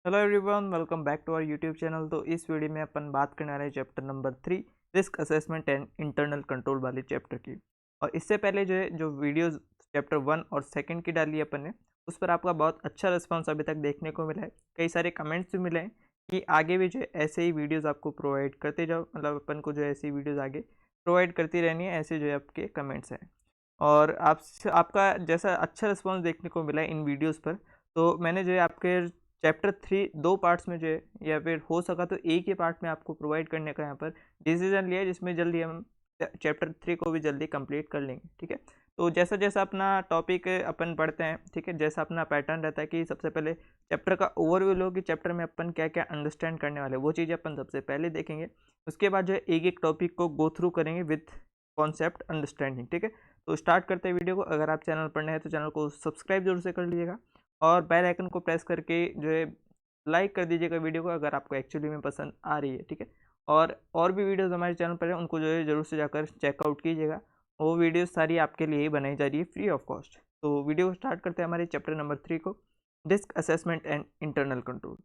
Hello everyone, welcome back to our YouTube channel. तो इस video में अपन बात करने वाले हैं chapter number 3 risk assessment and internal control वाले चैप्टर की। और इससे पहले जो वीडियोस चैप्टर 1 और सेकंड की डाली अपन ने, उस पर आपका बहुत अच्छा रिस्पांस अभी तक देखने को मिला है। कई सारे कमेंट्स भी मिले हैं कि आगे भी जो है ऐसे ही वीडियोज़ आपको प्रोवाइड करते जाओ, मतलब अपन को जो है ऐसी वीडियोज़ आगे प्रोवाइड करती रहनी है, ऐसे जो है आपके कमेंट्स हैं। और आपका जैसा अच्छा रिस्पॉन्स देखने को मिला है इन वीडियोस पर, तो मैंने जो है आपके चैप्टर 3 2 पार्ट्स में जो है, या फिर हो सका तो एक ही पार्ट में आपको प्रोवाइड करने का यहाँ पर डिसीजन लिया है, जिसमें जल्दी हम चैप्टर 3 को भी जल्दी कंप्लीट कर लेंगे। ठीक है, तो जैसा जैसा अपना टॉपिक अपन पढ़ते हैं, ठीक है, जैसा अपना पैटर्न रहता है कि सबसे पहले चैप्टर का ओवरव्यू लो कि चैप्टर में अपन क्या क्या अंडरस्टैंड करने वाले हैं, वो चीज़ें अपन सबसे पहले देखेंगे। उसके बाद जो है एक एक टॉपिक को गो थ्रू करेंगे विथ कॉन्सेप्ट अंडरस्टैंडिंग। ठीक है, तो स्टार्ट करते हैं वीडियो को। अगर आप चैनल पर नए हैं तो चैनल को सब्सक्राइब जरूर से कर लीजिएगा और बेल आइकन को प्रेस करके जो है लाइक कर दीजिएगा वीडियो को, अगर आपको एक्चुअली में पसंद आ रही है। ठीक है, और भी वीडियोस हमारे चैनल पर हैं, उनको जो है ज़रूर से जाकर चेकआउट कीजिएगा। वो वीडियोस सारी आपके लिए ही बनाई जा रही है फ्री ऑफ कॉस्ट। तो वीडियो को स्टार्ट करते हैं हमारे चैप्टर नंबर 3 को, risk assessment and internal control.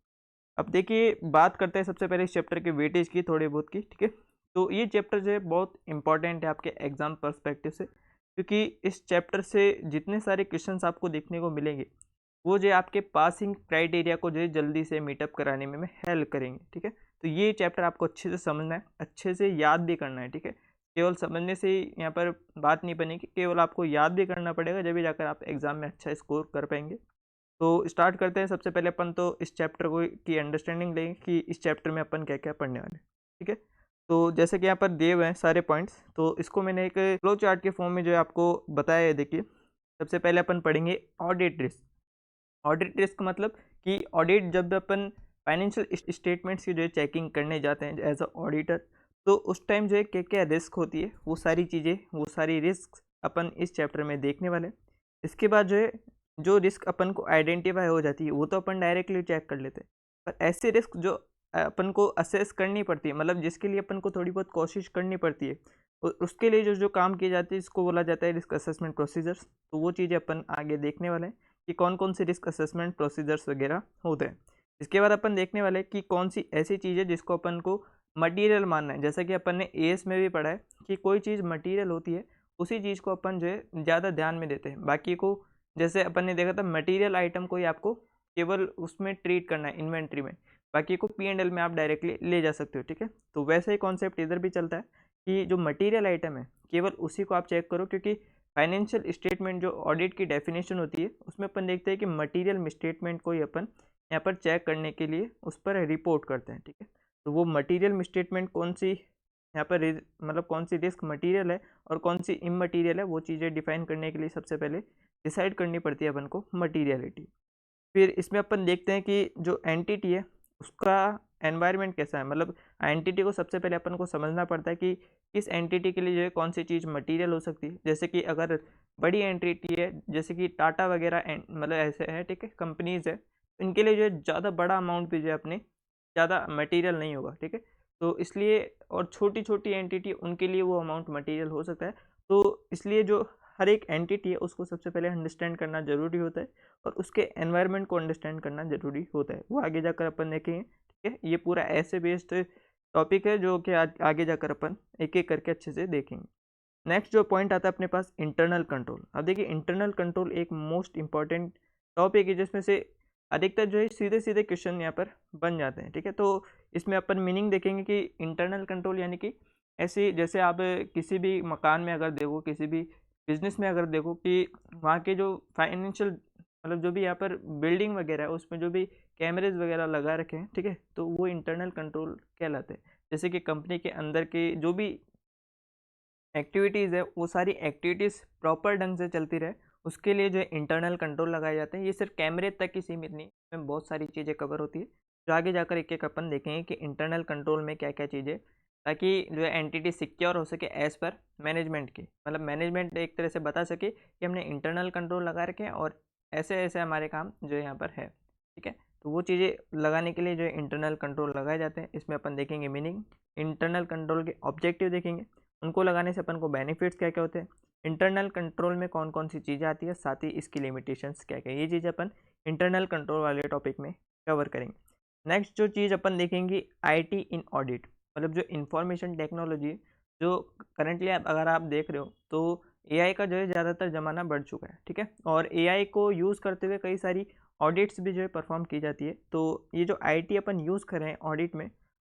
अब देखिए, बात करते हैं सबसे पहले इस चैप्टर के वेटेज की थोड़ी बहुत की। ठीक है, तो ये चैप्टर जो है बहुत इंपॉर्टेंट है आपके एग्जाम पर्सपेक्टिव से, क्योंकि इस चैप्टर से जितने सारे क्वेश्चंस आपको देखने को मिलेंगे, वो जो आपके पासिंग क्राइटेरिया को जो है जल्दी से मीटअप कराने में हेल्प करेंगे। ठीक है, तो ये चैप्टर आपको अच्छे से समझना है, अच्छे से याद भी करना है। ठीक है, केवल समझने से ही यहाँ पर बात नहीं बनेगी, केवल आपको याद भी करना पड़ेगा, जब भी जाकर आप एग्जाम में अच्छा स्कोर कर पाएंगे। तो स्टार्ट करते हैं। सबसे पहले अपन तो इस चैप्टर को की अंडरस्टैंडिंग लेंगे कि इस चैप्टर में अपन क्या क्या पढ़ने वाले हैं। ठीक है, तो जैसे कि यहाँ पर दिए हुए हैं सारे पॉइंट्स, तो इसको मैंने एक फ्लो चार्ट के फॉर्म में जो है आपको बताया है। देखिए, सबसे पहले अपन पढ़ेंगे ऑडिट रिस्क। ऑडिट रिस्क मतलब कि ऑडिट, जब अपन फाइनेंशियल स्टेटमेंट्स की जो है चेकिंग करने जाते हैं एज अ ऑडिटर, तो उस टाइम जो है क्या क्या रिस्क होती है, वो सारी चीज़ें, वो सारी रिस्क अपन इस चैप्टर में देखने वाले हैं। इसके बाद जो है, जो रिस्क अपन को आइडेंटिफाई हो जाती है, वो तो अपन डायरेक्टली चेक कर लेते हैं, पर ऐसे रिस्क जो अपन को असेस करनी पड़ती है, मतलब जिसके लिए अपन को थोड़ी बहुत कोशिश करनी पड़ती है, उसके लिए जो जो काम किए जाते हैं, इसको बोला जाता है रिस्क असेसमेंट प्रोसीजर्स। तो वो चीज़ें अपन आगे देखने वाले हैं कि कौन कौन से रिस्क असेसमेंट प्रोसीजर्स वगैरह होते हैं। इसके बाद अपन देखने वाले हैं कि कौन सी ऐसी चीज़ है जिसको अपन को मटेरियल मानना है। जैसा कि अपन ने एएस में भी पढ़ा है कि कोई चीज़ मटेरियल होती है, उसी चीज़ को अपन जो है ज़्यादा ध्यान में देते हैं। बाकी को, जैसे अपन ने देखा था, मटेरियल आइटम को ही आपको केवल उसमें ट्रीट करना है इन्वेंट्री में, बाकी को P&L में आप डायरेक्टली ले जा सकते हो। ठीक है, तो वैसे ही कॉन्सेप्ट इधर भी चलता है कि जो मटेरियल आइटम है, केवल उसी को आप चेक करो, क्योंकि फाइनेंशियल स्टेटमेंट जो ऑडिट की डेफिनेशन होती है, उसमें अपन देखते हैं कि मटेरियल स्टेटमेंट को ही अपन यहाँ पर चेक करने के लिए उस पर रिपोर्ट करते हैं। ठीक है, तो वो मटेरियल स्टेटमेंट कौन सी यहाँ पर मतलब कौन सी रिस्क मटेरियल है और कौन सी इममटेरियल है, वो चीज़ें डिफाइन करने के लिए सबसे पहले डिसाइड करनी पड़ती है अपन को मटीरियलिटी। फिर इसमें अपन देखते हैं कि जो एंटिटी है, उसका एनवायरनमेंट कैसा है, मतलब एंटिटी को सबसे पहले अपन को समझना पड़ता है कि किस एंटिटी के लिए जो है कौन सी चीज़ मटेरियल हो सकती है। जैसे कि अगर बड़ी एंटिटी है, जैसे कि टाटा वगैरह मतलब ऐसे है, ठीक है, कंपनीज है, इनके लिए जो है ज़्यादा बड़ा अमाउंट भी जो है अपने ज़्यादा मटेरियल नहीं होगा। ठीक है, तो इसलिए, और छोटी छोटी एंटिटी, उनके लिए वो अमाउंट मटेरियल हो सकता है। तो इसलिए जो हर एक एंटिटी है, उसको सबसे पहले अंडरस्टैंड करना ज़रूरी होता है, और उसके एनवायरनमेंट को अंडरस्टैंड करना ज़रूरी होता है। वो आगे जाकर अपन देखेंगे। ठीक है, ये पूरा ऐसे बेस्ड टॉपिक है जो कि आगे जाकर अपन एक एक करके अच्छे से देखेंगे। नेक्स्ट जो पॉइंट आता है अपने पास, इंटरनल कंट्रोल। अब देखिए, इंटरनल कंट्रोल एक मोस्ट इंपॉर्टेंट टॉपिक है, जिसमें से अधिकतर जो है सीधे सीधे क्वेश्चन यहाँ पर बन जाते हैं। ठीक है, तो इसमें अपन मीनिंग देखेंगे कि इंटरनल कंट्रोल यानी कि ऐसी, जैसे आप किसी भी मकान में अगर देखो, किसी भी बिजनेस में अगर देखो कि वहाँ के जो फाइनेंशियल, मतलब जो भी यहाँ पर बिल्डिंग वगैरह है, उसमें जो भी कैमरेज वगैरह लगा रखे हैं, ठीक है, तो वो इंटरनल कंट्रोल कहलाते हैं। जैसे कि कंपनी के अंदर के जो भी एक्टिविटीज़ है, वो सारी एक्टिविटीज़ प्रॉपर ढंग से चलती रहे, उसके लिए जो है इंटरनल कंट्रोल लगाए जाते हैं। ये सिर्फ कैमरे तक ही सीमित नहीं, इसमें बहुत सारी चीज़ें कवर होती है, जो आगे जाकर एक एक अपन देखेंगे कि इंटरनल कंट्रोल में क्या क्या चीज़ें, ताकि जो है एंटिटी सिक्योर हो सके एज़ पर मैनेजमेंट की, मतलब मैनेजमेंट एक तरह से बता सके कि हमने इंटरनल कंट्रोल लगा रखे हैं और ऐसे ऐसे हमारे काम जो यहाँ पर है। ठीक है, तो वो चीज़ें लगाने के लिए जो है इंटरनल कंट्रोल लगाए जाते हैं। इसमें अपन देखेंगे मीनिंग, इंटरनल कंट्रोल के ऑब्जेक्टिव देखेंगे, उनको लगाने से अपन को बेनिफिट्स क्या क्या होते हैं, इंटरनल कंट्रोल में कौन कौन सी चीज़ें आती है, साथ ही इसकी लिमिटेशंस क्या क्या, ये चीज़ अपन इंटरनल कंट्रोल वाले टॉपिक में कवर करेंगे। नेक्स्ट जो चीज़ अपन देखेंगे आईटी इन ऑडिट, मतलब जो इंफॉर्मेशन टेक्नोलॉजी जो करंटली अगर आप देख रहे हो तो एआई का जो है ज़्यादातर ज़माना बढ़ चुका है, ठीक है। और एआई को यूज़ करते हुए कई सारी ऑडिट्स भी जो है परफॉर्म की जाती है। तो ये जो आईटी अपन यूज़ कर रहे हैं ऑडिट में,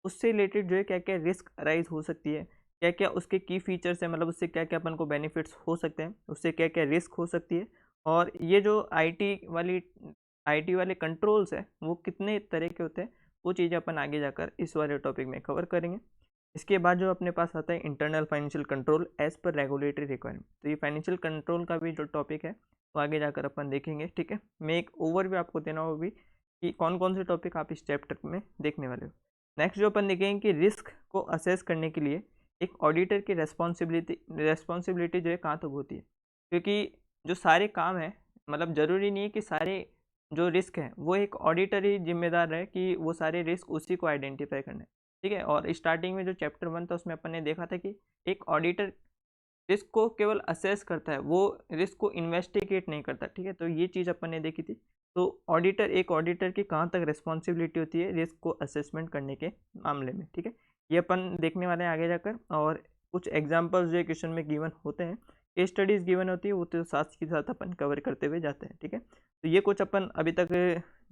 उससे रिलेटेड जो है क्या क्या रिस्क अराइज हो सकती है, क्या क्या उसके की फीचर्स हैं, मतलब उससे क्या क्या अपन को बेनिफिट्स हो सकते हैं, उससे क्या क्या रिस्क हो सकती है, और ये जो आईटी वाले कंट्रोल्स है वो कितने तरह के होते हैं, वो चीज़ें अपन आगे जाकर इस वाले टॉपिक में कवर करेंगे। इसके बाद जो अपने पास आता है इंटरनल फाइनेंशियल कंट्रोल एज पर रेगुलेटरी रिक्वायरमेंट। तो ये फाइनेंशियल कंट्रोल का भी जो टॉपिक है वो आगे जाकर अपन देखेंगे, ठीक है। मैं एक ओवरव्यू आपको देना होगा भी कि कौन कौन से टॉपिक आप इस चैप्टर में देखने वाले हो। नेक्स्ट जो अपन देखेंगे कि रिस्क को असेस करने के लिए एक ऑडिटर की रेस्पॉन्सिबिलिटी जो है कहाँ तक होती है, क्योंकि जो सारे काम है, मतलब ज़रूरी नहीं है कि सारे जो रिस्क है वो एक ऑडिटर ही जिम्मेदार है कि वो सारे रिस्क उसी को आइडेंटिफाई करना है, ठीक है। और स्टार्टिंग में जो चैप्टर 1 था उसमें अपन ने देखा था कि एक ऑडिटर रिस्क को केवल असेस करता है, वो रिस्क को इन्वेस्टिगेट नहीं करता, ठीक है। तो ये चीज़ अपन ने देखी थी। तो एक ऑडिटर की कहाँ तक रिस्पॉन्सिबिलिटी होती है रिस्क को असेसमेंट करने के मामले में, ठीक है। ये अपन देखने वाले हैं आगे जाकर। और कुछ एग्जाम्पल्स जो क्वेश्चन में गिवन होते हैं, केस स्टडीज़ गिवन होती है, वो तो साथ के साथ अपन कवर करते हुए जाते हैं, ठीक है। तो ये कुछ अपन अभी तक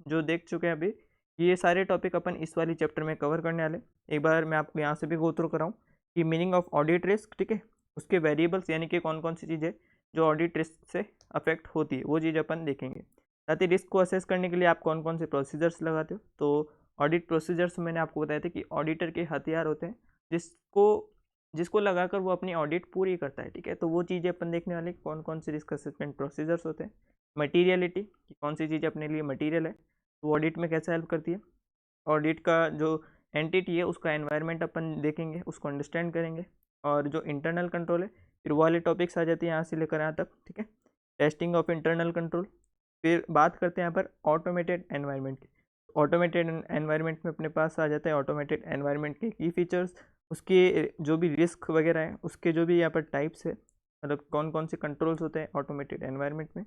जो देख चुके हैं अभी, ये सारे टॉपिक अपन इस वाली चैप्टर में कवर करने वाले। एक बार मैं आपको यहाँ से भी गो थ्रू कराऊँ कि मीनिंग ऑफ ऑडिट रिस्क, ठीक है, उसके वेरिएबल्स यानी कि कौन कौन सी चीज़ें जो ऑडिट रिस्क से अफेक्ट होती है वो चीज़ अपन देखेंगे। साथ ही रिस्क को असेस करने के लिए आप कौन कौन से प्रोसीजर्स लगाते हो। तो ऑडिट प्रोसीजर्स मैंने आपको बताया था कि ऑडिटर के हथियार होते हैं जिसको जिसको लगाकर वो अपनी ऑडिट पूरी करता है, ठीक है। तो वो चीज़ें अपन देखने वाले कौन कौन से रिस्क असेसमेंट प्रोसीजर्स होते हैं। मटीरियलिटी कि कौन सी चीज़ अपने लिए मटीरियल है तो ऑडिट में कैसे हेल्प करती है। ऑडिट का जो एंटिटी है उसका एनवायरनमेंट अपन देखेंगे, उसको अंडरस्टैंड करेंगे। और जो इंटरनल कंट्रोल है फिर वो वाले टॉपिक्स आ जाते हैं यहाँ से लेकर यहाँ तक, ठीक है। टेस्टिंग ऑफ इंटरनल कंट्रोल, फिर बात करते हैं यहाँ पर ऑटोमेटेड एनवायरनमेंट की। ऑटोमेटेड एनवायरनमेंट में अपने पास आ जाता है ऑटोमेटेड एनवायरनमेंट के की फीचर्स, उसके जो भी रिस्क वगैरह हैं, उसके जो भी यहाँ पर टाइप्स है, मतलब कौन कौन से कंट्रोल्स होते हैं ऑटोमेटेड एनवायरनमेंट में।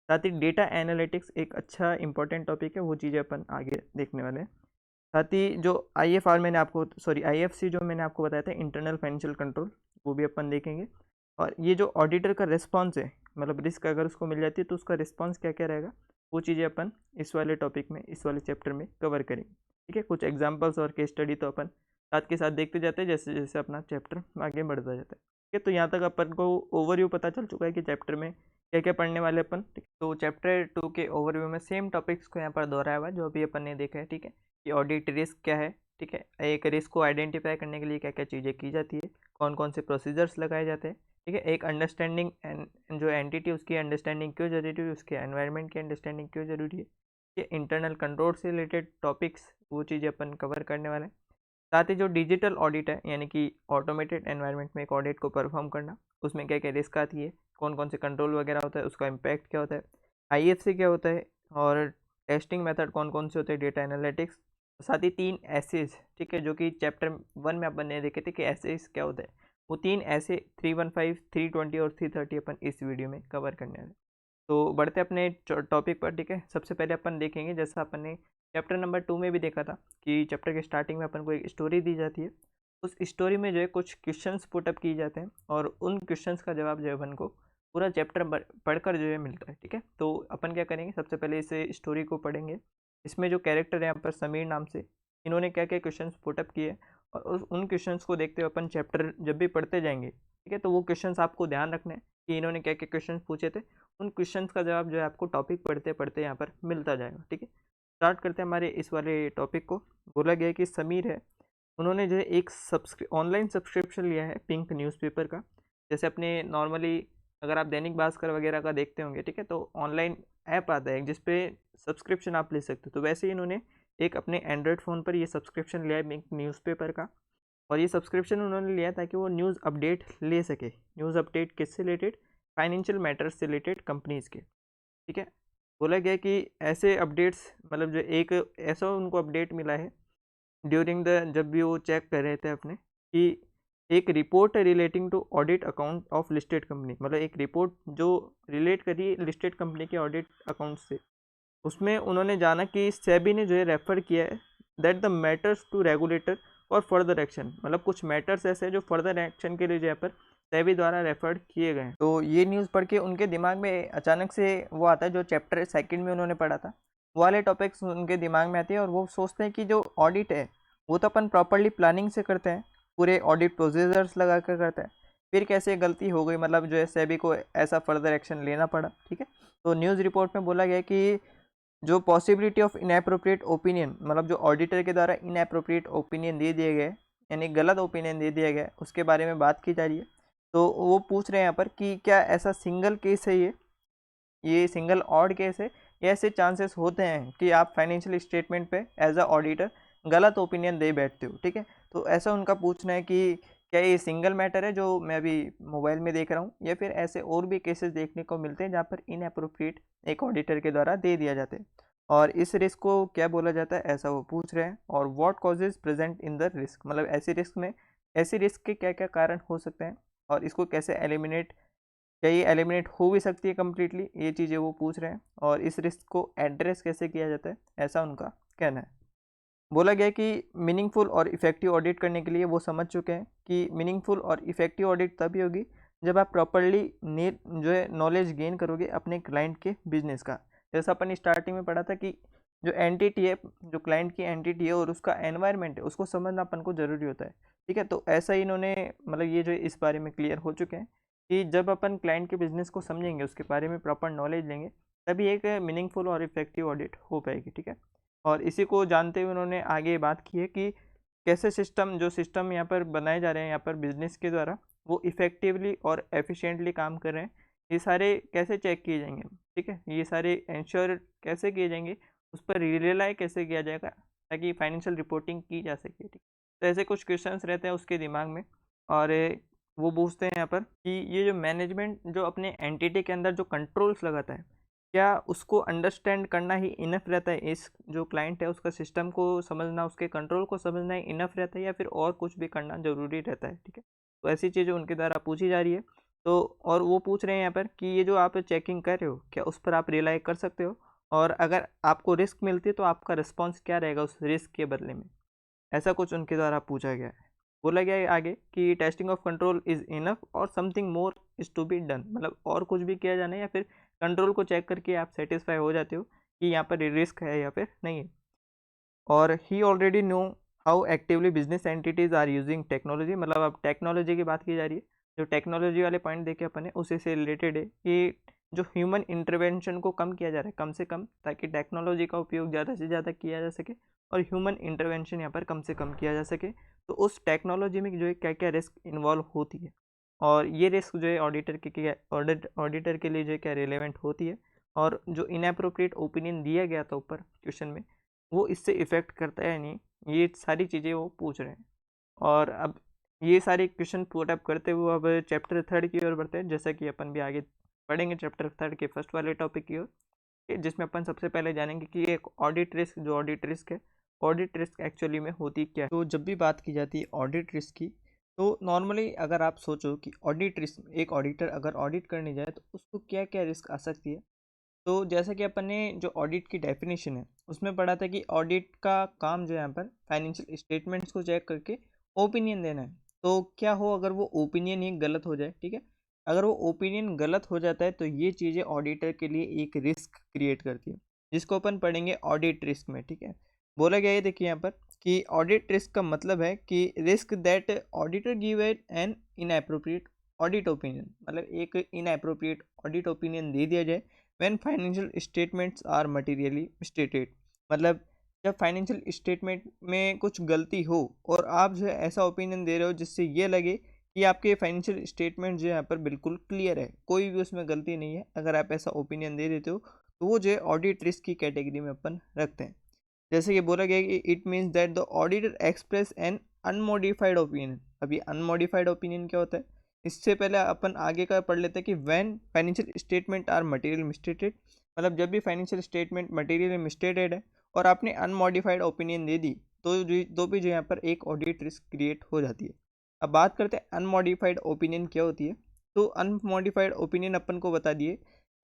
साथ ही डेटा एनालिटिक्स एक अच्छा इंपॉर्टेंट टॉपिक है, वो चीज़ें अपन आगे देखने वाले हैं। साथ ही जो आईएफसी जो मैंने आपको बताया था इंटरनल फाइनेंशियल कंट्रोल, वो भी अपन देखेंगे। और ये जो ऑडिटर का रिस्पॉन्स है, मतलब रिस्क अगर उसको मिल जाती है तो उसका रिस्पॉन्स क्या क्या रहेगा, वो चीज़ें अपन इस वाले टॉपिक में इस वाले चैप्टर में कवर करेंगे, ठीक है। कुछ एग्जांपल्स और केस स्टडी तो अपन साथ के साथ देखते जाते हैं जैसे जैसे अपना चैप्टर आगे बढ़ता जाता है, ठीक है। तो यहाँ तक अपन को ओवरव्यू पता चल चुका है कि चैप्टर में क्या क्या पढ़ने वाले अपन, ठीक है। तो चैप्टर 2 के ओवरव्यू में सेम टॉपिक्स को यहाँ पर दोहराया हुआ है जो अभी अपन ने देखा है, ठीक है। कि ऑडिट रिस्क क्या है, ठीक है। एक रिस्क को आइडेंटिफाई करने के लिए क्या क्या चीज़ें की जाती है, कौन कौन से प्रोसीजर्स लगाए जाते हैं, ठीक है। एक अंडरस्टैंडिंग जो एंटिटी उसकी अंडरस्टैंडिंग क्यों जरूरी है, उसके एनवायरनमेंट की अंडरस्टैंडिंग क्यों जरूरी है, ये इंटरनल कंट्रोल से रिलेटेड टॉपिक्स वो चीज़ें अपन कवर करने वाले हैं। साथ ही जो डिजिटल ऑडिट है यानी कि ऑटोमेटेड एनवायरनमेंट में एक ऑडिट को परफॉर्म करना, उसमें क्या क्या रिस्क आती है, कौन कौन से कंट्रोल वगैरह होता है, उसका इम्पैक्ट क्या होता है, आईएफसी क्या होता है, और टेस्टिंग मेथड कौन कौन से होते हैं, डेटा एनालिटिक्स। साथ ही 3 एसेज, ठीक है, जो कि चैप्टर 1 में अपन ने देखे थे कि एसेज क्या होता है। वो 3 ऐसे 315, 320 और 330 अपन इस वीडियो में कवर करने वाले। तो बढ़ते अपने टॉपिक पर, ठीक है। सबसे पहले अपन देखेंगे जैसा अपन ने चैप्टर नंबर 2 में भी देखा था कि चैप्टर के स्टार्टिंग में अपन को एक स्टोरी दी जाती है, उस स्टोरी में जो है कुछ क्वेश्चंस पुटअप किए जाते हैं और उन क्वेश्चंस का जवाब जो है अपन को पूरा चैप्टर पढ़कर जो है मिलता है, ठीक है। तो अपन क्या करेंगे, सबसे पहले इसे स्टोरी को पढ़ेंगे। इसमें जो कैरेक्टर है यहाँ पर समीर नाम से, इन्होंने क्या क्या क्वेश्चंस पुटअप किए और उन क्वेश्चंस को देखते हुए अपन चैप्टर जब भी पढ़ते जाएंगे, ठीक है, तो वो क्वेश्चंस आपको ध्यान रखना है कि इन्होंने क्या क्या क्वेश्चन पूछे थे। उन क्वेश्चंस का जवाब जो है आपको टॉपिक पढ़ते पढ़ते यहाँ पर मिलता जाएगा, ठीक है। स्टार्ट करते हैं हमारे इस वाले टॉपिक को। बोला गया है कि समीर है, उन्होंने जो है एक ऑनलाइन सब्सक्रिप्शन लिया है पिंक न्यूज़पेपर का। जैसे अपने नॉर्मली अगर आप दैनिक भास्कर वगैरह का देखते होंगे, ठीक है, तो ऑनलाइन ऐप आता है जिसपे सब्सक्रिप्शन आप ले सकते हो। तो वैसे ही इन्होंने एक अपने एंड्रॉयड फ़ोन पर ये सब्सक्रिप्शन लिया है पिंक न्यूज़पेपर का। और ये सब्सक्रिप्शन उन्होंने लिया ताकि वो न्यूज़ अपडेट ले सके। न्यूज़ अपडेट किससे रिलेटेड, फाइनेंशियल मैटर्स से रिलेटेड कंपनीज़ के, ठीक है। बोला गया कि ऐसे अपडेट्स, मतलब जो एक ऐसा उनको अपडेट मिला है ड्यूरिंग द, जब भी वो चेक कर रहे थे अपने, कि एक रिपोर्ट है relating to audit account of listed company, मतलब एक रिपोर्ट जो रिलेट करी लिस्टेड कंपनी के ऑडिट अकाउंट से। उसमें उन्होंने जाना कि सेबी ने जो है रेफ़र किया है that the matters to regulator for further action, मतलब कुछ मैटर्स ऐसे जो फर्दर एक्शन के लिए जो यहाँ पर सेबी द्वारा रेफर्ड किए गए। तो ये न्यूज़ पढ़ के उनके दिमाग में अचानक से वो आता है जो चैप्टर सेकंड में उन्होंने पढ़ा था, वो वाले टॉपिक्स उनके दिमाग में आते हैं और वो सोचते हैं कि जो ऑडिट है वो तो अपन प्रॉपरली प्लानिंग से करते हैं, पूरे ऑडिट प्रोसीजर्स लगा कर करते हैं, फिर कैसे गलती हो गई, मतलब जो है सेबी को ऐसा फर्दर एक्शन लेना पड़ा। ठीक है, तो न्यूज़ रिपोर्ट में बोला गया कि जो पॉसिबिलिटी ऑफ इनएप्रोप्रिएट ओपिनियन, मतलब जो ऑडिटर के द्वारा इनएप्रोप्रिएट ओपिनियन दे दिए गए, यानी गलत ओपिनियन दे दिया गया, उसके बारे में बात की जा रही है। तो वो पूछ रहे हैं यहाँ पर कि क्या ऐसा सिंगल केस है, ये सिंगल ऑड केस है, या ऐसे चांसेस होते हैं कि आप फाइनेंशियल स्टेटमेंट पे एज अ ऑडिटर गलत ओपिनियन दे बैठते हो। ठीक है, तो ऐसा उनका पूछना है कि क्या ये सिंगल मैटर है जो मैं अभी मोबाइल में देख रहा हूँ, या फिर ऐसे और भी केसेस देखने को मिलते हैं जहाँ पर इनअप्रोप्रिएट एक ऑडिटर के द्वारा दे दिया जाता है, और इस रिस्क को क्या बोला जाता है, ऐसा वो पूछ रहे हैं। और what causes present in the risk, मतलब ऐसी रिस्क के क्या क्या कारण हो सकते हैं, और इसको कैसे एलिमिनेट, क्या ये एलिमिनेट हो भी सकती है कम्प्लीटली, ये चीज़ें वो पूछ रहे हैं। और इस रिस्क को एड्रेस कैसे किया जाता है, ऐसा उनका कहना है। बोला गया कि मीनिंगफुल और इफेक्टिव ऑडिट करने के लिए वो समझ चुके हैं कि मीनिंगफुल और इफेक्टिव ऑडिट तभी होगी जब आप प्रॉपरली जो है नॉलेज गेन करोगे अपने क्लाइंट के बिजनेस का। जैसा अपन स्टार्टिंग में पढ़ा था कि जो एंटिटी है, जो क्लाइंट की एंटिटी है और उसका एनवायरनमेंट है, उसको समझना अपन को ज़रूरी होता है। ठीक है, तो ऐसा ही इन्होंने, मतलब ये जो इस बारे में क्लियर हो चुके हैं कि जब अपन क्लाइंट के बिजनेस को समझेंगे, उसके बारे में प्रॉपर नॉलेज लेंगे, तभी एक मीनिंगफुल और इफेक्टिव ऑडिट हो पाएगी। ठीक है, और इसी को जानते हुए उन्होंने आगे बात की है कि कैसे जो सिस्टम यहाँ पर बनाए जा रहे हैं यहाँ पर बिजनेस के द्वारा, वो इफ़ेक्टिवली और एफिशिएंटली काम कर रहे हैं, ये सारे कैसे चेक किए जाएंगे। ठीक है, ये सारे इंश्योर कैसे किए जाएंगे, उस पर रिलाई कैसे किया जाएगा ताकि फाइनेंशियल रिपोर्टिंग की जा सके। ठीक, तो ऐसे कुछ क्वेश्चंस रहते हैं उसके दिमाग में, और वो पूछते हैं यहाँ पर कि ये जो मैनेजमेंट जो अपने एंटिटी के अंदर जो कंट्रोल्स लगाता है, क्या उसको अंडरस्टैंड करना ही इनफ रहता है, इस जो क्लाइंट है उसका सिस्टम को समझना, उसके कंट्रोल को समझना ही इनफ रहता है, या फिर और कुछ भी करना ज़रूरी रहता है। ठीक है, तो ऐसी चीज़ें उनके द्वारा पूछी जा रही है। तो और वो पूछ रहे हैं यहाँ पर कि ये जो आप चेकिंग कर रहे हो, क्या उस पर आप रिलाई कर सकते हो, और अगर आपको रिस्क मिलती है तो आपका रिस्पॉन्स क्या रहेगा उस रिस्क के बदले में, ऐसा कुछ उनके द्वारा पूछा गया है। बोला गया है आगे कि testing of control is enough और something more is to be done, मतलब और कुछ भी किया जाना है, या फिर कंट्रोल को चेक करके आप सेटिस्फाई हो जाते हो कि यहाँ पर रिस्क है या फिर नहीं है। और he already know how actively business entities are using technology, मतलब अब टेक्नोलॉजी की बात की जा रही है, जो टेक्नोलॉजी वाले पॉइंट देखे अपन ने उसी से रिलेटेड है कि जो ह्यूमन इंटरवेंशन को कम किया जा रहा है, कम से कम, ताकि टेक्नोलॉजी का उपयोग ज़्यादा से ज़्यादा किया जा सके और ह्यूमन इंटरवेंशन यहाँ पर कम से कम किया जा सके। तो उस टेक्नोलॉजी में जो है क्या क्या रिस्क इन्वॉल्व होती है, और ये रिस्क जो है ऑडिटर के लिए जो है क्या रिलेवेंट होती है, और जो इनअप्रोप्रिएट ओपिनियन दिया गया था ऊपर क्वेश्चन में, वो इससे इफ़ेक्ट करता है नहीं, ये सारी चीज़ें वो पूछ रहे हैं। और अब ये सारे क्वेश्चन पुट अप करते हुए अब चैप्टर थर्ड की ओर बढ़ते हैं, जैसा कि अपन भी आगे पढ़ेंगे चैप्टर थर्ड के फर्स्ट वाले टॉपिक की ओर, जिसमें अपन सबसे पहले जानेंगे कि एक ऑडिट रिस्क, जो ऑडिट रिस्क है, ऑडिट रिस्क एक्चुअली में होती क्या है। तो जब भी बात की जाती है ऑडिट रिस्क की, तो नॉर्मली अगर आप सोचो कि ऑडिट रिस्क, एक ऑडिटर अगर ऑडिट करने जाए तो उसको क्या क्या रिस्क आ सकती है, तो जैसा कि अपन ने जो ऑडिट की डेफिनेशन है उसमें पढ़ा था कि ऑडिट का काम जो है यहाँ पर फाइनेंशियल स्टेटमेंट्स को चेक करके ओपिनियन देना है। तो क्या हो अगर वो ओपिनियन ही गलत हो जाए, ठीक है, अगर वो ओपिनियन गलत हो जाता है तो ये चीज़ें ऑडिटर के लिए एक रिस्क क्रिएट करती है, जिसको अपन पढ़ेंगे ऑडिट रिस्क में। ठीक है, बोला गया है देखिए यहाँ पर कि ऑडिट रिस्क का मतलब है कि risk that auditor give an inappropriate audit opinion, मतलब एक इनएप्रोप्रिएट ऑडिट ओपिनियन दे दिया जाए when financial statements are materially stated, मतलब जब फाइनेंशियल स्टेटमेंट में कुछ गलती हो और आप जो है ऐसा ओपिनियन दे रहे हो जिससे ये लगे कि आपके फाइनेंशियल स्टेटमेंट जो है यहाँ पर बिल्कुल क्लियर है, कोई भी उसमें गलती नहीं है, अगर आप ऐसा ओपिनियन दे देते हो तो वो जो है ऑडिट रिस्क की कैटेगरी में अपन रखते हैं। जैसे कि बोला गया कि it means that the auditor express an unmodified opinion. अभी अनमोडिफाइड ओपिनियन क्या होता है, इससे पहले अपन आगे का पढ़ लेते हैं कि when financial statement are material misstated, मतलब जब भी फाइनेंशियल स्टेटमेंट मटेरियल मिस्टेटेड है और आपने अनमोडिफाइड ओपिनियन दे दी तो भी जो यहाँ पर एक ऑडिट रिस्क क्रिएट हो जाती है। अब बात करते हैं अनमोडिफाइड ओपिनियन क्या होती है। तो अनमोडिफाइड ओपिनियन अपन को बता दिए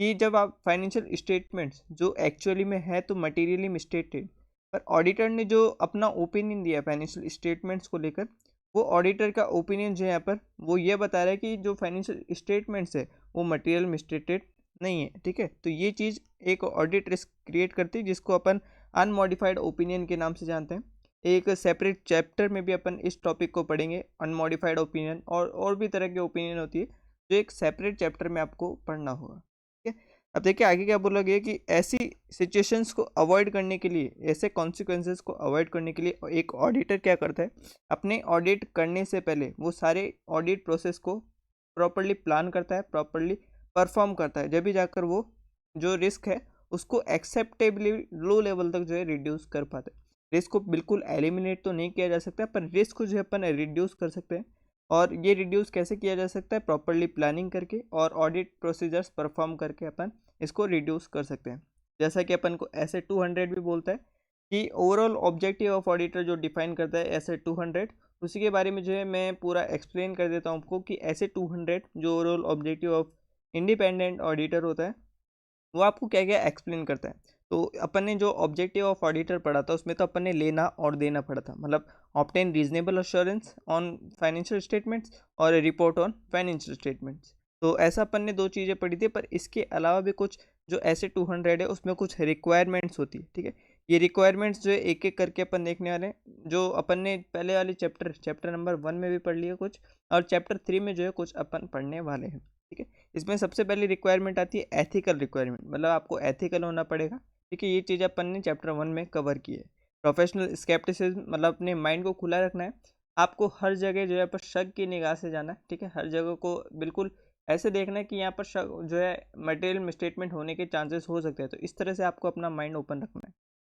कि जब आप फाइनेंशियल स्टेटमेंट्स जो एक्चुअली में है तो मटेरियली मिस्टेटेड, पर ऑडिटर ने जो अपना ओपिनियन दिया फाइनेंशियल स्टेटमेंट्स को लेकर, वो ऑडिटर का ओपिनियन जो है यहाँ पर वो ये बता रहा है कि जो फाइनेंशियल स्टेटमेंट्स है वो मटेरियल मिसस्टेटेड नहीं है। ठीक है, तो ये चीज़ एक ऑडिट रिस्क क्रिएट करती है जिसको अपन अनमॉडिफाइड ओपिनियन के नाम से जानते हैं। एक सेपरेट चैप्टर में भी अपन इस टॉपिक को पढ़ेंगे, अनमॉडिफाइड ओपिनियन और भी तरह की ओपिनियन होती है जो एक सेपरेट चैप्टर में आपको पढ़ना होगा। ठीक है, अब देखिए आगे क्या बोला गया कि ऐसी सिचुएशंस को अवॉइड करने के लिए, ऐसे कॉन्सिक्वेंसेस को अवॉइड करने के लिए एक ऑडिटर क्या करता है, अपने ऑडिट करने से पहले वो सारे ऑडिट प्रोसेस को प्रॉपरली प्लान करता है, प्रॉपरली परफॉर्म करता है, जब भी जाकर वो जो रिस्क है उसको एक्सेप्टेबली लो लेवल तक जो है रिड्यूस कर पाता है। रिस्क को बिल्कुल एलिमिनेट तो नहीं किया जा सकता, पर रिस्क को जो है अपन रिड्यूस कर सकते हैं। और ये रिड्यूस कैसे किया जा सकता है, प्रॉपरली प्लानिंग करके और ऑडिट प्रोसीजर्स परफॉर्म करके अपन इसको रिड्यूस कर सकते हैं। जैसा कि अपन को एसे 200 भी बोलता है कि ओवरऑल ऑब्जेक्टिव ऑफ ऑडिटर जो डिफाइन करता है एसे 200, उसी के बारे में जो है मैं पूरा एक्सप्लेन कर देता हूँ आपको कि एसे 200 जो overall objective of independent auditor होता है वो आपको क्या क्या एक्सप्लेन करता है। तो अपन ने जो ऑब्जेक्टिव ऑफ ऑडिटर पढ़ा था उसमें तो अपन ने लेना और देना पढ़ा था, मतलब obtain reasonable assurance on financial statements और रिपोर्ट ऑन फाइनेंशियल स्टेटमेंट्स। तो ऐसा अपन ने दो चीज़ें पढ़ी थी, पर इसके अलावा भी कुछ जो ऐसे 200 है उसमें कुछ रिक्वायरमेंट्स होती है। ठीक है, ये रिक्वायरमेंट्स जो है एक एक करके अपन देखने वाले हैं, जो अपन ने पहले वाले चैप्टर नंबर 1 में भी पढ़ लिया कुछ, और चैप्टर 3 में जो है कुछ अपन पढ़ने वाले हैं। ठीक है, इसमें सबसे पहली रिक्वायरमेंट आती है एथिकल रिक्वायरमेंट, मतलब आपको एथिकल होना पड़ेगा। ठीक है, ये चीज़ अपन ने चैप्टर 1 में कवर की है। प्रोफेशनल स्केप्टिसिज्म, मतलब अपने माइंड को खुला रखना है, आपको हर जगह जो है पर शक की निगाह से जाना है। ठीक है, हर जगह को बिल्कुल ऐसे देखना है कि यहाँ पर शक जो है मटेरियल मिसस्टेटमेंट होने के चांसेस हो सकते हैं, तो इस तरह से आपको अपना माइंड ओपन रखना है।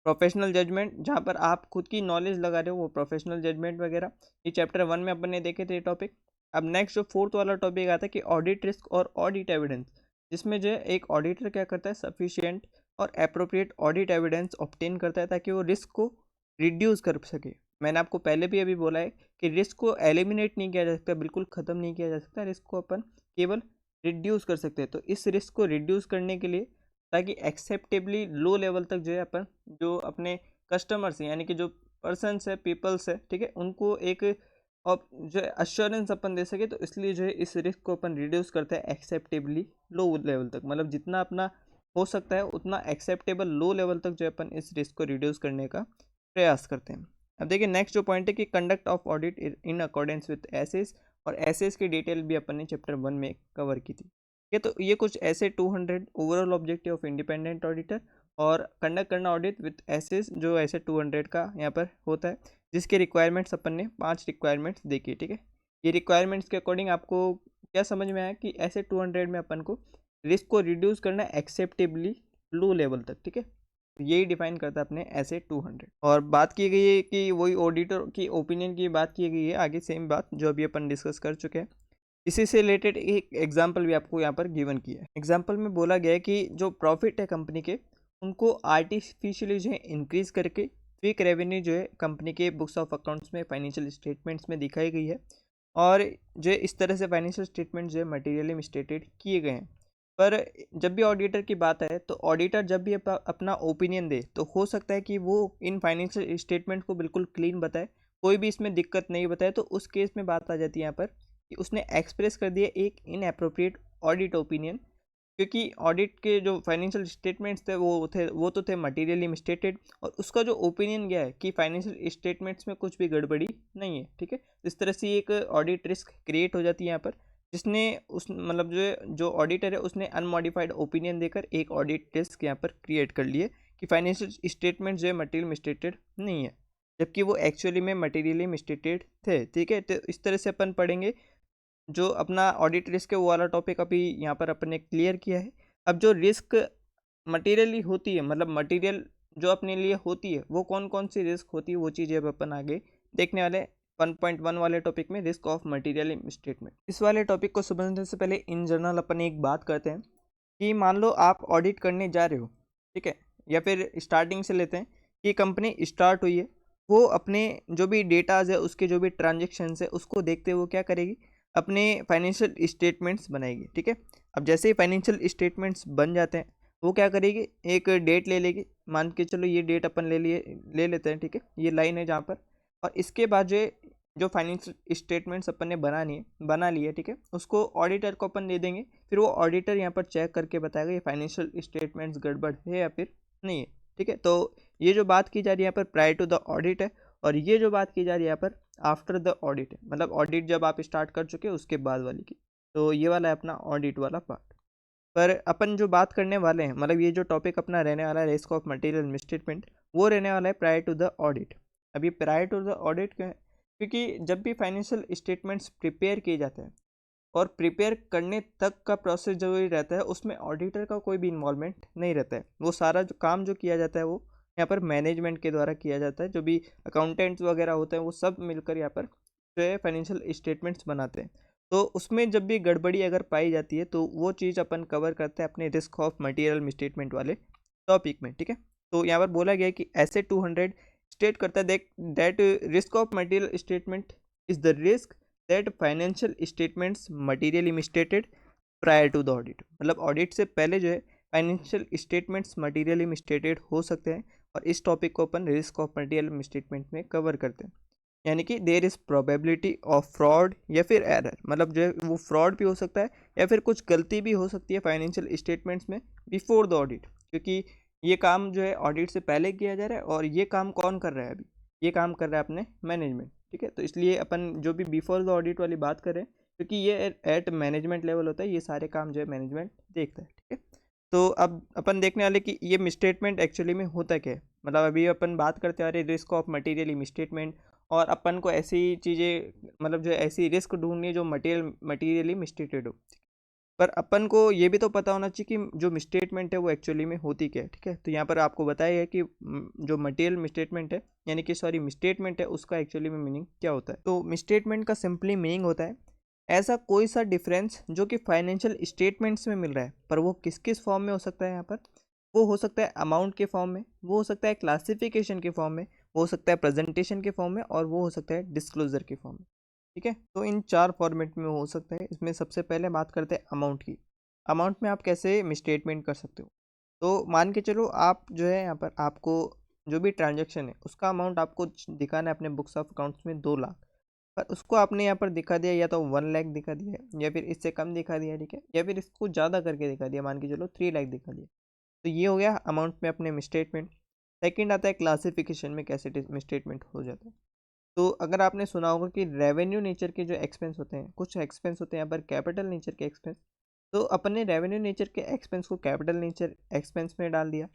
प्रोफेशनल जजमेंट, जहाँ पर आप खुद की नॉलेज लगा रहे हो, वो प्रोफेशनल जजमेंट वगैरह, ये चैप्टर 1 में अपन ने देखे थे ये टॉपिक। अब नेक्स्ट जो 4th वाला टॉपिक आता है कि ऑडिट रिस्क और ऑडिट एविडेंस, जिसमें जो है एक ऑडिटर क्या करता है, सफिशिएंट और अप्रोप्रिएट ऑडिट एविडेंस ऑब्टेन करता है ताकि वो रिस्क को रिड्यूस कर सके। मैंने आपको पहले भी अभी बोला है कि रिस्क को एलिमिनेट नहीं किया जा सकता, बिल्कुल ख़त्म नहीं किया जा सकता, रिस्क को अपन केवल रिड्यूस कर सकते हैं। तो इस रिस्क को रिड्यूस करने के लिए, ताकि एक्सेप्टेबली लो लेवल तक जो है अपन जो अपने कस्टमर्स हैं, यानी कि जो पर्सनस है, पीपल्स है, ठीक है, उनको एक और जो अश्योरेंस अपन दे सके, तो इसलिए जो है इस रिस्क को अपन रिड्यूस करते हैं एक्सेप्टेबली लो लेवल तक, मतलब जितना अपना हो सकता है उतना एक्सेप्टेबल लो लेवल तक जो है अपन इस रिस्क को रिड्यूस करने का प्रयास करते हैं। अब देखिए नेक्स्ट जो पॉइंट है कि conduct of audit in accordance with SAs, और एसेस की डिटेल भी अपन ने चैप्टर 1 में कवर की थी। ठीक है, तो ये कुछ ऐसे 200 overall objective of independent auditor और कंडक्ट करना ऑडिट विथ एसेस जो ऐसे 200 का यहाँ पर होता है, जिसके रिक्वायरमेंट्स अपन ने 5 रिक्वायरमेंट्स देखी। ठीक है, ये रिक्वायरमेंट्स के अकॉर्डिंग आपको क्या समझ में आया कि ऐसे 200 में अपन को रिस्क को रिड्यूस करना है एक्सेप्टेबली लो लेवल तक। ठीक है, यही डिफाइन करता है अपने ऐसे 200। और बात की गई है कि वही ऑडिटर की ओपिनियन की बात की गई है आगे, सेम बात जो अभी अपन डिस्कस कर चुके हैं। इसी से रिलेटेड एक एग्जांपल भी आपको यहाँ पर गिवन किया है। एग्जांपल में बोला गया है कि जो प्रॉफिट है कंपनी के, उनको आर्टिफिशियली जो है इंक्रीज करके क्विक रेवेन्यू जो है कंपनी के बुक्स ऑफ अकाउंट्स में, फाइनेंशियल स्टेटमेंट्स में दिखाई गई है, और जो इस तरह से फाइनेंशियल स्टेटमेंट जो है मटेरियली मिसस्टेटेड किए गए हैं। पर जब भी ऑडिटर की बात आए तो ऑडिटर जब भी अपना ओपिनियन दे तो हो सकता है कि वो इन फाइनेंशियल स्टेटमेंट को बिल्कुल क्लीन बताए, कोई भी इसमें दिक्कत नहीं बताए, तो उस केस में बात आ जाती है यहाँ पर कि उसने एक्सप्रेस कर दिया एक इनएप्रोप्रिएट ऑडिट ओपिनियन, क्योंकि ऑडिट के जो फाइनेंशियल स्टेटमेंट्स थे वो तो थे मटेरियली मिसस्टेटेड, और उसका जो ओपिनियन गया है कि फाइनेंशियल स्टेटमेंट्स में कुछ भी गड़बड़ी नहीं है। ठीक है, इस तरह से एक ऑडिट रिस्क क्रिएट हो जाती है यहाँ पर, जिसने उस मतलब जो ऑडिटर है उसने अनमॉडिफाइड ओपिनियन देकर एक ऑडिट रिस्क यहाँ पर क्रिएट कर लिए कि फाइनेंशियल स्टेटमेंट जो है मटेरियल मिसस्टेटेड नहीं है, जबकि वो एक्चुअली में मटेरियली मिसस्टेटेड थे। ठीक है, तो इस तरह से अपन पढ़ेंगे जो अपना ऑडिट रिस्क है वो वाला टॉपिक अभी यहाँ पर अपन ने क्लियर किया है। अब जो रिस्क मटेरियली होती है, मतलब मटेरियल जो अपने लिए होती है, वो कौन कौन सी रिस्क होती है, वो चीज़ें अब अपन आगे देखने वाले 1.1 वाले टॉपिक में, रिस्क ऑफ मटेरियल स्टेटमेंट। इस वाले टॉपिक को समझने से पहले इन जनरल अपन एक बात करते हैं कि मान लो आप ऑडिट करने जा रहे हो, ठीक है, या फिर स्टार्टिंग से लेते हैं कि कंपनी स्टार्ट हुई है, वो अपने जो भी डेटाज है, उसके जो भी ट्रांजेक्शन्स है, उसको देखते हुए क्या करेगी, अपने फाइनेंशियल स्टेटमेंट्स बनाएगी। ठीक है, अब जैसे ही फाइनेंशियल स्टेटमेंट्स बन जाते हैं वो क्या करेगी, एक डेट ले लेगी, मान के चलो ये डेट अपन ले लेते हैं, ठीक है, ये लाइन है जहाँ पर। और इसके बाद जो फाइनेंशियल स्टेटमेंट्स अपन ने बना ली है, ठीक है, उसको ऑडिटर को अपन दे देंगे। फिर वो ऑडिटर यहाँ पर चेक करके बताएगा ये फाइनेंशियल स्टेटमेंट्स गड़बड़ है या फिर नहीं है, ठीक है। तो ये जो बात की जा रही है यहाँ पर प्रायर टू द ऑडिट है, और ये जो बात की जा रही है यहाँ पर आफ्टर द ऑडिट है, मतलब ऑडिट जब आप स्टार्ट कर चुके उसके बाद वाली की। तो ये वाला है अपना ऑडिट वाला पार्ट। पर अपन जो बात करने वाले हैं, मतलब ये जो टॉपिक अपना रहने वाला है रिस्क ऑफ मटेरियल मिसस्टेटमेंट, वो रहने वाला है प्रायर टू द ऑडिट। अभी प्रायर टू द ऑडिट क्यों है, क्योंकि जब भी फाइनेंशियल स्टेटमेंट्स प्रिपेयर किए जाते हैं और प्रिपेयर करने तक का प्रोसेस जरूरी रहता है, उसमें ऑडिटर का कोई भी इन्वॉल्वमेंट नहीं रहता है। वो सारा जो काम जो किया जाता है वो यहाँ पर मैनेजमेंट के द्वारा किया जाता है। जो भी अकाउंटेंट्स वगैरह होते हैं वो सब मिलकर यहाँ पर जो है फाइनेंशियल स्टेटमेंट्स बनाते हैं। तो उसमें जब भी गड़बड़ी अगर पाई जाती है तो वो चीज़ अपन कवर करते हैं अपने रिस्क ऑफ मटेरियल मिसस्टेटमेंट वाले टॉपिक में, ठीक है। तो यहाँ पर बोला गया है कि ऐसे 200 स्टेट करता है that risk of material statement is the risk that financial statements materially misstated prior to the audit. मतलब ऑडिट से पहले जो है फाइनेंशियल स्टेटमेंट्स मटेरियली मिसस्टेटेड हो सकते हैं, और इस टॉपिक को अपन रिस्क ऑफ मटेरियल मिसस्टेटमेंट में कवर करते हैं। यानी कि there is probability of fraud या फिर एरर, मतलब जो है वो फ्रॉड भी हो सकता है या फिर कुछ गलती भी हो सकती है फाइनेंशियल स्टेटमेंट्स में बिफोर द ऑडिट, क्योंकि ये काम जो है ऑडिट से पहले किया जा रहा है, और ये काम कौन कर रहा है, अभी ये काम कर रहा है अपने मैनेजमेंट, ठीक है। तो इसलिए अपन जो भी बिफोर द ऑडिट वाली बात कर रहे हैं, क्योंकि ये एट मैनेजमेंट लेवल होता है, ये सारे काम जो है मैनेजमेंट देखता है, ठीक है। तो अब अपन देखने वाले कि ये मिसस्टेटमेंट एक्चुअली में होता क्या है। मतलब अभी अपन बात करते आ रहे रिस्क ऑफ मटेरियल मिसस्टेटमेंट, और अपन को ऐसी चीज़ें, मतलब जो ऐसी रिस्क ढूंढनी है जो मटेरियली मिसस्टेटेड हो। पर अपन को ये भी तो पता होना चाहिए कि जो मिसस्टेटमेंट है वो एक्चुअली में होती क्या है, ठीक है। तो यहाँ पर आपको बताया है कि जो मटेरियल मिसस्टेटमेंट है, यानी कि सॉरी मिसस्टेटमेंट है, उसका एक्चुअली में मीनिंग क्या होता है। तो मिसस्टेटमेंट का सिंपली मीनिंग होता है ऐसा कोई सा डिफरेंस जो कि फाइनेंशियल स्टेटमेंट्स में मिल रहा है, पर वो किस किस फॉर्म में हो सकता है। यहाँ पर वो हो सकता है अमाउंट के फॉर्म में, वो हो सकता है क्लासिफिकेशन के फॉर्म में, वो हो सकता है प्रेजेंटेशन के फॉर्म में, और वो हो सकता है डिस्क्लोजर के फॉर्म में, ठीक है। तो इन 4 फॉर्मेट में हो सकता है। इसमें सबसे पहले बात करते हैं अमाउंट की। अमाउंट में आप कैसे मिसस्टेटमेंट कर सकते हो। तो मान के चलो आप जो है यहाँ पर आपको जो भी ट्रांजैक्शन है उसका अमाउंट आपको दिखाना है अपने बुक्स ऑफ अकाउंट्स में 2 लाख, पर उसको आपने यहाँ पर दिखा दिया या तो 1 लाख दिखा दिया है, या फिर इससे कम दिखा दिया, ठीक है, या फिर इसको ज़्यादा करके दिखा दिया, मान के चलो 3 लाख दिखा दिया। तो ये हो गया अमाउंट में अपने मिसस्टेटमेंट। सेकंड आता है क्लासिफिकेशन में कैसे मिसस्टेटमेंट हो जाता है। तो अगर आपने सुना होगा कि रेवेन्यू नेचर के जो एक्सपेंस होते हैं, कुछ एक्सपेंस होते हैं यहाँ पर कैपिटल नेचर के एक्सपेंस, तो अपन ने रेवेन्यू नेचर के एक्सपेंस को कैपिटल नेचर एक्सपेंस में डाल दिया,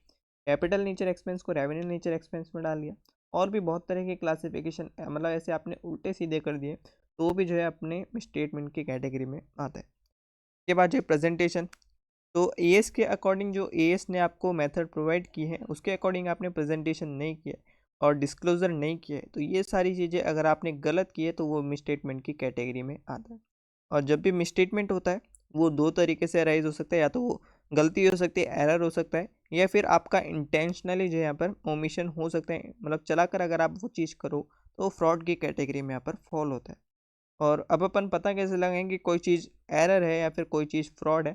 कैपिटल नेचर एक्सपेंस को रेवेन्यू नेचर एक्सपेंस में डाल दिया, और भी बहुत तरह के क्लासिफिकेशन, मतलब ऐसे आपने उल्टे सीधे कर दिए तो भी जो है अपने स्टेटमेंट की कैटेगरी में आता है। इसके बाद जो प्रेजेंटेशन, तो एएस के अकॉर्डिंग जो एएस ने आपको मेथड प्रोवाइड की है उसके अकॉर्डिंग आपने प्रेजेंटेशन नहीं किया और डिस्क्लोजर नहीं किया है, तो ये सारी चीज़ें अगर आपने गलत की है तो वो मिसस्टेटमेंट की कैटेगरी में आता है। और जब भी मिसस्टेटमेंट होता है वो 2 तरीके से अराइज हो सकता है, या तो वो गलती हो सकती है, एरर हो सकता है, या फिर आपका इंटेंशनली जो है यहाँ पर ओमिशन हो सकता है, मतलब चलाकर अगर आप वो चीज़ करो तो फ्रॉड की कैटेगरी में यहाँ पर फॉल होता है। और अब अपन पता कैसे लगाएंगे कि कोई चीज़ एरर है या फिर कोई चीज़ फ्रॉड है।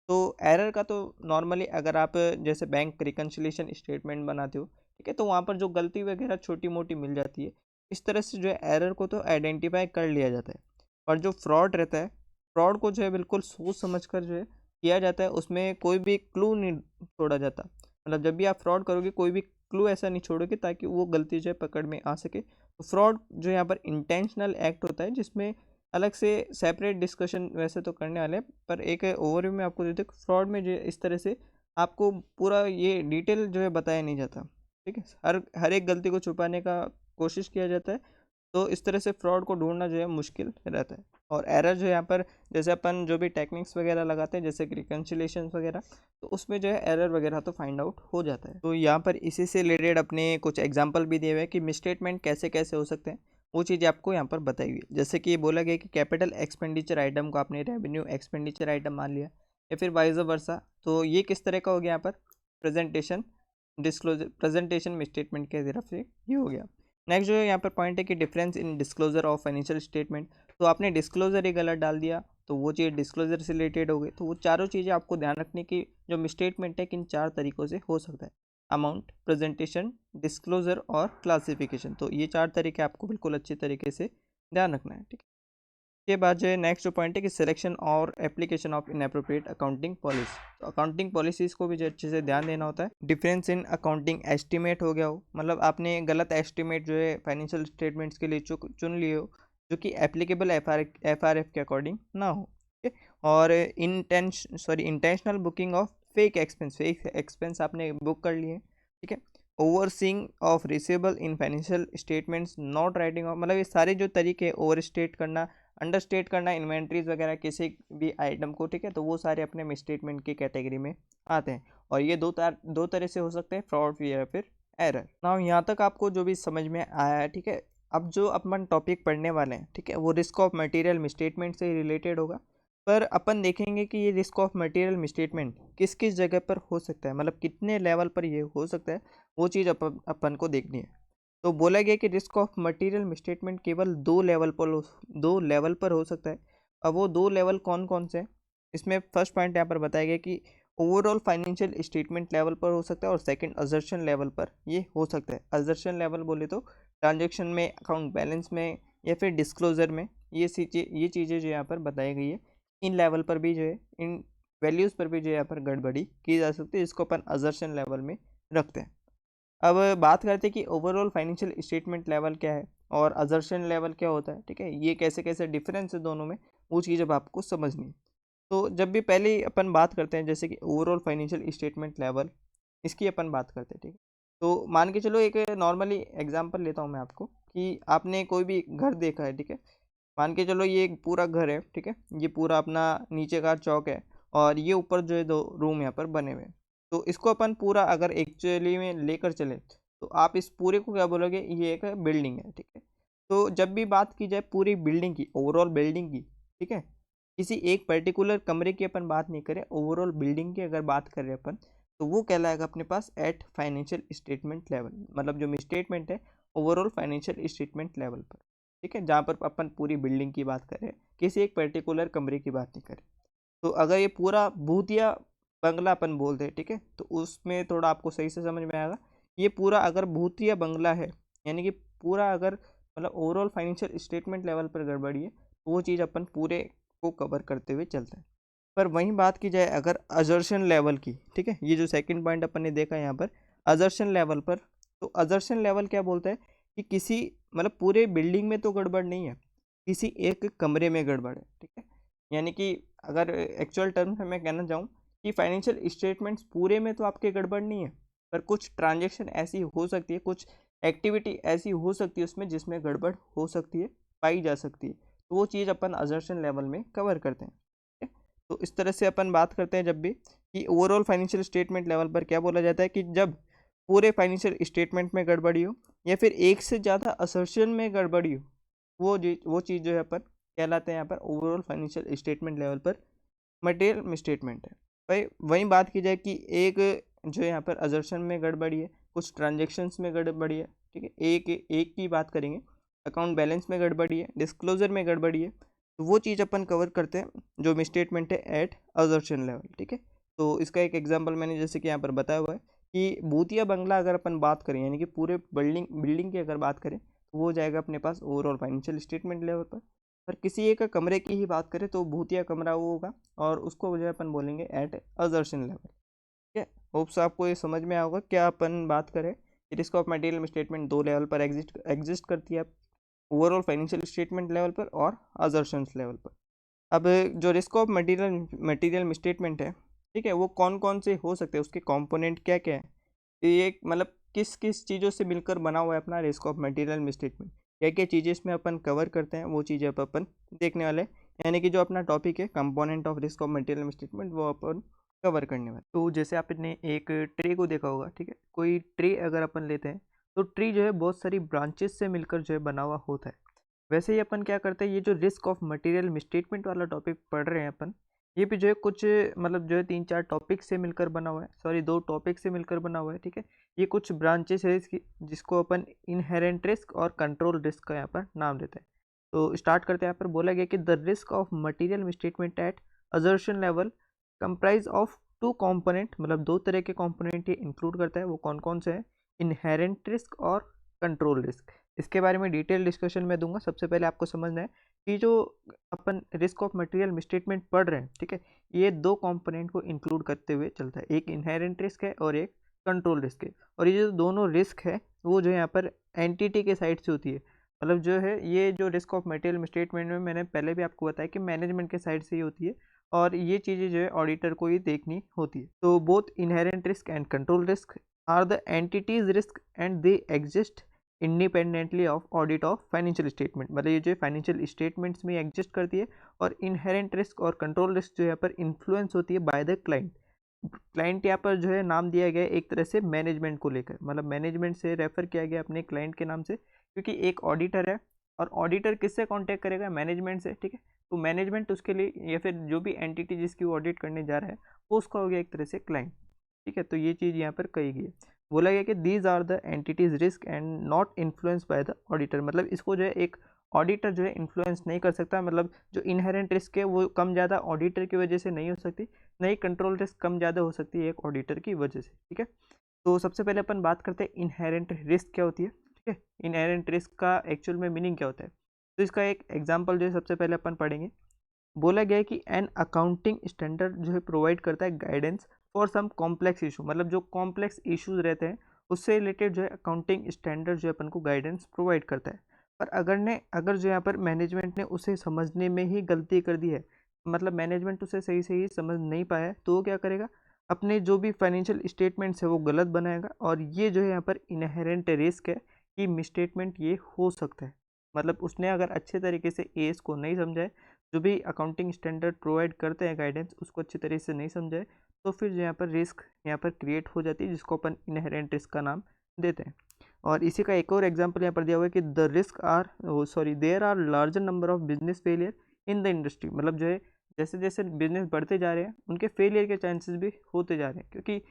तो एरर का तो नॉर्मली अगर आप जैसे बैंक रिकन्सिलेशन स्टेटमेंट बनाते हो, ठीक है, तो वहाँ पर जो गलती वगैरह छोटी मोटी मिल जाती है, इस तरह से जो है एरर को तो आइडेंटिफाई कर लिया जाता है। और जो फ्रॉड रहता है, फ्रॉड को जो है बिल्कुल सोच समझ कर जो है किया जाता है, उसमें कोई भी क्लू नहीं छोड़ा जाता। मतलब जब भी आप फ्रॉड करोगे कोई भी क्लू ऐसा नहीं छोड़ोगे ताकि वो गलती जो है पकड़ में आ सके। तो फ्रॉड जो यहाँ पर इंटेंशनल एक्ट होता है, जिसमें अलग से सेपरेट डिस्कशन वैसे तो करने वाले हैं, पर एक ओवरव्यू में आपको देते फ्रॉड में जो इस तरह से आपको पूरा ये डिटेल जो है बताया नहीं जाता, ठीक है, हर एक गलती को छुपाने का कोशिश किया जाता है। तो इस तरह से फ्रॉड को ढूंढना जो है मुश्किल रहता है। और एरर जो है यहाँ पर जैसे अपन जो भी टेक्निक्स वगैरह लगाते हैं जैसे कि रिकन्सिलेशन वगैरह, तो उसमें जो है एरर वगैरह तो फाइंड आउट हो जाता है। तो यहाँ पर इसी से रिलेटेड अपने कुछ एग्जांपल भी दिए हुए हैं कि मिसस्टेटमेंट कैसे कैसे हो सकते हैं, वो चीज़ें आपको यहाँ पर बताई हुई है। जैसे कि ये बोला गया कि कैपिटल एक्सपेंडिचर आइटम को आपने रेवेन्यू एक्सपेंडिचर आइटम मान लिया, या फिर वाइज वर्सा। तो ये किस तरह का हो गया यहाँ पर प्रेजेंटेशन डिस्क्लोजर, प्रेजेंटेशन मिसस्टेटमेंट के तरफ से ये हो गया। नेक्स्ट जो है यहाँ पर पॉइंट है कि difference in disclosure of financial statement, तो आपने डिस्क्लोजर ही गलत डाल दिया तो वो चीज़ डिस्क्लोजर से रिलेटेड हो गई। तो वो चारों चीज़ें आपको ध्यान रखने की जो मिसस्टेटमेंट है किन 4 तरीक़ों से हो सकता है, अमाउंट, प्रेजेंटेशन, डिस्क्लोजर और क्लासिफिकेशन। तो ये 4 तरीके आपको बिल्कुल अच्छे तरीके से ध्यान रखना है, ठीक है। के बाद जो है नेक्स्ट जो पॉइंट है कि सिलेक्शन और application of inappropriate accounting policy. तो अकाउंटिंग पॉलिसीज़ को भी जो अच्छे से ध्यान देना होता है। डिफरेंस इन अकाउंटिंग एस्टिमेट हो गया हो, मतलब आपने गलत एस्टिमेट जो है फाइनेंशियल स्टेटमेंट्स के लिए चुन लिए हो जो कि एप्लीकेबल एफआरएफ के अकॉर्डिंग ना हो, ठीक है। और intentional booking of fake expense आपने बुक कर लिए, ठीक है। Overseeing of receivable in financial statements, not writing of, मतलब ये सारे जो तरीके ओवर स्टेट करना, अंडरस्टेट करना इन्वेंट्रीज वगैरह किसी भी आइटम को, ठीक है, तो वो सारे अपने मिसस्टेटमेंट की कैटेगरी में आते हैं। और ये दो तरह से हो सकते हैं, फ्रॉड या फिर एरर। नाउ यहाँ तक आपको जो भी समझ में आया है, ठीक है। अब जो अपन टॉपिक पढ़ने वाले हैं, ठीक है, वो रिस्क ऑफ मटेरियल मिसस्टेटमेंट से रिलेटेड होगा। पर अपन देखेंगे कि ये रिस्क ऑफ मटेरियल मिसस्टेटमेंट किस किस जगह पर हो सकता है, मतलब कितने लेवल पर ये हो सकता है, वो चीज़ अपन को देखनी है। तो बोला गया कि रिस्क ऑफ मटेरियल मिसस्टेटमेंट केवल दो लेवल पर हो सकता है। अब वो 2 लेवल कौन कौन से हैं, इसमें फर्स्ट पॉइंट यहाँ पर बताया गया कि ओवरऑल फाइनेंशियल स्टेटमेंट लेवल पर हो सकता है और सेकंड अजर्शन लेवल पर ये हो सकता है। अजर्शन लेवल बोले तो ट्रांजैक्शन में, अकाउंट बैलेंस में या फिर डिस्क्लोजर में, ये चीज़ें जो यहाँ पर बताई गई है, इन लेवल पर भी जो है, इन वैल्यूज़ पर भी जो यहाँ पर गड़बड़ी की जा सकती है, इसको अपन अजर्शन लेवल में रखते हैं। अब बात करते हैं कि ओवरऑल फाइनेंशियल स्टेटमेंट लेवल क्या है और अजर्शन लेवल क्या होता है, ठीक है। ये कैसे कैसे डिफरेंस है दोनों में, वो चीज़ अब आपको समझनी है। तो जब भी पहले अपन बात करते हैं जैसे कि ओवरऑल फाइनेंशियल स्टेटमेंट लेवल, इसकी अपन बात करते हैं, ठीक है। तो मान के चलो एक नॉर्मली एग्जांपल लेता हूँ मैं आपको कि आपने कोई भी घर देखा है, ठीक है। मान के चलो ये एक पूरा घर है, ठीक है, ये पूरा अपना नीचे का चौक है और ये ऊपर जो है 2 रूम यहाँ पर बने हुए हैं। तो इसको अपन पूरा अगर एक्चुअली में लेकर चले तो आप इस पूरे को क्या बोलोगे, ये एक बिल्डिंग है, ठीक है। तो जब भी बात की जाए पूरी बिल्डिंग की, ओवरऑल बिल्डिंग की, ठीक है, किसी एक पर्टिकुलर कमरे की अपन बात नहीं करें, ओवरऑल बिल्डिंग की अगर बात करें अपन, तो वो कहलाएगा अपने पास एट फाइनेंशियल स्टेटमेंट लेवल, मतलब जो स्टेटमेंट है ओवरऑल फाइनेंशियल स्टेटमेंट लेवल पर, ठीक है, जहाँ पर अपन पूरी बिल्डिंग की बात करें, किसी एक पर्टिकुलर कमरे की बात नहीं करें। तो अगर ये पूरा भूतिया बंगला अपन बोलते हैं, ठीक है, तो उसमें थोड़ा आपको सही से समझ में आएगा। ये पूरा अगर भूतिया बंगला है, यानी कि पूरा अगर मतलब ओवरऑल फाइनेंशियल स्टेटमेंट लेवल पर गड़बड़ी है, तो वो चीज़ अपन पूरे को कवर करते हुए चलते हैं। पर वहीं बात की जाए अगर अजर्शन लेवल की, ठीक है, ये जो सेकंड पॉइंट अपन ने देखा यहाँ पर अजर्शन लेवल पर, तो अजर्शन लेवल क्या बोलता है कि किसी मतलब पूरे बिल्डिंग में तो गड़बड़ नहीं है, किसी एक कमरे में गड़बड़ है, ठीक है। यानी कि अगर एक्चुअल टर्म्स में मैं कहना चाहूँ कि फाइनेंशियल स्टेटमेंट्स पूरे में तो आपके गड़बड़ नहीं है, पर कुछ ट्रांजेक्शन ऐसी हो सकती है, कुछ एक्टिविटी ऐसी हो सकती है उसमें जिसमें गड़बड़ हो सकती है, पाई जा सकती है, तो वो चीज़ अपन अजर्शन लेवल में कवर करते हैं, ठीक है। तो इस तरह से अपन बात करते हैं जब भी कि ओवरऑल फाइनेंशियल स्टेटमेंट लेवल पर क्या बोला जाता है कि जब पूरे फाइनेंशियल स्टेटमेंट में गड़बड़ी हो या फिर एक से ज़्यादा असर्शन में गड़बड़ी हो, वो चीज़ जो है अपन कहलाते हैं यहाँ पर ओवरऑल फाइनेंशियल स्टेटमेंट लेवल पर मटेरियल मिसस्टेटमेंट है। भाई वहीं बात की जाए कि एक जो यहाँ पर अजर्शन में गड़बड़ी है, कुछ ट्रांजेक्शन्स में गड़बड़ी है, ठीक है, एक एक की बात करेंगे, अकाउंट बैलेंस में गड़बड़ी है, डिस्क्लोजर में गड़बड़ी है, तो वो चीज़ अपन कवर करते हैं जो मिसस्टेटमेंट है एट अजर्शन लेवल, ठीक है। तो इसका एक एग्जांपल मैंने जैसे कि यहाँ पर बताया हुआ है कि भूतिया बंगला अगर अपन बात करें, यानी कि पूरे बिल्डिंग की अगर बात करें, तो वो जाएगा अपने पास ओवरऑल फाइनेंशियल स्टेटमेंट लेवल पर किसी एक कमरे की ही बात करें तो भूतिया कमरा वो होगा और उसको जो है अपन बोलेंगे एट अजर्शन लेवल, ठीक है। होप्स आपको ये समझ में आया होगा क्या अपन बात करें कि risk of material statement 2 level पर एग्जिस्ट करती है, ओवरऑल फाइनेंशियल स्टेटमेंट लेवल पर और अजर्शंस लेवल पर। अब जो रिस्क ऑफ मटेरियल स्टेटमेंट है, ठीक है, वो कौन कौन से हो सकते हैं, उसके कंपोनेंट क्या क्या है, ये मतलब किस किस चीज़ों से मिलकर बना हुआ है अपना रिस्क ऑफ मटेरियल स्टेटमेंट, क्या क्या चीज़ें इसमें अपन कवर करते हैं, वो चीज़ें अब अपन देखने वाले हैं। यानी कि जो अपना टॉपिक है component of risk of material statement, वो अपन कवर करने वाले। तो जैसे आपने एक ट्री को देखा होगा, ठीक है, कोई ट्री अगर अपन लेते हैं तो ट्री जो है बहुत सारी ब्रांचेस से मिलकर जो है बना हुआ होता है। वैसे ही अपन क्या करते हैं, ये जो रिस्क ऑफ मटेरियल मिसस्टेटमेंट वाला टॉपिक पढ़ रहे हैं अपन, ये भी जो है कुछ मतलब जो है 3-4 टॉपिक से मिलकर बना हुआ है, सॉरी 2 टॉपिक से मिलकर बना हुआ है, ठीक है। ये कुछ ब्रांचेस है इसकी जिसको अपन इनहेरेंट रिस्क और कंट्रोल रिस्क का यहाँ पर नाम देते हैं। तो स्टार्ट करते हैं। यहाँ पर बोला गया कि the risk of material misstatement at assertion level comprise of two component, मतलब दो तरह के कंपोनेंट ये इंक्लूड करता है। वो कौन कौन से हैं? इनहेरेंट रिस्क और कंट्रोल रिस्क। इसके बारे में डिटेल डिस्कशन मैं दूंगा। सबसे पहले आपको समझना है कि जो अपन रिस्क ऑफ मटेरियल मिसस्टेटमेंट पढ़ रहे हैं, ठीक है, ये दो कंपोनेंट को इंक्लूड करते हुए चलता है। एक इनहेरेंट रिस्क है और एक कंट्रोल रिस्क है। और ये जो दोनों रिस्क है वो जो यहाँ पर एंटिटी के साइड से होती है। मतलब जो है ये जो रिस्क ऑफ मटेरियल मिसस्टेटमेंट में मैंने पहले भी आपको बताया कि मैनेजमेंट के साइड से ही होती है और ये चीज़ें जो है ऑडिटर को ही देखनी होती है। तो both inherent risk and control risk are the entities risk and they exist independently of audit of financial statement. मतलब ये जो फाइनेंशियल स्टेटमेंट्स में एग्जिस्ट करती है। और इनहेरेंट रिस्क और कंट्रोल रिस्क जो यहाँ पर इन्फ्लुएंस होती है बाय द क्लाइंट। क्लाइंट यहाँ पर जो है नाम दिया गया है एक तरह से मैनेजमेंट को लेकर, मतलब मैनेजमेंट से रेफर किया गया अपने क्लाइंट के नाम से, क्योंकि एक ऑडिटर है और ऑडिटर किससे कांटेक्ट करेगा? मैनेजमेंट से, ठीक है। तो मैनेजमेंट उसके लिए या फिर जो भी एंटिटी जिसकी वो ऑडिट करने जा रहा है वो उसका हो गया एक तरह से क्लाइंट, ठीक है। तो ये चीज़ यहाँ पर कही गई है। बोला गया कि these are the entities risk and not influence by the auditor. मतलब इसको जो है एक ऑडिटर जो है इन्फ्लुएंस नहीं कर सकता। मतलब जो इनहेरेंट रिस्क है वो कम ज़्यादा ऑडिटर की वजह से नहीं हो सकती, नहीं कंट्रोल रिस्क कम ज़्यादा हो सकती है एक ऑडिटर की वजह से, ठीक है। तो सबसे पहले अपन बात करते हैं इनहेरेंट रिस्क क्या होती है, ठीक है। इनहेरेंट रिस्क का एक्चुअल में मीनिंग क्या होता है? तो इसका एक एग्जांपल जो है सबसे पहले अपन पढ़ेंगे। बोला गया है कि एन अकाउंटिंग स्टैंडर्ड जो है प्रोवाइड करता है guidance for some complex issue. मतलब जो कॉम्प्लेक्स इश्यूज रहते हैं उससे रिलेटेड जो है अकाउंटिंग स्टैंडर्ड जो है अपन को गाइडेंस प्रोवाइड करता है। पर अगर जो यहाँ पर मैनेजमेंट ने उसे समझने में ही गलती कर दी है, मतलब मैनेजमेंट उसे सही से ही समझ नहीं पाया है, तो वो क्या करेगा? अपने जो भी फाइनेंशियल स्टेटमेंट्स है वो गलत बनाएगा। और ये जो है यहाँ पर इनहेरेंट रिस्क है कि मिसस्टेटमेंट ये हो सकता है। मतलब उसने अगर अच्छे तरीके से एस को नहीं समझा है, जो भी अकाउंटिंग स्टैंडर्ड प्रोवाइड करते हैं गाइडेंस उसको अच्छी तरीके से नहीं समझाए, तो फिर यहाँ पर रिस्क यहाँ पर क्रिएट हो जाती है, जिसको अपन इनहेरेंट रिस्क का नाम देते हैं। और इसी का एक और एग्जांपल यहाँ पर दिया हुआ है कि the risk are there are larger number of business failure in the industry. मतलब जो है जैसे जैसे बिजनेस बढ़ते जा रहे हैं उनके फेलियर के चांसेस भी होते जा रहे हैं, क्योंकि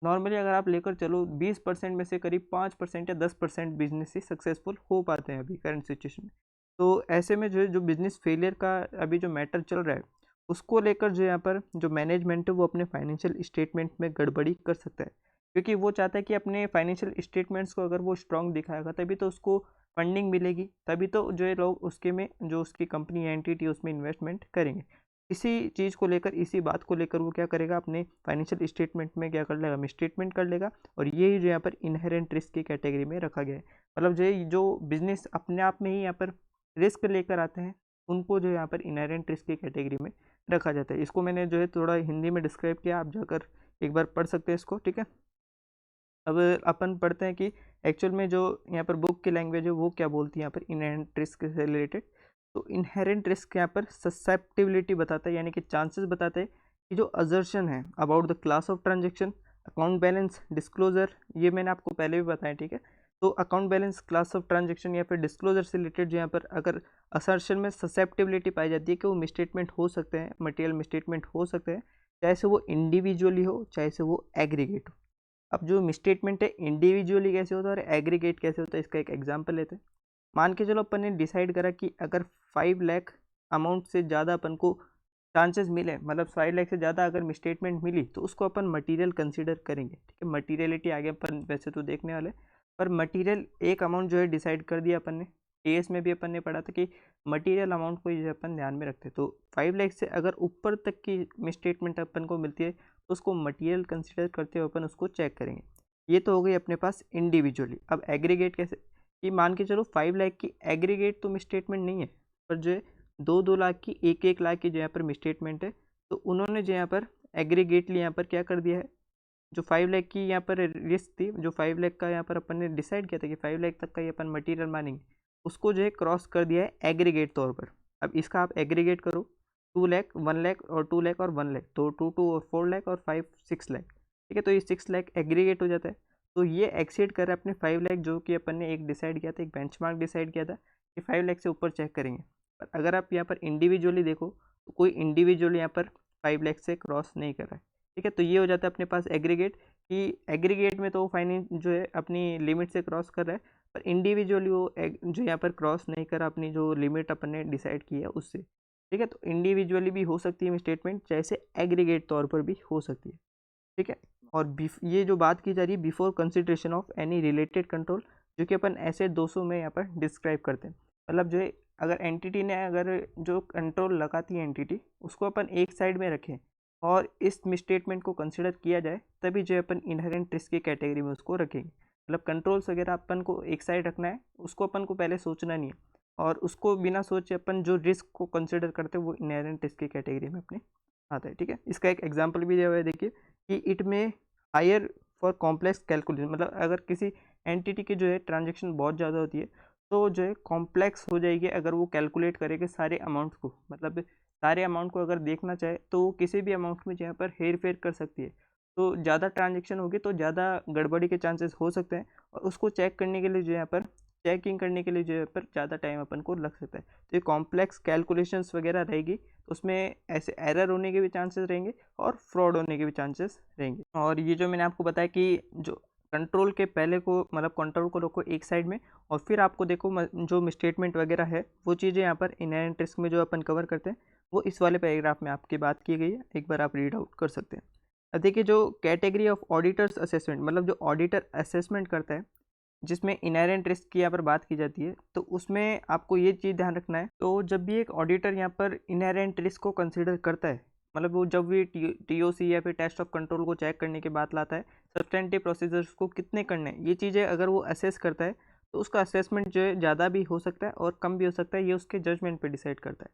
नॉर्मली अगर आप लेकर चलो 20% में से करीब 5% या 10% बिजनेस ही सक्सेसफुल हो पाते हैं अभी करंट सिचुएशन में। तो ऐसे में जो है जो बिजनेस फेलियर का अभी जो मैटर चल रहा है उसको लेकर जो यहाँ पर जो मैनेजमेंट है वो अपने फाइनेंशियल स्टेटमेंट में गड़बड़ी कर सकता है, क्योंकि वो चाहता है कि अपने फाइनेंशियल स्टेटमेंट्स को अगर वो स्ट्रॉन्ग दिखाएगा तभी तो उसको फंडिंग मिलेगी, तभी तो जो है लोग उसके में जो उसकी कंपनी एंटिटी उसमें इन्वेस्टमेंट करेंगे। इसी चीज़ को लेकर, इसी बात को लेकर वो क्या करेगा? अपने फाइनेंशियल स्टेटमेंट में क्या कर लेगा? मिसस्टेटमेंट कर लेगा। और ये जो यहाँ पर इनहेरेंट रिस्क की कैटेगरी में रखा गया है। मतलब जो बिजनेस अपने आप में ही यहाँ पर रिस्क लेकर आते हैं उनको जो यहाँ पर इनहेरेंट रिस्क की कैटेगरी में रखा जाता है। इसको मैंने जो है थोड़ा हिंदी में डिस्क्राइब किया, आप जाकर एक बार पढ़ सकते हैं इसको, ठीक है। अब अपन पढ़ते हैं कि एक्चुअल में जो यहाँ पर बुक की लैंग्वेज है वो क्या बोलती है यहाँ पर इनहेरेंट रिस्क से रिलेटेड। तो इनहेरेंट रिस्क यहाँ पर ससेप्टिबिलिटी बताता है, यानी कि चांसेस बताते हैं कि जो अजर्शन है about the class of transaction, account balance, disclosure, ये मैंने आपको पहले भी बताया, ठीक है। तो account balance, class of transaction या फिर डिस्क्लोजर से रिलेटेड जो यहाँ पर अगर असर्शन में ससेप्टिबिलिटी पाई जाती है कि वो मिसस्टेटमेंट हो सकते हैं, मटेरियल मिसस्टेटमेंट हो सकते हैं, चाहे से वो इंडिविजुअली हो चाहे से वो एग्रीगेट हो। अब जो मिसस्टेटमेंट है इंडिविजुअली कैसे होता है और एग्रीगेट कैसे होता है, इसका एक एग्जांपल लेते हैं। मान के चलो अपन ने डिसाइड करा कि अगर 5 लाख अमाउंट से ज़्यादा अपन को चांसेस मिले, मतलब 5 लाख से ज़्यादा अगर मिसस्टेटमेंट मिली तो उसको अपन मटेरियल कंसीडर करेंगे, ठीक है। मटीरियलिटी आगे अपन वैसे तो देखने वाले, पर मटीरियल एक अमाउंट जो है डिसाइड कर दिया अपन ने। एएस में भी अपन ने पढ़ा था कि मटीरियल अमाउंट को जो अपन ध्यान में रखते हैं। तो 5 लाख से अगर ऊपर तक की मिसस्टेटमेंट अपन को मिलती है तो उसको मटेरियल कंसीडर करते हुए अपन उसको चेक करेंगे। ये तो हो गई अपने पास इंडिविजुअली। अब एग्रीगेट कैसे? कि मान के चलो 5 लाख की एग्रीगेट तो मिसस्टेटमेंट नहीं है, पर जो है 2-2 लाख की, 1-1 लाख की जो यहाँ पर मिसस्टेटमेंट है, तो उन्होंने जो यहाँ पर एग्रीगेटली यहाँ पर क्या कर दिया है, जो 5 लाख की यहाँ पर रिस्क थी, जो 5 लाख का यहाँ पर अपन ने डिसाइड किया था कि 5 लाख तक का ये अपन मटीरियल मानेंगे, उसको जो है क्रॉस कर दिया है एग्रीगेट तौर पर। अब इसका आप एग्रीगेट करो, 2 लाख, 1 लाख और 2 लाख और 1 लाख, तो 2 और 4 लाख और 5 6 लाख, ठीक है। तो ये 6 लाख एग्रीगेट हो जाता है। तो ये एक्सीड कर रहा है अपने 5 लाख, जो कि अपन ने एक डिसाइड किया था, एक बेंचमार्क डिसाइड किया था कि 5 लाख से ऊपर चेक करेंगे। पर अगर आप यहाँ पर इंडिविजुअली देखो तो कोई इंडिविजुअल यहाँ पर 5 लाख से क्रॉस नहीं कर रहा है, ठीक है। तो ये हो जाता है अपने पास एग्रीगेट, कि एग्रीगेट में तो फाइनेंस जो है अपनी लिमिट से क्रॉस कर रहा है, पर इंडिविजुअली वो जो यहाँ पर क्रॉस नहीं करा अपनी जो लिमिट अपन ने डिसाइड की है उससे, ठीक है। तो इंडिविजुअली भी हो सकती है स्टेटमेंट, जैसे एग्रीगेट तौर पर भी हो सकती है, ठीक है। और ये जो बात की जा रही है before consideration of any related control, जो कि अपन ऐसे 200 में यहाँ पर डिस्क्राइब करते हैं। मतलब जो है अगर एंटिटी ने अगर जो कंट्रोल लगाती है एंटिटी, उसको अपन एक साइड में रखें और इस मिसस्टेटमेंट को कंसिडर किया जाए, तभी जो अपन इनहेरेंट रिस्क की कैटेगरी में उसको रखेंगे। मतलब कंट्रोल्स वगैरह अपन को एक साइड रखना है, उसको अपन को पहले सोचना नहीं है, और उसको बिना सोचे अपन जो रिस्क को कंसिडर करते हैं वो इनहेरेंट रिस्क की कैटेगरी में अपने आता है, ठीक है। इसका एक एग्जाम्पल भी दिया हुआ है, देखिए कि इट में हायर फॉर कॉम्प्लेक्स कैलकुलेशन, मतलब अगर किसी एंटिटी की जो है ट्रांजेक्शन बहुत ज़्यादा होती है तो जो है कॉम्प्लेक्स हो जाएगी अगर वो कैलकुलेट करेगी सारे अमाउंट्स को, मतलब सारे अमाउंट को अगर देखना चाहे तो वो किसी भी अमाउंट में यहाँ पर हेर फेर कर सकती है। तो ज़्यादा ट्रांजेक्शन होगी तो ज़्यादा गड़बड़ी के चांसेस हो सकते हैं, और उसको चेक करने के लिए जो यहाँ पर चेकिंग करने के लिए जो है पर ज़्यादा टाइम अपन को लग सकता है। तो ये कॉम्प्लेक्स कैलकुलेशंस वगैरह रहेगी तो उसमें ऐसे एरर होने के भी चांसेस रहेंगे और फ्रॉड होने के भी चांसेस रहेंगे। और ये जो मैंने आपको बताया कि जो कंट्रोल के पहले को, मतलब कंट्रोल को रखो एक साइड में, और फिर आपको देखो जो मिसस्टेटमेंट वगैरह है वो चीज़ें यहाँ पर इनहेरेंट रिस्क में जो अपन कवर करते हैं वो इस वाले पैराग्राफ में आपकी बात की गई है, एक बार आप रीड आउट कर सकते हैं। अब देखिए जो कैटेगरी ऑफ ऑडिटर्स असेसमेंट, मतलब जो ऑडिटर असेसमेंट करता है जिसमें इनहेरेंट रिस्क की यहाँ पर बात की जाती है, तो उसमें आपको ये चीज़ ध्यान रखना है। तो जब भी एक ऑडिटर यहाँ पर इनहेरेंट रिस्क को कंसिडर करता है, मतलब वो जब भी टीओसी या फिर टेस्ट ऑफ कंट्रोल को चेक करने की बात लाता है, सब्सटेंटिव प्रोसीजर्स को कितने करने हैं, ये चीज़ें अगर वो असेस करता है तो उसका असेसमेंट जो है ज़्यादा भी हो सकता है और कम भी हो सकता है, ये उसके जजमेंट पे डिसाइड करता है,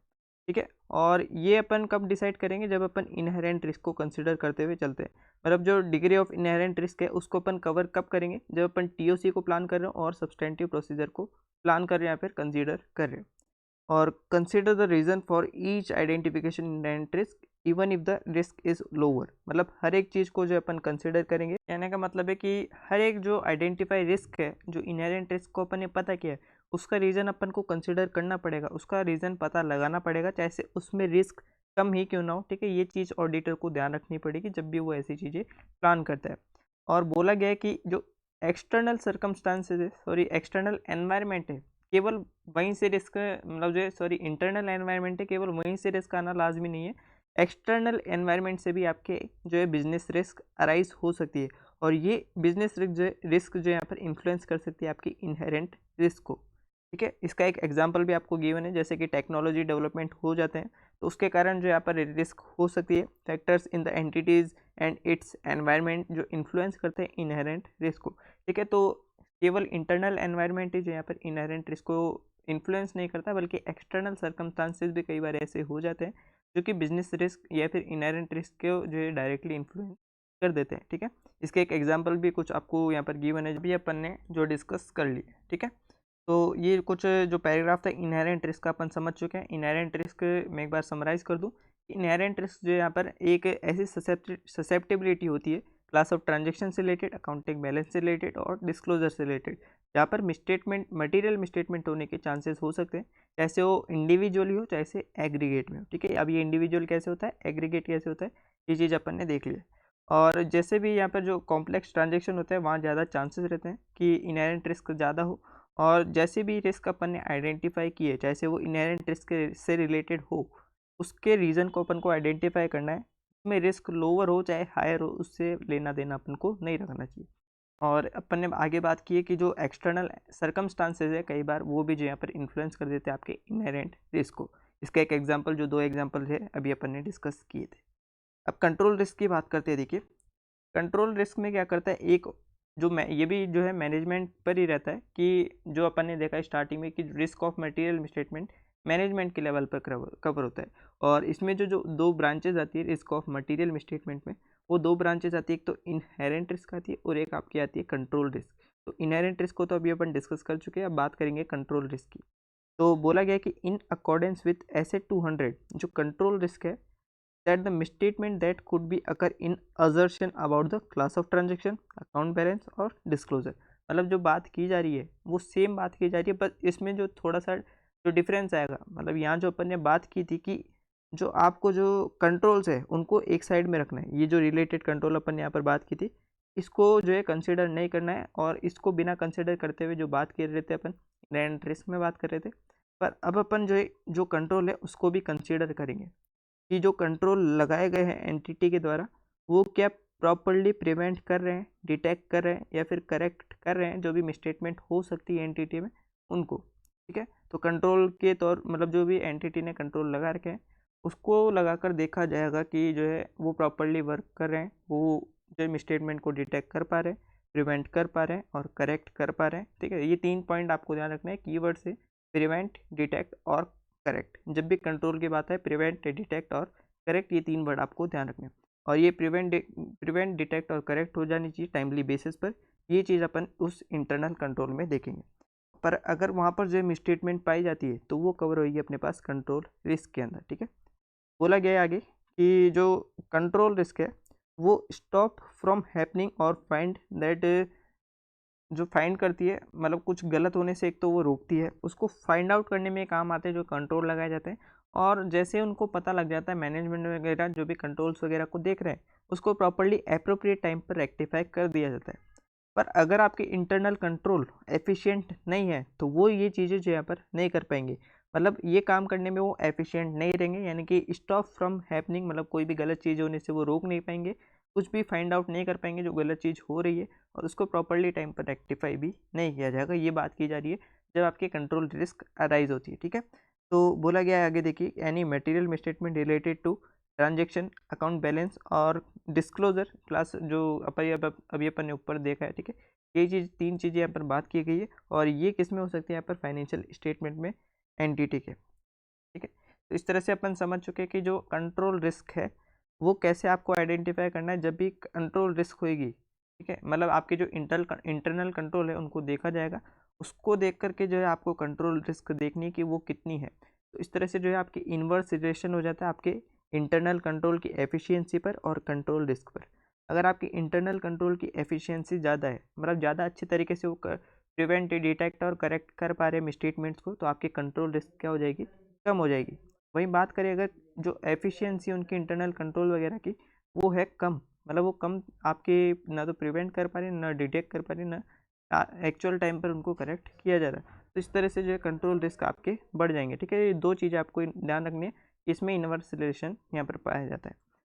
ठीक है। और ये अपन कब डिसाइड करेंगे, जब अपन इनहेरेंट रिस्क को कंसिडर करते हुए चलते हैं। मतलब जो डिग्री ऑफ इनहेरेंट रिस्क है उसको अपन कवर कब करेंगे, जब अपन टीओसी को प्लान कर रहे हो और सब्सटेंटिव प्रोसीजर को प्लान कर रहे हैं या फिर कंसीडर कर रहे हैं। और consider the reason for each identification inherent risk even if the risk is lower, मतलब हर एक चीज़ को जो अपन कंसिडर करेंगे, कहने का मतलब है कि हर एक जो आइडेंटिफाई रिस्क है, जो इनहेरेंट रिस्क को अपन ने पता किया है, उसका रीज़न अपन को कंसिडर करना पड़ेगा, उसका रीज़न पता लगाना पड़ेगा, चाहे से उसमें रिस्क कम ही क्यों ना हो, ठीक है। ये चीज़ ऑडिटर को ध्यान रखनी पड़ेगी जब भी वो ऐसी चीज़ें प्लान करता है। और बोला गया है कि जो एक्सटर्नल सर्कमस्टांसेस है, सॉरी एक्सटर्नल एनवायरनमेंट है, केवल वहीं से रिस्क, मतलब जो सॉरी इंटरनल एनवायरनमेंट है, केवल वहीं से रिस्क आना लाजमी नहीं है, एक्सटर्नल एनवायरनमेंट से भी आपके जो है बिजनेस रिस्क अराइज हो सकती है, और ये बिजनेस रिस्क जो यहाँ पर इन्फ्लुएंस कर सकती है आपकी इनहेरेंट रिस्क को, ठीक है। इसका एक एग्जांपल भी आपको गिवन है, जैसे कि टेक्नोलॉजी डेवलपमेंट हो जाते हैं तो उसके कारण जो यहाँ पर रिस्क हो सकती है, factors in the entities and it's environment जो इन्फ्लुएंस करते हैं इनहेरेंट रिस्क को, ठीक है। तो केवल इंटरनल एनवायरनमेंट ही जो यहाँ पर इनहेरेंट रिस्क को इन्फ्लुएंस नहीं करता, बल्कि एक्सटर्नल सर्कमस्टांसेस भी कई बार ऐसे हो जाते हैं जो कि बिजनेस रिस्क या फिर इनहेरेंट रिस्क को जो है डायरेक्टली इन्फ्लुएंस कर देते हैं, ठीक है। इसके एक एग्जांपल भी कुछ आपको यहाँ पर गिवन है, भी अपन ने जो डिस्कस कर लिए, ठीक है। तो ये कुछ जो पैराग्राफ था इनहेरेंट रिस्क का अपन समझ चुके हैं। इनहेरेंट रिस्क मैं एक बार समराइज़ कर दूं, इनहेरेंट रिस्क जो यहाँ पर एक ऐसी ससेप्टिबिलिटी होती है क्लास ऑफ ट्रांजेक्शन से रिलेटेड, अकाउंटिंग बैलेंस से रिलेटेड और डिस्क्लोजर से रिलेटेड, जहाँ पर मिसस्टेटमेंट, मटेरियल मिसस्टेटमेंट होने के चांसेस हो सकते हैं, चाहे वो इंडिविजुअली हो चाहे से एग्रीगेट में हो, ठीक है। अब ये इंडिविजुअल कैसे होता है, एग्रीगेट कैसे होता है, ये चीज़ अपन ने देख लिया। और जैसे भी यहाँ पर जो कॉम्प्लेक्स ट्रांजेक्शन होता है वहाँ ज़्यादा चांसेस रहते हैं कि इनहेरेंट रिस्क ज़्यादा हो, और जैसे भी रिस्क अपन ने आइडेंटिफाई किए, चाहे से वो इनहेरेंट रिस्क से रिलेटेड हो, उसके रीज़न को अपन को आइडेंटिफाई करना है, उसमें रिस्क लोअर हो चाहे हायर हो, उससे लेना देना अपन को नहीं रखना चाहिए। और अपन ने आगे बात की है कि जो एक्सटर्नल सर्कमस्टांसेस है कई बार वो भी जो यहाँ पर इन्फ्लुएंस कर देते हैं आपके इनहेरेंट रिस्क को। इसका एक एग्जांपल, जो 2 एग्जांपल है अभी अपन ने डिस्कस किए थे। अब कंट्रोल रिस्क की बात करते हैं। देखिए कंट्रोल रिस्क में क्या करता है, एक जो मैं ये भी जो है मैनेजमेंट पर ही रहता है कि जो अपन ने देखा स्टार्टिंग में कि risk of material misstatement management के लेवल पर कवर होता है। और इसमें जो जो 2 ब्रांचेज आती है रिस्क ऑफ मटेरियल मिसस्टेटमेंट में, वो 2 ब्रांचेज आती है, एक तो इनहेरेंट रिस्क आती है और एक आपकी आती है कंट्रोल रिस्क। तो इनहेरेंट रिस्क को तो अभी अपन डिस्कस कर चुके हैं, अब बात करेंगे कंट्रोल रिस्क की। तो बोला गया कि इन अकॉर्डेंस विथ एसेट 200 जो कंट्रोल रिस्क है, that the misstatement that could be occur in assertion about the class of transaction, account balance और disclosure, मतलब जो बात की जा रही है वो सेम बात की जा रही है, पर इसमें जो थोड़ा सा जो डिफरेंस आएगा, मतलब यहाँ जो अपन ने बात की थी कि जो आपको जो कंट्रोल्स है उनको एक साइड में रखना है, ये जो रिलेटेड कंट्रोल अपन ने यहाँ पर बात की थी इसको जो है कंसिडर नहीं करना है, और इसको बिना कंसिडर करते हुए जो बात कर रहे थे अपन इनहेरेंट रिस्क में बात कर रहे थे, पर अब अपन जो है जो कंट्रोल है उसको भी कंसिडर करेंगे कि जो कंट्रोल लगाए गए हैं एंटिटी के द्वारा वो क्या प्रॉपरली प्रिवेंट कर रहे हैं, डिटेक्ट कर रहे हैं, या फिर करेक्ट कर रहे हैं जो भी मिसस्टेटमेंट हो सकती है एंटिटी में उनको। ठीक है, तो कंट्रोल के तौर मतलब जो भी एंटिटी ने कंट्रोल लगा रखे हैं उसको लगाकर देखा जाएगा कि जो है वो प्रॉपरली वर्क कर रहे हैं, वो जो मिसस्टेटमेंट को डिटेक्ट कर पा रहे हैं, प्रिवेंट कर पा रहे हैं और करेक्ट कर पा रहे हैं। ठीक है, ये 3 पॉइंट आपको ध्यान रखना है कीवर्ड से, प्रिवेंट, डिटेक्ट और करेक्ट। जब भी कंट्रोल की बात है प्रिवेंट, डिटेक्ट और करेक्ट, ये 3 वर्ड आपको ध्यान रखने हैं। और ये प्रिवेंट, डिटेक्ट और करेक्ट हो जानी चाहिए टाइमली बेसिस पर। ये चीज़ अपन उस इंटरनल कंट्रोल में देखेंगे। पर अगर वहाँ पर जो मिसस्टेटमेंट पाई जाती है तो वो कवर होगी अपने पास कंट्रोल रिस्क के अंदर। ठीक है, बोला गया है आगे कि जो कंट्रोल रिस्क है वो स्टॉप फ्रॉम हैपनिंग और फाइंड दैट, जो फाइंड करती है मतलब कुछ गलत होने से एक तो वो रोकती है, उसको फाइंड आउट करने में काम आते हैं जो कंट्रोल लगाए जाते हैं। और जैसे उनको पता लग जाता है मैनेजमेंट वगैरह जो भी कंट्रोल्स वगैरह को देख रहे हैं उसको प्रॉपरली अप्रोप्रिएट टाइम पर रेक्टिफाई कर दिया जाता है। पर अगर आपके इंटरनल कंट्रोल एफिशिएंट नहीं है तो वो ये चीज़ें जो यहाँ पर नहीं कर पाएंगे, मतलब ये काम करने में वो एफिशिएंट नहीं रहेंगे, यानी कि स्टॉप फ्रॉम हैपनिंग मतलब कोई भी गलत चीज़ होने से वो रोक नहीं पाएंगे, कुछ भी फाइंड आउट नहीं कर पाएंगे जो गलत चीज़ हो रही है, और उसको प्रॉपरली टाइम पर रेक्टिफाई भी नहीं किया जाएगा। ये बात की जा रही है जब आपके कंट्रोल रिस्क अराइज होती है। ठीक है, तो बोला गया है आगे देखिए, any material misstatement related to transaction, account balance और डिस्क्लोजर क्लास जो अभी अपन ने ऊपर देखा है। ठीक है, ये चीज़ 3 चीज़ें यहाँ पर बात की गई है, और ये किस में हो सकती है यहाँ पर फाइनेंशियल स्टेटमेंट में एंटिटी के। ठीक है, तो इस तरह से अपन समझ चुके हैं कि जो कंट्रोल रिस्क है वो कैसे आपको आइडेंटिफाई करना है जब भी कंट्रोल रिस्क होएगी। ठीक है, मतलब आपके जो इंटरनल कंट्रोल है उनको देखा जाएगा, उसको देख करके जो है आपको कंट्रोल रिस्क देखनी है कि वो कितनी है। तो इस तरह से जो है आपकी इन्वर्स रिलेशन हो जाता है आपके इंटरनल कंट्रोल की एफिशिएंसी पर और कंट्रोल रिस्क पर। अगर आपकी इंटरनल कंट्रोल की एफिशिएंसी ज़्यादा है, मतलब ज़्यादा अच्छे तरीके से वो प्रिवेंट, डिटेक्ट और करेक्ट कर पा रहे हैं मिसस्टेटमेंट्स को, तो आपकी कंट्रोल रिस्क क्या हो जाएगी, कम हो जाएगी। वहीं बात करें अगर जो एफिशिएंसी उनकी इंटरनल कंट्रोल वगैरह की वो है कम, मतलब वो कम आपके ना तो प्रिवेंट कर पा रही ना डिटेक्ट कर पा रही ना एक्चुअल टाइम पर उनको करेक्ट किया जा रहा है, तो इस तरह से जो है कंट्रोल रिस्क आपके बढ़ जाएंगे। ठीक है, ये 2 चीज़ें आपको ध्यान रखनी है, इसमें इन्वर्स रिलेशन यहाँ पर पाया जाता है।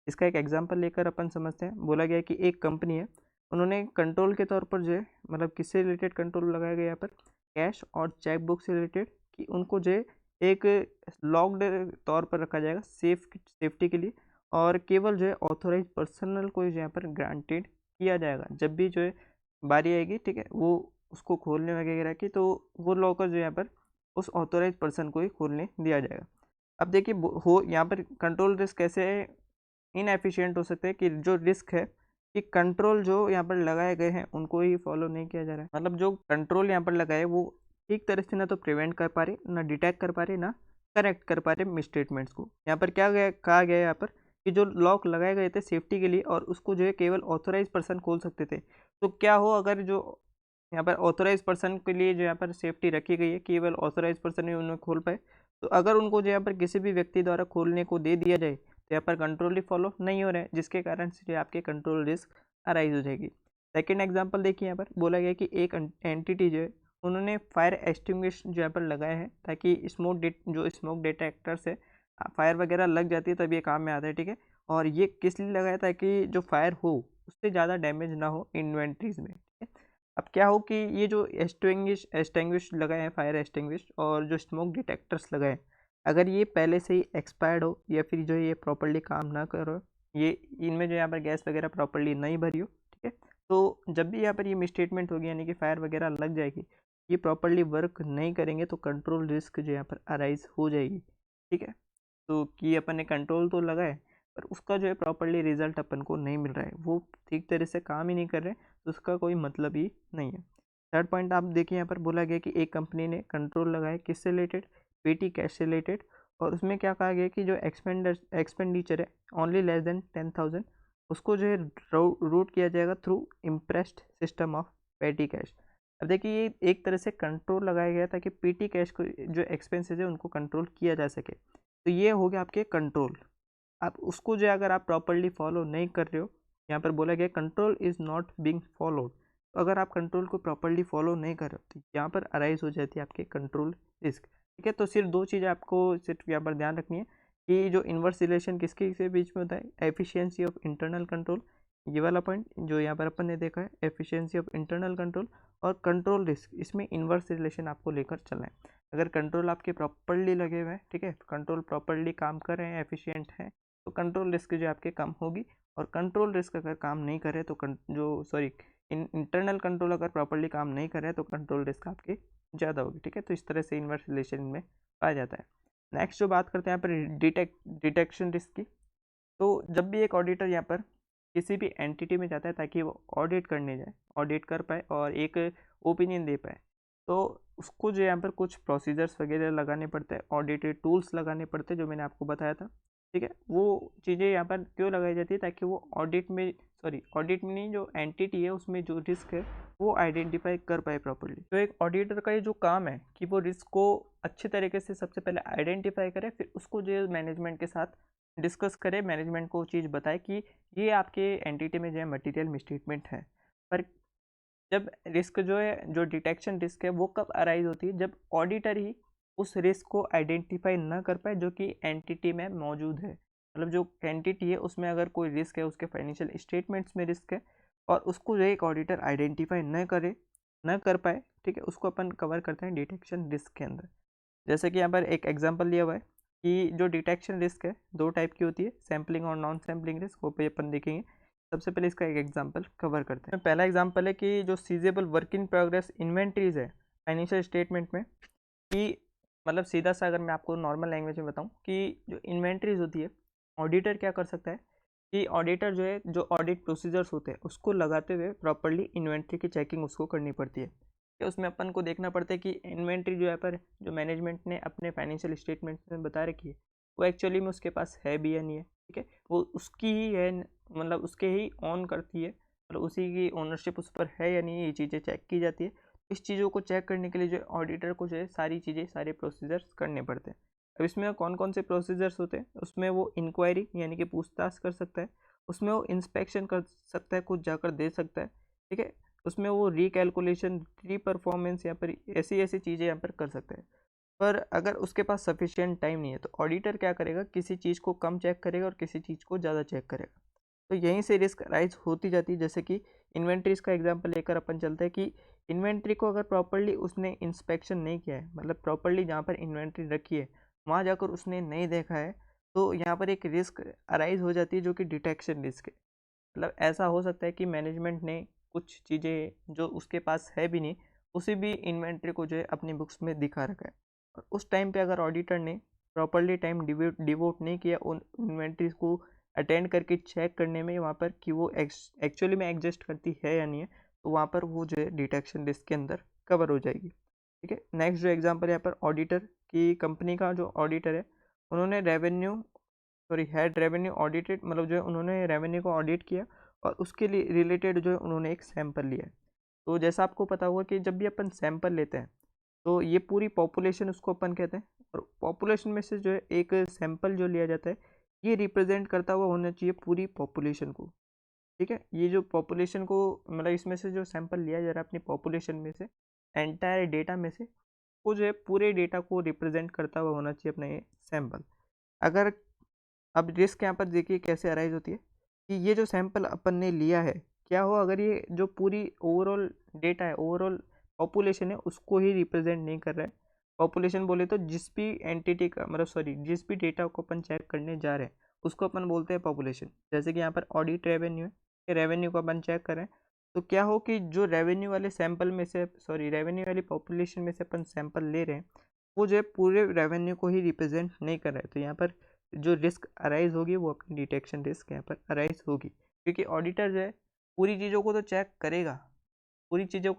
इसका एक एग्जाम्पल लेकर अपन समझते हैं। बोला गया है कि एक कंपनी है, उन्होंने कंट्रोल के तौर पर जो है मतलब किससे रिलेटेड कंट्रोल लगाया गया यहाँ पर, कैश और चेक बुक से रिलेटेड, कि उनको जो है एक लॉक्ड तौर पर रखा जाएगा सेफ्टी के लिए, और केवल जो है ऑथोराइज पर्सनल को यहाँ पर ग्रांटेड किया जाएगा। जब भी जो है बारी आएगी, ठीक है, वो उसको खोलने वगैरह की, तो वो लॉकर जो यहाँ पर उस ऑथोराइज पर्सन को ही खोलने दिया जाएगा। अब देखिए हो यहाँ पर कंट्रोल रिस्क कैसे इनएफिशिएंट हो सकते हैं कि जो रिस्क है कि कंट्रोल जो यहाँ पर लगाए गए हैं उनको ही फॉलो नहीं किया जा रहा है, मतलब जो कंट्रोल यहाँ पर लगाए वो ठीक तरह से ना तो प्रिवेंट कर पा रहे, ना डिटेक्ट कर पा रहे, ना करेक्ट कर पा रहे मिसस्टेटमेंट्स को। यहाँ पर क्या गया कहा गया यहाँ पर कि जो लॉक लगाए गए थे सेफ्टी के लिए और उसको जो है केवल ऑथोराइज पर्सन खोल सकते थे, तो क्या हो अगर जो यहाँ पर ऑथोराइज पर्सन के लिए जो यहाँ पर सेफ्टी रखी गई है केवल ऑथोराइज पर्सन ही उन्हें खोल पाए, तो अगर उनको जो यहाँ पर किसी भी व्यक्ति द्वारा खोलने को दे दिया जाए तो यहाँ पर कंट्रोल ही फॉलो नहीं हो रहा है, जिसके कारण से आपके कंट्रोल रिस्क अराइज हो जाएगी। सेकेंड एग्जाम्पल देखिए, यहाँ पर बोला गया कि एक एंटिटी जो है उन्होंने फायर एक्सटिंग्विश जो यहाँ पर लगाए हैं ताकि जो स्मोक डिटेक्टर्स है, फायर वगैरह लग जाती है तब ये काम में आता है। ठीक है, और ये किस लिए लगाया ताकि जो फायर हो उससे ज़्यादा डैमेज ना हो इन्वेंट्रीज में। ठीक है, अब क्या हो कि ये जो एक्सटिंग्विश लगाए हैं, फायर एक्सटिंग्विश और जो स्मोक डिटेक्टर्स लगाए हैं, अगर ये पहले से ही एक्सपायर्ड हो या फिर जो ये प्रॉपर्ली काम ना करो, ये इनमें जो यहाँ पर गैस वगैरह प्रॉपर्ली नहीं भरी हो, ठीक है, तो जब भी यहाँ पर ये मिसस्टेटमेंट होगी यानी कि फायर वगैरह लग जाएगी, ये प्रॉपर्ली वर्क नहीं करेंगे तो कंट्रोल रिस्क जो यहाँ पर अराइज हो जाएगी। ठीक है, तो कि अपन ने कंट्रोल तो लगाए पर उसका जो है प्रॉपर्ली रिजल्ट अपन को नहीं मिल रहा है, वो ठीक तरह से काम ही नहीं कर रहे, तो उसका कोई मतलब ही नहीं है। थर्ड पॉइंट आप देखिए, यहाँ पर बोला गया कि एक कंपनी ने कंट्रोल लगाया किससे रिलेटेड, पेटी कैश से रिलेटेड, और उसमें क्या कहा गया कि जो एक्सपेंडिचर है ओनली लेस देन 10,000 उसको जो है रूट किया जाएगा थ्रू इम्प्रेस्ड सिस्टम ऑफ पेटी कैश। अब देखिए ये एक तरह से कंट्रोल लगाया गया ताकि पेटी कैश को जो एक्सपेंसेस है उनको कंट्रोल किया जा सके, तो ये हो गया आपके कंट्रोल। आप उसको जो है अगर आप प्रॉपरली फॉलो नहीं कर रहे हो यहाँ पर बोला गया control is not being followed. तो अगर आप कंट्रोल को प्रॉपरली फॉलो नहीं कर रहे तो यहाँ पर अराइज हो जाती है आपके कंट्रोल रिस्क। ठीक है, तो सिर्फ दो चीज़ें आपको सिर्फ यहाँ पर ध्यान रखनी है कि जो इन्वर्स रिलेशन किसके के बीच में होता है, एफिशिएंसी ऑफ इंटरनल कंट्रोल, ये वाला पॉइंट जो यहाँ पर अपन ने देखा है, एफिशिएंसी ऑफ इंटरनल कंट्रोल और कंट्रोल रिस्क, इसमें इन्वर्स रिलेशन आपको लेकर चलना है। अगर कंट्रोल आपके प्रॉपरली लगे हुए हैं, ठीक है, कंट्रोल प्रॉपरली काम कर रहे हैं, एफिशिएंट हैं, तो कंट्रोल रिस्क जो आपके कम होगी। और कंट्रोल रिस्क अगर काम नहीं करे तो इंटरनल कंट्रोल अगर प्रॉपरली काम नहीं करे तो कंट्रोल रिस्क आपके ज़्यादा होगी। ठीक है, तो इस तरह से इन्वर्स रिलेशन में पाया जाता है। नेक्स्ट जो बात करते हैं यहाँ पर डिटेक्शन रिस्क की, तो जब भी एक ऑडिटर यहाँ पर किसी भी एंटिटी में जाता है ताकि वो ऑडिट करने जाए, ऑडिट कर पाए और एक ओपिनियन दे पाए, तो उसको जो यहाँ पर कुछ प्रोसीजर्स वगैरह लगाने पड़ते हैं, ऑडिटेड टूल्स लगाने पड़ते हैं जो मैंने आपको बताया था। ठीक है, वो चीज़ें यहाँ पर क्यों लगाई जाती है, ताकि वो ऑडिट में नहीं, जो एंटिटी है उसमें जो रिस्क है वो आइडेंटिफाई कर पाए प्रॉपर्ली। तो एक ऑडिटर का ये जो काम है कि वो रिस्क को अच्छे तरीके से सबसे पहले आइडेंटिफाई करे, फिर उसको जो मैनेजमेंट के साथ डिस्कस करे, मैनेजमेंट को चीज़ बताए कि ये आपके एंटिटी में जो है मटीरियल मिसट्रीटमेंट है। पर जब रिस्क जो है, जो डिटेक्शन रिस्क है, वो कब अराइज होती है, जब ऑडिटर ही उस रिस्क को आइडेंटिफाई ना कर पाए जो कि एंटिटी में मौजूद है। मतलब जो एंटिटी है उसमें अगर कोई रिस्क है, उसके फाइनेंशियल स्टेटमेंट्स में रिस्क है और उसको जो एक ऑडिटर आइडेंटिफाई न कर पाए, ठीक है, उसको अपन कवर करते हैं डिटेक्शन रिस्क के अंदर। जैसे कि यहाँ पर एक एग्जांपल लिया हुआ है कि जो डिटेक्शन रिस्क है दो टाइप की होती है, सैम्पलिंग और नॉन सैम्पलिंग रिस्क, वो पे अपन देखेंगे। सबसे पहले इसका एक एग्जांपल कवर करते हैं। पहला एग्जांपल है कि जो सीजेबल वर्क इन प्रोग्रेस इन्वेंट्रीज है फाइनेंशियल स्टेटमेंट में, कि मतलब सीधा सा अगर मैं आपको नॉर्मल लैंग्वेज में बताऊं कि जो इन्वेंट्रीज होती है, ऑडिटर क्या कर सकता है कि ऑडिटर जो है, जो ऑडिट प्रोसीजर्स होते हैं उसको लगाते हुए प्रॉपरली इन्वेंट्री की चेकिंग उसको करनी पड़ती है। कि उसमें अपन को देखना पड़ता है कि इन्वेंट्री जो है पर जो मैनेजमेंट ने अपने फाइनेंशियल स्टेटमेंट में बता रखी है वो एक्चुअली में उसके पास है भी या नहीं है। ठीक है, वो उसकी ही है, मतलब उसके ही ऑन करती है, मतलब उसी की ओनरशिप उस पर है या नहीं, ये चीज़ें चेक की जाती है। इस चीज़ों को चेक करने के लिए जो ऑडिटर को जो है सारी चीज़ें, सारे प्रोसीजर्स करने पड़ते हैं। अब इसमें कौन कौन से प्रोसीजर्स होते हैं, उसमें वो इंक्वायरी यानी कि पूछताछ कर सकता है, उसमें वो इंस्पेक्शन कर सकता है, कुछ जाकर दे सकता है। ठीक है, उसमें वो रिकैलकुलेशन, री परफॉर्मेंस, यहाँ पर ऐसी ऐसी चीज़ें यहाँ पर कर सकते हैं। पर अगर उसके पास सफिशिएंट टाइम नहीं है तो ऑडिटर क्या करेगा, किसी चीज़ को कम चेक करेगा और किसी चीज़ को ज़्यादा चेक करेगा। तो यहीं से रिस्क राइज होती जाती है। जैसे कि इन्वेंट्रीज का एग्जांपल लेकर अपन चलते हैं कि इन्वेंट्री को अगर प्रॉपरली उसने इंस्पेक्शन नहीं किया है, मतलब प्रॉपरली जहाँ पर इन्वेंट्री रखी है वहाँ जाकर उसने नहीं देखा है, तो यहाँ पर एक रिस्क अराइज हो जाती है जो कि डिटेक्शन रिस्क है। मतलब ऐसा हो सकता है कि मैनेजमेंट ने कुछ चीज़ें जो उसके पास है भी नहीं, उसी भी इन्वेंट्री को जो है अपनी बुक्स में दिखा रखा है, और उस टाइम पे अगर ऑडिटर ने प्रॉपरली टाइम डिवोट नहीं किया उन इन्वेंट्रीज को अटेंड करके चेक करने में वहाँ पर कि वो एक्चुअली में एग्जिस्ट करती है या नहीं है, तो वहाँ पर वो जो है डिटेक्शन रिस्क के अंदर कवर हो जाएगी। ठीक है, नेक्स्ट जो एग्जांपल यहाँ पर ऑडिटर की, कंपनी का जो ऑडिटर है उन्होंने हैड रेवेन्यू ऑडिटेड, मतलब जो है उन्होंने रेवेन्यू को ऑडिट किया और उसके लिए रिलेटेड जो है उन्होंने एक सैंपल लिया है। तो जैसा आपको पता होगा कि जब भी अपन सैंपल लेते हैं तो ये पूरी पॉपुलेशन उसको अपन कहते हैं, और पॉपुलेशन में से जो है एक सैंपल जो लिया जाता है ये रिप्रेजेंट करता हुआ होना चाहिए पूरी पॉपुलेशन को। ठीक है, ये जो पॉपुलेशन को, मतलब इसमें से जो सैंपल लिया जा रहा है अपनी पॉपुलेशन में से, एंटायर डेटा में से, वो जो है पूरे डेटा को रिप्रेजेंट करता हुआ होना चाहिए अपना ये सैंपल। अगर अब रिस्क यहाँ पर देखिए कैसे अराइज होती है कि ये जो सैंपल अपन ने लिया है, क्या हो अगर ये जो पूरी ओवरऑल डेटा है, ओवरऑल पॉपुलेशन है, उसको ही रिप्रेजेंट नहीं कर रहा है। पॉपुलेशन बोले तो जिस भी एंटिटी का, मतलब जिस भी डेटा को अपन चेक करने जा रहे हैं उसको अपन बोलते हैं पॉपुलेशन। जैसे कि यहाँ पर ऑडिट रेवेन्यू है, कि रेवेन्यू को अपन चेक करें, तो क्या हो कि जो रेवेन्यू वाले सैंपल में से, रेवेन्यू वाली पॉपुलेशन में से अपन सैंपल ले रहे हैं, वो जो है पूरे रेवेन्यू को ही रिप्रेजेंट नहीं कर रहा है। तो यहाँ पर जो रिस्क अराइज होगी वो अपनी डिटेक्शन रिस्क यहाँ पर अराइज होगी, क्योंकि ऑडिटर जो है पूरी चीज़ों को तो चेक करेगा, पूरी चीज़ों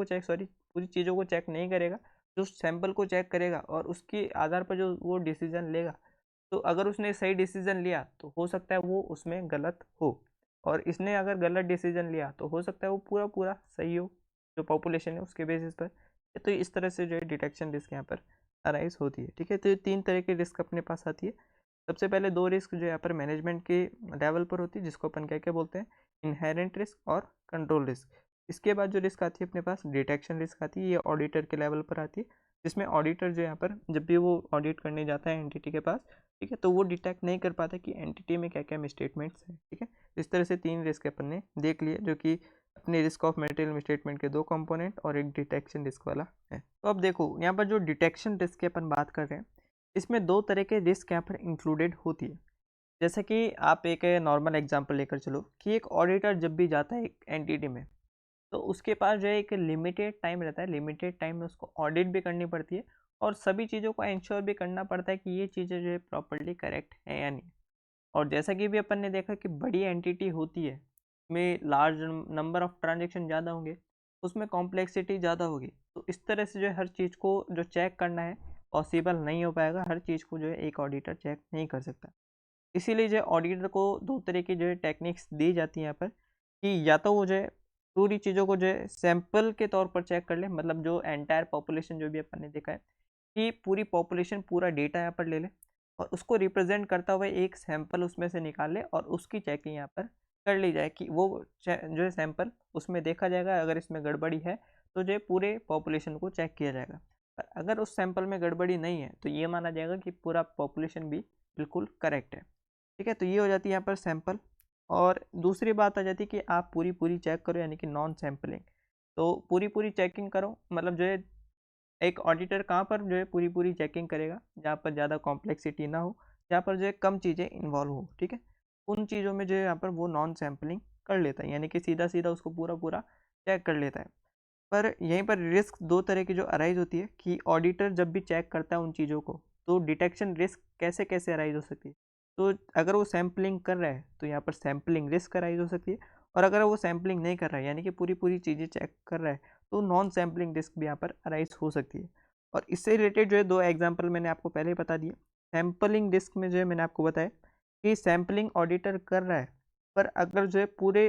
को चेक नहीं करेगा, जो सैंपल को चेक करेगा और उसके आधार पर जो वो डिसीजन लेगा। तो अगर उसने सही डिसीजन लिया तो हो सकता है वो उसमें गलत हो, और इसने अगर गलत डिसीजन लिया तो हो सकता है वो पूरा पूरा सही हो, जो पॉपुलेशन है उसके बेसिस पर। तो इस तरह से जो है डिटेक्शन रिस्क यहाँ पर अराइज होती है। ठीक है, तो ये तीन तरह की रिस्क अपने पास आती है। सबसे पहले दो रिस्क जो यहाँ पर मैनेजमेंट के लेवल पर होती है, जिसको अपन क्या क्या बोलते हैं, इनहेरेंट रिस्क और कंट्रोल रिस्क। इसके बाद जो रिस्क आती है अपने पास डिटेक्शन रिस्क आती है, ये ऑडिटर के लेवल पर आती है, जिसमें ऑडिटर जो यहाँ पर जब भी वो ऑडिट करने जाता है एंटिटी के पास, ठीक है, तो वो डिटेक्ट नहीं कर पाता कि एंटिटी में क्या क्या मिसस्टेटमेंट्स हैं, ठीक है। इस तरह से 3 रिस्क अपन ने देख लिए, जो कि अपने रिस्क ऑफ मटेरियल मिसस्टेटमेंट के 2 कंपोनेंट और एक डिटेक्शन रिस्क वाला है। तो अब देखो यहाँ पर जो डिटेक्शन रिस्क की अपन बात कर रहे हैं, इसमें 2 तरह के रिस्क यहाँ पर इंक्लूडेड होती है। जैसे कि आप एक नॉर्मल एग्जांपल लेकर चलो कि एक ऑडिटर जब भी जाता है एक एंटिटी में, तो उसके पास जो है एक लिमिटेड टाइम रहता है, लिमिटेड टाइम में उसको ऑडिट भी करनी पड़ती है और सभी चीज़ों को इंश्योर भी करना पड़ता है कि ये चीज़ें जो है प्रॉपर्ली करेक्ट है या नहीं। और जैसा कि भी अपन ने देखा कि बड़ी एंटिटी होती है में लार्ज नंबर ऑफ ट्रांजेक्शन ज़्यादा होंगे, उसमें कॉम्प्लेक्सिटी ज़्यादा होगी, तो इस तरह से जो है हर चीज़ को जो चेक करना है पॉसिबल नहीं हो पाएगा, हर चीज़ को जो है एक ऑडिटर चेक नहीं कर सकता। इसीलिए जो है ऑडिटर को 2 तरह की जो है टेक्निक्स दी जाती हैं यहाँ पर, कि या तो वो जो है पूरी चीज़ों को जो है सैंपल के तौर पर चेक कर ले, मतलब जो एंटायर पॉपुलेशन जो भी अपन ने देखा है कि पूरी पॉपुलेशन पूरा डेटा यहाँ पर ले ले और उसको रिप्रेजेंट करता हुआ एक सैंपल उसमें से निकाल ले और उसकी चेकिंग यहाँ पर कर ली जाए कि वो जो है सैंपल उसमें देखा जाएगा, अगर इसमें गड़बड़ी है तो जो है पूरे पॉपुलेशन को चेक किया जाएगा। पर अगर उस सैंपल में गड़बड़ी नहीं है तो ये माना जाएगा कि पूरा पॉपुलेशन भी बिल्कुल करेक्ट है, ठीक है। तो ये हो जाती है यहाँ पर सैंपल। और दूसरी बात आ जाती है कि आप पूरी पूरी चेक करो, यानी कि नॉन सैम्पलिंग। तो पूरी पूरी चेकिंग करो, मतलब जो है एक ऑडिटर कहाँ पर जो है पूरी पूरी चेकिंग करेगा, जहाँ पर ज़्यादा कॉम्प्लेक्सिटी ना हो, जहाँ पर जो है कम चीज़ें इन्वॉल्व हो, ठीक है। उन चीज़ों में जो है यहाँ पर वो नॉन सैम्पलिंग कर लेता है, यानी कि सीधा सीधा उसको पूरा पूरा चेक कर लेता है। पर यहीं पर रिस्क 2 तरह की जो अराइज होती है कि ऑडिटर जब भी चेक करता है उन चीज़ों को, तो डिटेक्शन रिस्क कैसे कैसे अराइज हो सकती है। तो अगर वो सैम्पलिंग कर रहा है तो यहाँ पर सैम्पलिंग रिस्क अराइज हो सकती है, और अगर वो सैम्पलिंग नहीं कर रहा है यानी कि पूरी पूरी चीज़ें चेक कर रहा है, तो नॉन सैम्पलिंग रिस्क भी यहाँ पर अराइज हो सकती है। और इससे रिलेटेड जो है 2 एग्जाम्पल मैंने आपको पहले ही बता दिए। सैम्पलिंग रिस्क में जो है मैंने आपको बताया कि सैम्पलिंग ऑडिटर कर रहा है, पर अगर जो है पूरे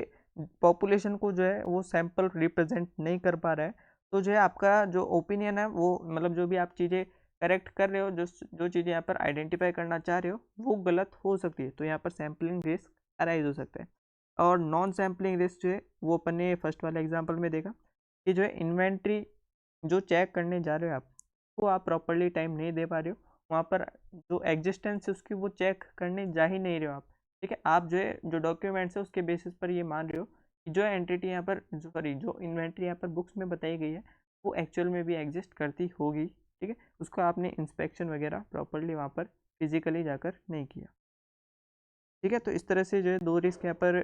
पॉपुलेशन को जो है वो सैंपल रिप्रेजेंट नहीं कर पा रहा है, तो जो है आपका जो ओपिनियन है वो, मतलब जो भी आप चीज़ें करेक्ट कर रहे हो, जो जो चीज़ें यहाँ पर आइडेंटिफाई करना चाह रहे हो वो गलत हो सकती है, तो यहाँ पर सैम्पलिंग रिस्क अराइज हो सकता है। और नॉन सैम्पलिंग रिस्क जो है वो अपन ने फर्स्ट वाले एग्जांपल में देखा कि जो है इन्वेंट्री जो चेक करने जा रहे हो आप, वो आप प्रॉपरली टाइम नहीं दे पा रहे हो, वहाँ पर जो एग्जिस्टेंस है उसकी वो चेक करने जा ही नहीं रहे हो आप, ठीक है। आप जो है जो डॉक्यूमेंट्स है उसके बेसिस पर ये मान रहे हो कि जो एंटिटी यहाँ पर सॉरी जो इन्वेंट्री यहाँ पर बुक्स में बताई गई है वो एक्चुअल में भी एग्जिस्ट करती होगी, ठीक है। उसको आपने इंस्पेक्शन वगैरह प्रॉपरली वहाँ पर फिजिकली जाकर नहीं किया, ठीक है। तो इस तरह से जो है 2 रिस्क यहाँ पर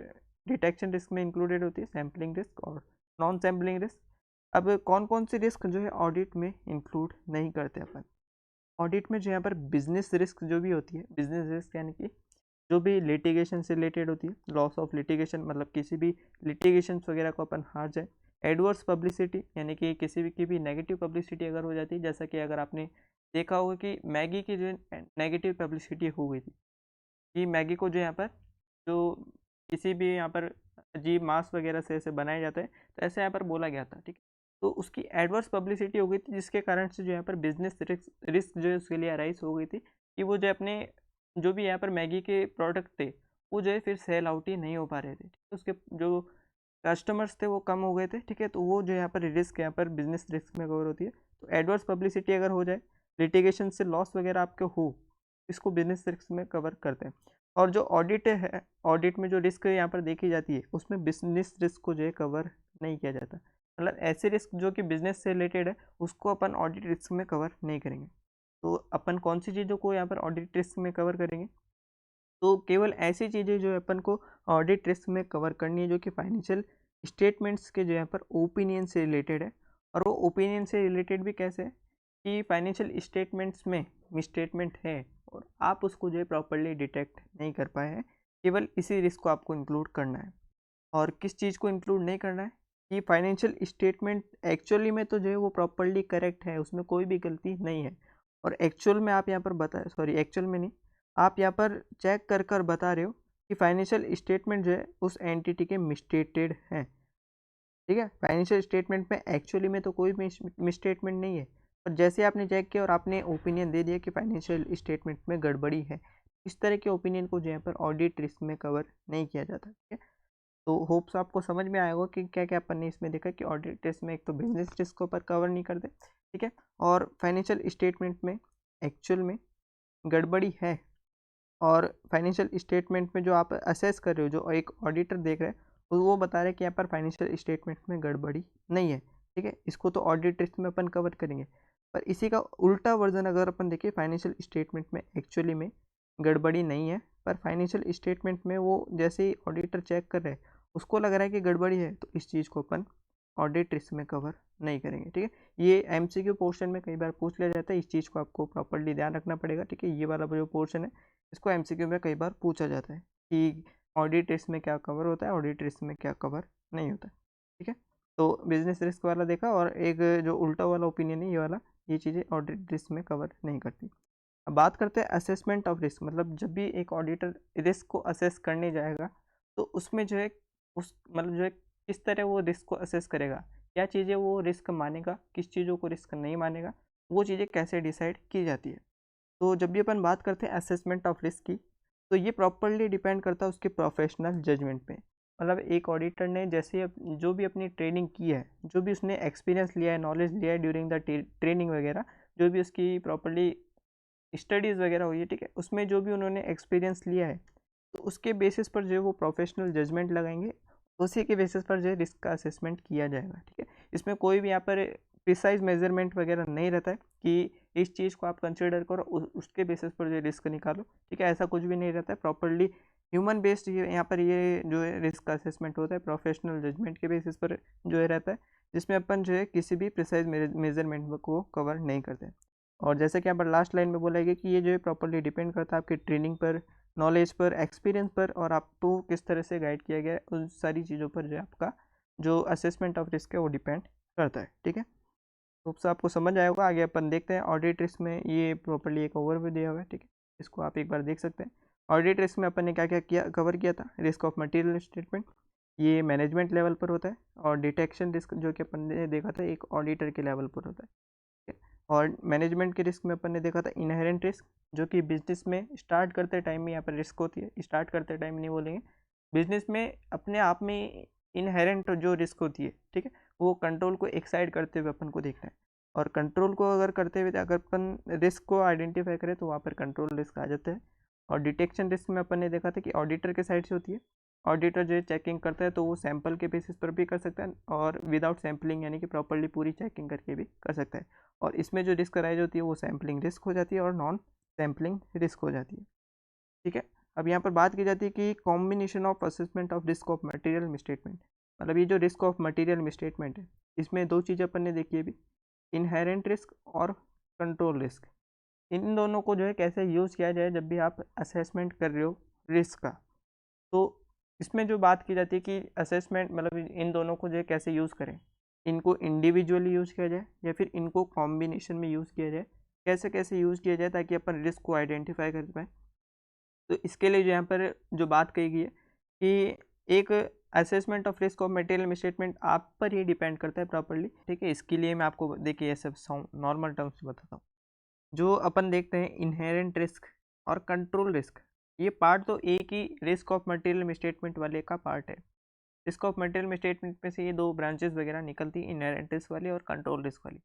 डिटेक्शन रिस्क में इंक्लूडेड होती है, सैम्पलिंग रिस्क और नॉन सैम्पलिंग रिस्क। अब कौन कौन सी रिस्क जो है ऑडिट में इंक्लूड नहीं करते अपन ऑडिट में, जो यहाँ पर बिजनेस रिस्क जो भी होती है, बिजनेस रिस्क यानी कि जो भी लिटिगेशन से रिलेटेड होती है, लॉस ऑफ लिटिगेशन, मतलब किसी भी लिटिगेशन वगैरह को अपन हार जाए। एडवर्स पब्लिसिटी यानी कि किसी भी की भी नेगेटिव पब्लिसिटी अगर हो जाती है, जैसा कि अगर आपने देखा होगा कि मैगी की जो नेगेटिव पब्लिसिटी हो गई थी कि मैगी को जो यहाँ पर जो किसी भी यहाँ पर अजीब मांस वगैरह से ऐसे बनाया जाता है, तो ऐसे यहाँ पर बोला गया था, ठीक है। तो उसकी एडवर्स पब्लिसिटी हो गई थी, जिसके कारण से जो यहाँ पर बिजनेस रिस्क जो है उसके लिए अराइज हो गई थी कि वो जो अपने जो भी यहाँ पर मैगी के प्रोडक्ट थे वो जो है फिर सेल आउट ही नहीं हो पा रहे थे, ठीक है? उसके जो कस्टमर्स थे वो कम हो गए थे, ठीक है। तो वो जो यहाँ पर रिस्क यहाँ पर बिजनेस रिस्क में कवर होती है। तो एडवर्स पब्लिसिटी अगर हो जाए, लिटिगेशन से लॉस वगैरह आपके हो, इसको बिजनेस रिस्क में कवर करते हैं। और जो ऑडिट है, ऑडिट में जो रिस्क यहाँ पर देखी जाती है उसमें बिजनेस रिस्क को जो है कवर नहीं किया जाता, मतलब ऐसे रिस्क जो कि बिजनेस से रिलेटेड है उसको अपन ऑडिट रिस्क में कवर नहीं करेंगे। तो अपन कौन सी चीज़ों को यहाँ पर ऑडिट रिस्क में कवर करेंगे, तो केवल ऐसी चीज़ें जो अपन को ऑडिट रिस्क में कवर करनी है जो कि फाइनेंशियल स्टेटमेंट्स के जो यहाँ पर ओपिनियन से रिलेटेड है। और वो ओपिनियन से रिलेटेड भी कैसे है कि फाइनेंशियल स्टेटमेंट्स में मिसस्टेटमेंट है और आप उसको जो है प्रॉपरली डिटेक्ट नहीं कर पाए हैं, केवल इसी रिस्क को आपको इंक्लूड करना है। और किस चीज़ को इंक्लूड नहीं करना है कि फाइनेंशियल स्टेटमेंट एक्चुअली में तो जो है वो प्रॉपरली करेक्ट है, उसमें कोई भी गलती नहीं है, और एक्चुअल में आप यहाँ पर बता सॉरी एक्चुअल में नहीं, आप यहाँ पर चेक कर कर बता रहे हो कि फाइनेंशियल स्टेटमेंट जो है उस एंटिटी के मिसस्टेटेड हैं, ठीक है। फाइनेंशियल स्टेटमेंट में एक्चुअली में तो कोई मिसस्टेटमेंट नहीं है, और जैसे आपने चेक किया और आपने ओपिनियन दे दिया कि फाइनेंशियल स्टेटमेंट में गड़बड़ी है, इस तरह के ओपिनियन को जो यहाँ पर ऑडिट रिस्क में कवर नहीं किया जाता, ठीक है। तो होप्स आपको समझ में आएगा कि क्या क्या अपन ने इसमें देखा कि ऑडिट टेस्ट में एक तो बिजनेस रिस्क को पर कवर नहीं करते, ठीक है, और फाइनेंशियल स्टेटमेंट में एक्चुअल में गड़बड़ी है, और फाइनेंशियल स्टेटमेंट में जो आप असेस कर रहे हो, जो एक ऑडिटर देख रहा है, तो वो बता रहे हैं कि यहाँ पर फाइनेंशियल स्टेटमेंट में गड़बड़ी नहीं है, ठीक है, इसको तो ऑडिट रिस्क में अपन कवर करेंगे। पर इसी का उल्टा वर्जन अगर अपन देखें, फाइनेंशियल स्टेटमेंट में एक्चुअली में गड़बड़ी नहीं है, पर फाइनेंशियल स्टेटमेंट में वो जैसे ही ऑडिटर चेक कर रहे हैं उसको लग रहा है कि गड़बड़ी है, तो इस चीज़ को अपन ऑडिट रिस्क में कवर नहीं करेंगे, ठीक है। ये एमसीक्यू पोर्शन में कई बार पूछ लिया जाता है, इस चीज़ को आपको प्रॉपर्ली ध्यान रखना पड़ेगा, ठीक है। ये वाला जो पोर्शन है इसको एमसीक्यू में कई बार पूछा जाता है कि ऑडिट रिस्क में क्या कवर होता है, ऑडिट रिस्क में क्या कवर नहीं होता, ठीक है। तो बिजनेस रिस्क वाला देखा, और एक जो उल्टा वाला ओपिनियन है ये वाला, ये चीज़ें ऑडिट रिस्क में कवर नहीं करती। अब बात करते हैं असेसमेंट ऑफ रिस्क, मतलब जब भी एक ऑडिटर रिस्क को असेस करने जाएगा तो उसमें जो है उस मतलब जो है किस तरह वो रिस्क को असेस करेगा, क्या चीज़ें वो रिस्क मानेगा, किस चीज़ों को रिस्क नहीं मानेगा, वो चीज़ें कैसे डिसाइड की जाती है। तो जब भी अपन बात करते हैं असेसमेंट ऑफ रिस्क की, तो ये प्रॉपरली डिपेंड करता है उसके प्रोफेशनल जजमेंट पे। मतलब एक ऑडिटर ने जैसे जो भी अपनी ट्रेनिंग की है, जो भी उसने एक्सपीरियंस लिया है, नॉलेज लिया है ड्यूरिंग द ट्रेनिंग वगैरह, जो भी उसकी प्रॉपरली स्टडीज़ वगैरह हुई है, ठीक है, उसमें जो भी उन्होंने एक्सपीरियंस लिया है, तो उसके बेसिस पर जो है वो प्रोफेशनल जजमेंट लगाएंगे, उसी के बेसिस पर जो है रिस्क का असेसमेंट किया जाएगा, ठीक है। इसमें कोई भी यहाँ पर प्रिसाइज मेजरमेंट वगैरह नहीं रहता है कि इस चीज़ को आप कंसिडर करो उसके बेसिस पर जो रिस्क निकालो, ठीक है, ऐसा कुछ भी नहीं रहता है। प्रॉपरली ह्यूमन बेस्ड ये यहाँ पर ये जो है रिस्क का असेसमेंट होता है, प्रोफेशनल जजमेंट के बेसिस पर जो है रहता है, जिसमें अपन जो है किसी भी प्रिसाइज मेजरमेंट को कवर नहीं करते। और जैसे कि यहाँ पर लास्ट लाइन में बोला गया कि ये जो है प्रॉपरली डिपेंड करता है आपकी ट्रेनिंग पर, नॉलेज पर, एक्सपीरियंस पर, और आपको किस तरह से गाइड किया गया है, उन सारी चीज़ों पर जो है आपका जो असेसमेंट ऑफ रिस्क है वो डिपेंड करता है, ठीक है। होप से आपको समझ आया होगा। आगे अपन देखते हैं ऑडिट रिस्क में, ये प्रॉपरली एक ओवरव्यू दिया हुआ है, ठीक है, इसको आप एक बार देख सकते हैं। ऑडिट रिस्क में अपन ने क्या क्या किया, कवर किया था, रिस्क ऑफ मटेरियल स्टेटमेंट, ये मैनेजमेंट लेवल पर होता है, और डिटेक्शन रिस्क जो कि अपन ने देखा था एक ऑडिटर के लेवल पर होता है, ठीक है। और मैनेजमेंट के रिस्क में अपन ने देखा था इनहेरेंट रिस्क, जो कि बिजनेस में स्टार्ट करते टाइम में यहाँ पर रिस्क होती है, स्टार्ट करते टाइम नहीं बोलेंगे, बिजनेस में अपने आप में इनहेरेंट जो रिस्क होती है, ठीक है, वो कंट्रोल को एक साइड करते हुए अपन को देखना है, और कंट्रोल को अगर करते हुए अगर अपन रिस्क को आइडेंटिफाई करें तो वहाँ पर कंट्रोल रिस्क आ जाता है। और डिटेक्शन रिस्क में अपन ने देखा था कि ऑडिटर के साइड से होती है, ऑडिटर जो चेकिंग करता है तो वो सैंपल के बेसिस पर भी कर सकता है, और विदाउट सैम्पलिंग यानी कि प्रॉपरली पूरी चेकिंग करके भी कर सकता है। और इसमें जो रिस्क अराइज होती है वो सैम्पलिंग रिस्क हो जाती है और नॉन सैम्पलिंग रिस्क हो जाती है, ठीक है। अब यहाँ पर बात की जाती है कि combination of assessment of risk of material misstatement, मतलब ये जो रिस्क ऑफ मटेरियल मिसस्टेटमेंट है, इसमें दो चीज़ें अपन ने देखी है अभी, इनहेरेंट रिस्क और कंट्रोल रिस्क। इन दोनों को जो है कैसे यूज़ किया जाए जब भी आप असेसमेंट कर रहे हो रिस्क का, तो इसमें जो बात की जाती है कि असेसमेंट मतलब इन दोनों को जो है कैसे यूज़ करें, इनको इंडिविजुअली यूज़ किया जाए या फिर इनको कॉम्बिनेशन में यूज़ किया जाए, कैसे कैसे यूज़ किया जाए ताकि अपन रिस्क को आइडेंटिफाई कर पाएँ। तो इसके लिए जो यहाँ पर जो बात कही गई है कि एक assessment of risk of material misstatement आप पर ही डिपेंड करता है प्रॉपरली, ठीक है। इसके लिए मैं आपको देखिए ऐसे नॉर्मल टर्म्स बताता हूँ। जो अपन देखते हैं इनहेरेंट रिस्क और कंट्रोल रिस्क, ये पार्ट तो एक ही रिस्क ऑफ मटेरियल मिसस्टेटमेंट वाले का पार्ट है। रिस्क ऑफ मटेरियल मिसस्टेटमेंट में से ये दो ब्रांचेस वगैरह निकलती हैं, इनहेरेंट रिस्क वाली और कंट्रोल रिस्क वाली।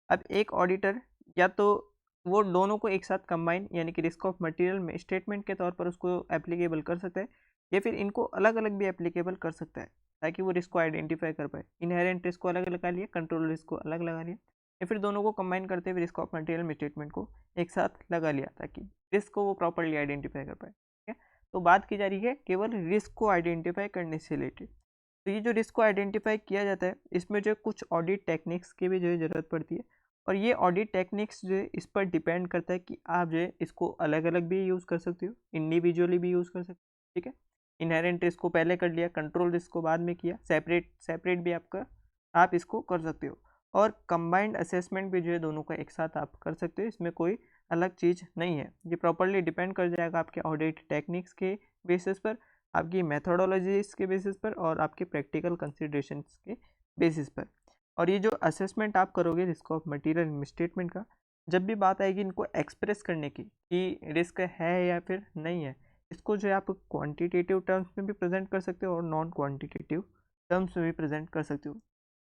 अब एक ऑडिटर या तो वो दोनों को एक साथ कंबाइन यानी कि रिस्क ऑफ मटेरियल में स्टेटमेंट के तौर पर उसको एप्लीकेबल कर सकता है, या फिर इनको अलग अलग भी एप्लीकेबल कर सकता है ताकि वो रिस्क को आइडेंटिफाई कर पाए। इनहेरेंट रिस्क को अलग लगा लिया, कंट्रोल रिस्क को अलग लगा लिया, या फिर दोनों को कंबाइन करते हुए रिस्क ऑफ मटेरियल में स्टेटमेंट को एक साथ लगा लिया ताकि रिस्क को वो प्रॉपरली आइडेंटिफाई कर पाए, ठीक है। तो बात की जा रही है केवल रिस्क को आइडेंटिफाई करने से रिलेटेड। तो ये जो रिस्क को आइडेंटिफाई किया जाता है इसमें जो कुछ ऑडिट टेक्निक्स की भी जो है ज़रूरत पड़ती है, और ये ऑडिट टेक्निक्स जो है इस पर डिपेंड करता है कि आप जो है इसको अलग अलग भी यूज़ कर सकते हो, इंडिविजुअली भी यूज़ कर सकते हो, ठीक है। इनहेरेंट रिस्क को पहले कर लिया, कंट्रोल रिस्क को बाद में किया, सेपरेट सेपरेट भी आप इसको कर सकते हो, और कंबाइंड असेसमेंट भी जो है दोनों का एक साथ आप कर सकते हो, इसमें कोई अलग चीज़ नहीं है। ये प्रॉपरली डिपेंड कर जाएगा आपके ऑडिट टेक्निक्स के बेसिस पर, आपकी मेथोडोलॉजीज के बेसिस पर, और आपके प्रैक्टिकल कंसिडरेशंस के बेसिस पर। और ये जो असेसमेंट आप करोगे रिस्क ऑफ मटेरियल मिसस्टेटमेंट का, जब भी बात आएगी इनको एक्सप्रेस करने की कि रिस्क है या फिर नहीं है, इसको जो है आप क्वांटिटेटिव टर्म्स में भी प्रेजेंट कर सकते हो और नॉन क्वांटिटेटिव टर्म्स में भी प्रेजेंट कर सकते हो।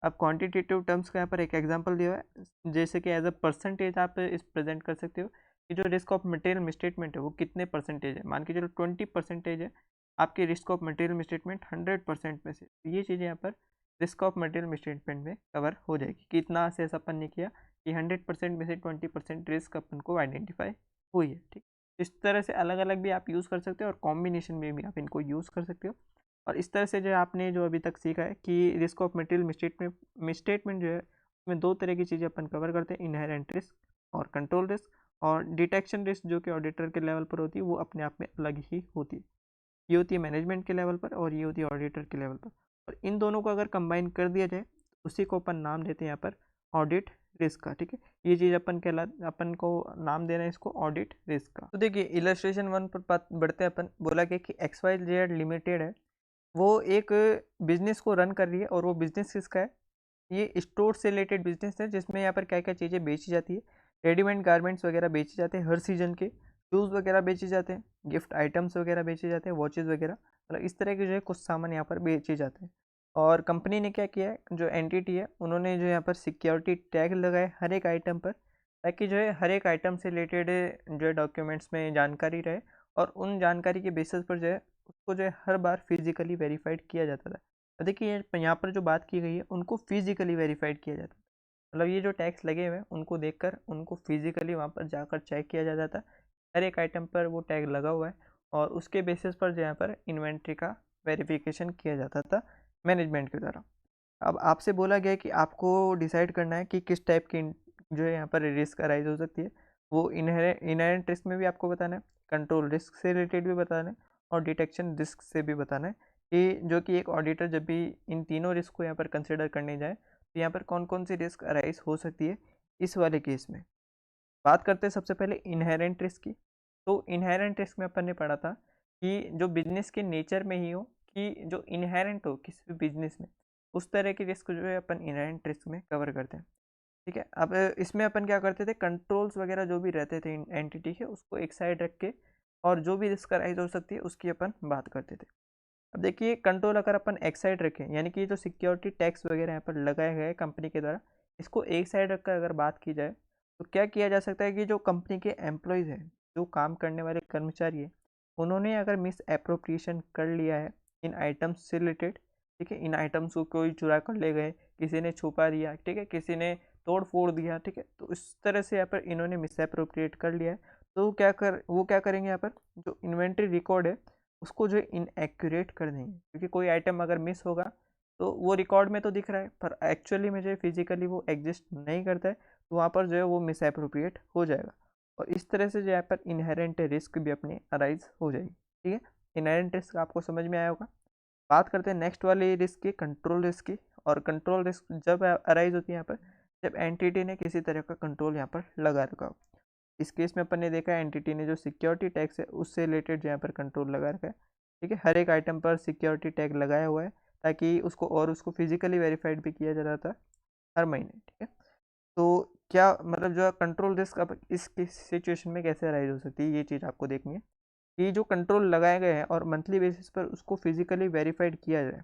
आप क्वांटिटेटिव टर्म्स का यहाँ पर एक एग्जांपल दिया है, जैसे कि एज अ परसेंटेज आप इस प्रेजेंट कर सकते हो कि जो रिस्क ऑफ मटेरियल मिसस्टेटमेंट है वो कितने परसेंटेज है। मान के चलो 20% है आपकी रिस्क ऑफ मटेरियल मिसस्टेटमेंट 100% में से, ये चीज़ें यहाँ पर रिस्क ऑफ मटेरियल मिसस्टेटमेंट में कवर हो जाएगी कि इतना से अपन ने किया कि 100% में से 20% रिस्क अपन को आइडेंटिफाई हुई है। ठीक, इस तरह से अलग अलग भी आप यूज़ कर सकते हो और कॉम्बिनेशन में भी आप इनको यूज़ कर सकते हो। और इस तरह से जो आपने जो अभी तक सीखा है कि रिस्क ऑफ मटेरियल मिसस्टेटमेंट जो है उसमें दो तरह की चीज़ें अपन कवर करते हैं, इनहेरेंट रिस्क और कंट्रोल रिस्क। और डिटेक्शन रिस्क जो कि ऑडिटर के लेवल पर होती है वो अपने आप में अलग ही होती है। ये होती है मैनेजमेंट के लेवल पर और ये होती है ऑडिटर के लेवल पर। और इन दोनों को अगर कंबाइन कर दिया जाए उसी को अपन नाम देते हैं यहाँ पर ऑडिट रिस्क का। ठीक है, ये चीज़ अपन को नाम देना है इसको ऑडिट रिस्क का। तो देखिए इलस्ट्रेशन 1 पर बात बढ़ते हैं अपन। बोला गया कि XYZ लिमिटेड है, वो एक बिजनेस को रन कर रही है और वो बिजनेस किसका है, ये स्टोर से रिलेटेड बिजनेस है जिसमें यहाँ पर क्या क्या चीज़ें बेची जाती है। रेडीमेड गारमेंट्स वगैरह बेचे जाते हैं हर सीजन के, शूज़ वगैरह बेचे जाते हैं, गिफ्ट आइटम्स वगैरह बेचे जाते हैं, वॉचेज़ वगैरह, मतलब इस तरह के जो है कुछ सामान यहाँ पर बेचे जाते हैं। और कंपनी ने क्या किया है, जो एंटिटी है उन्होंने जो यहाँ पर सिक्योरिटी टैग लगाए हर एक आइटम पर, ताकि जो है हर एक आइटम से रिलेटेड जो है डॉक्यूमेंट्स में जानकारी रहे और उन जानकारी के बेसिस पर जो है उसको जो है हर बार फिजिकली वेरीफाइड किया जाता था। तो देखिए यहाँ पर जो बात की गई है उनको फिजिकली वेरीफाइड किया जाता है, मतलब ये जो टैक्स लगे हुए हैं उनको देखकर उनको फिजिकली वहाँ पर जाकर चेक किया जाता था हर एक आइटम पर वो टैग लगा हुआ है, और उसके बेसिस पर जो यहाँ पर इन्वेंट्री का वेरिफिकेशन किया जाता था मैनेजमेंट के द्वारा। अब आपसे बोला गया कि आपको डिसाइड करना है कि किस टाइप की जो है यहाँ पर रिस्क अराइज हो सकती है। वो इनहेरेंट रिस्क में भी आपको बताना है, कंट्रोल रिस्क से रिलेटेड भी बताना है और डिटेक्शन रिस्क से भी बताना है कि जो कि एक ऑडिटर जब भी इन तीनों रिस्क को यहाँ पर कंसिडर करने जाए तो यहाँ पर कौन कौन सी रिस्क अराइज हो सकती है इस वाले केस में। बात करते हैं सबसे पहले इनहेरेंट रिस्क की। तो इनहेरेंट रिस्क में अपन ने पढ़ा था कि जो बिजनेस के नेचर में ही हो, कि जो इनहेरेंट हो किसी भी बिजनेस में, उस तरह की रिस्क जो है अपन इनहेरेंट रिस्क में कवर करते हैं। ठीक है, अब इसमें अपन क्या करते थे, कंट्रोल्स वगैरह जो भी रहते थे एंटिटी के उसको एक साइड रख के और जो भी रिस्क अराइज हो सकती है उसकी अपन बात करते थे। अब देखिए कंट्रोल अगर अपन एक साइड रखें, यानी कि जो सिक्योरिटी टैक्स वगैरह यहाँ पर लगाया गया है कंपनी के द्वारा, इसको एक साइड रखकर अगर बात की जाए तो क्या किया जा सकता है कि जो कंपनी के एम्प्लॉयज़ हैं, जो काम करने वाले कर्मचारी हैं, उन्होंने अगर मिस अप्रोप्रिएशन कर लिया है इन आइटम्स से रिलेटेड, ठीक है, इन आइटम्स को कोई चुरा कर ले गए, किसी ने छुपा दिया, ठीक है, किसी ने तोड़ फोड़ दिया, ठीक है, तो इस तरह से यहाँ पर इन्होंने मिस अप्रोप्रिएट कर लिया है। तो वो क्या करेंगे, यहाँ पर जो इन्वेंट्री रिकॉर्ड है उसको जो इनएक्यूरेट कर देंगे, क्योंकि कोई आइटम अगर मिस होगा तो वो रिकॉर्ड में तो दिख रहा है पर एक्चुअली में जो फिजिकली वो एग्जिस्ट नहीं करता है, तो वहाँ पर जो है वो मिस अप्रोप्रिएट हो जाएगा। और इस तरह से जो यहाँ पर इनहेरेंट रिस्क भी अपनी अराइज हो जाएगी। ठीक है, इनहेरेंट रिस्क आपको समझ में आया होगा। बात करते हैं नेक्स्ट वाली रिस्क की, कंट्रोल रिस्क की। और कंट्रोल रिस्क जब अराइज होती है यहाँ पर जब एंटिटी ने किसी तरह का कंट्रोल यहाँ पर लगा रखा हो। इस केस में अपन ने देखा है एंटिटी ने जो सिक्योरिटी टैक्स है उससे रिलेटेड जो यहाँ पर कंट्रोल लगा रखा है। ठीक है, हर एक आइटम पर सिक्योरिटी टैग लगाया हुआ है ताकि उसको फिजिकली वेरीफाइड भी किया जा रहा था हर महीने। ठीक है, तो क्या मतलब जो कंट्रोल रिस्क अब इस सिचुएशन में कैसे अराइज हो सकती है, ये चीज़ आपको देखनी है कि जो कंट्रोल लगाए गए हैं और मंथली बेसिस पर उसको फिजिकली वेरीफाइड किया जाए।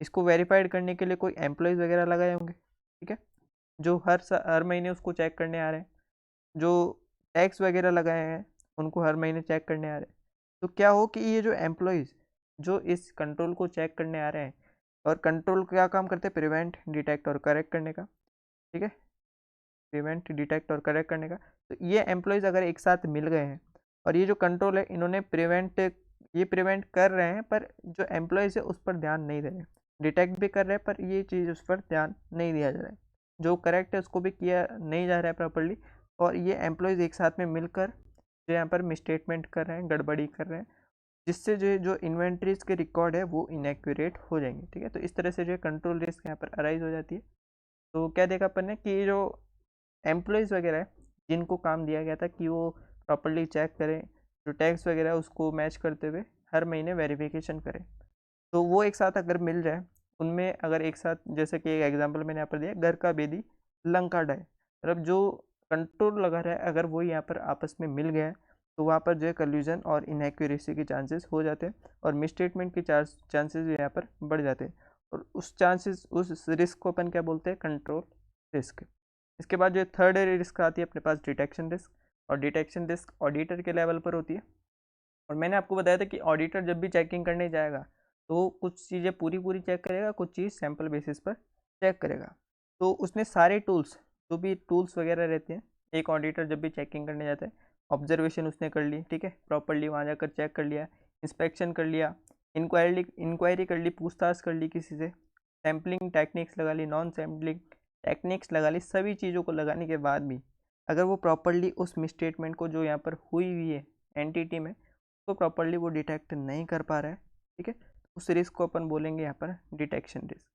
इसको वेरीफाइड करने के लिए कोई एम्प्लॉयज़ वगैरह लगाए होंगे, ठीक है, जो हर महीने उसको चेक करने आ रहे हैं, जो टैक्स वगैरह लगाए हैं उनको हर महीने चेक करने आ रहे हैं। तो क्या हो कि ये जो एम्प्लॉयज़ जो इस कंट्रोल को चेक करने आ रहे हैं, और कंट्रोल क्या काम करते हैं, प्रिवेंट डिटेक्ट और करेक्ट करने का। ठीक है, प्रिवेंट डिटेक्ट और करेक्ट करने का। तो ये एम्प्लॉयज़ अगर एक साथ मिल गए हैं और ये जो कंट्रोल है इन्होंने प्रिवेंट कर रहे हैं, पर जो एम्प्लॉयज़ है उस पर ध्यान नहीं दे रहे हैं, डिटेक्ट भी कर रहे हैं पर ये चीज़ उस पर ध्यान नहीं दिया जा रहा है, जो करेक्ट है उसको भी किया नहीं जा रहा है प्रॉपरली, और ये एम्प्लॉयज़ एक साथ में मिलकर जो यहाँ पर मिसस्टेटमेंट कर रहे हैं, गड़बड़ी कर रहे हैं, जिससे जो इन्वेंट्रीज के रिकॉर्ड है वो इनएक्यूरेट हो जाएंगे। ठीक है, तो इस तरह से जो कंट्रोल रिस्क यहाँ पर अराइज हो जाती है। तो क्या देखा अपन ने कि जो एम्प्लॉयज़ वगैरह है जिनको काम दिया गया था कि वो प्रॉपरली चेक करें, जो टैक्स वगैरह उसको मैच करते हुए हर महीने वेरिफिकेशन करें, तो वो एक साथ अगर मिल जाए, उनमें अगर एक साथ, जैसे कि एक एग्जांपल मैंने यहाँ पर दिया, घर का बेदी लंका डाय, मतलब जो कंट्रोल लगा रहा है अगर वो यहाँ पर आपस में मिल गया है तो वहाँ पर जो है कल्यूजन और इनएक्यूरेसी के चांसेस हो जाते हैं और मिसस्टेटमेंट के चांसेस यहाँ पर बढ़ जाते हैं, और उस रिस्क को अपन क्या बोलते हैं, कंट्रोल रिस्क। इसके बाद जो थर्ड रिस्क आती है अपने पास डिटेक्शन रिस्क, और डिटेक्शन रिस्क ऑडिटर के लेवल पर होती है। और मैंने आपको बताया था कि ऑडिटर जब भी चेकिंग करने जाएगा तो कुछ चीज़ें पूरी चेक करेगा, कुछ चीज़ सैम्पल बेसिस पर चेक करेगा। तो उसने सारे टूल्स, जो भी टूल्स वगैरह रहते हैं, एक ऑडिटर जब भी चेकिंग करने जाता है, ऑब्जर्वेशन उसने कर ली, ठीक है, प्रॉपरली वहाँ जाकर चेक कर लिया, इंस्पेक्शन कर लिया, इंक्वायरी कर ली, पूछताछ कर ली किसी से, सैम्पलिंग टेक्निक्स लगा ली, नॉन सैम्पलिंग टेक्निक्स लगा ली, सभी चीज़ों को लगाने के बाद भी अगर वो प्रॉपरली उस मिसस्टेटमेंट को जो यहाँ पर हुई है एंटिटी में, तो प्रॉपरली वो डिटेक्ट नहीं कर पा रहा है, ठीक है, उस रिस्क को अपन बोलेंगे यहाँ पर डिटेक्शन रिस्क,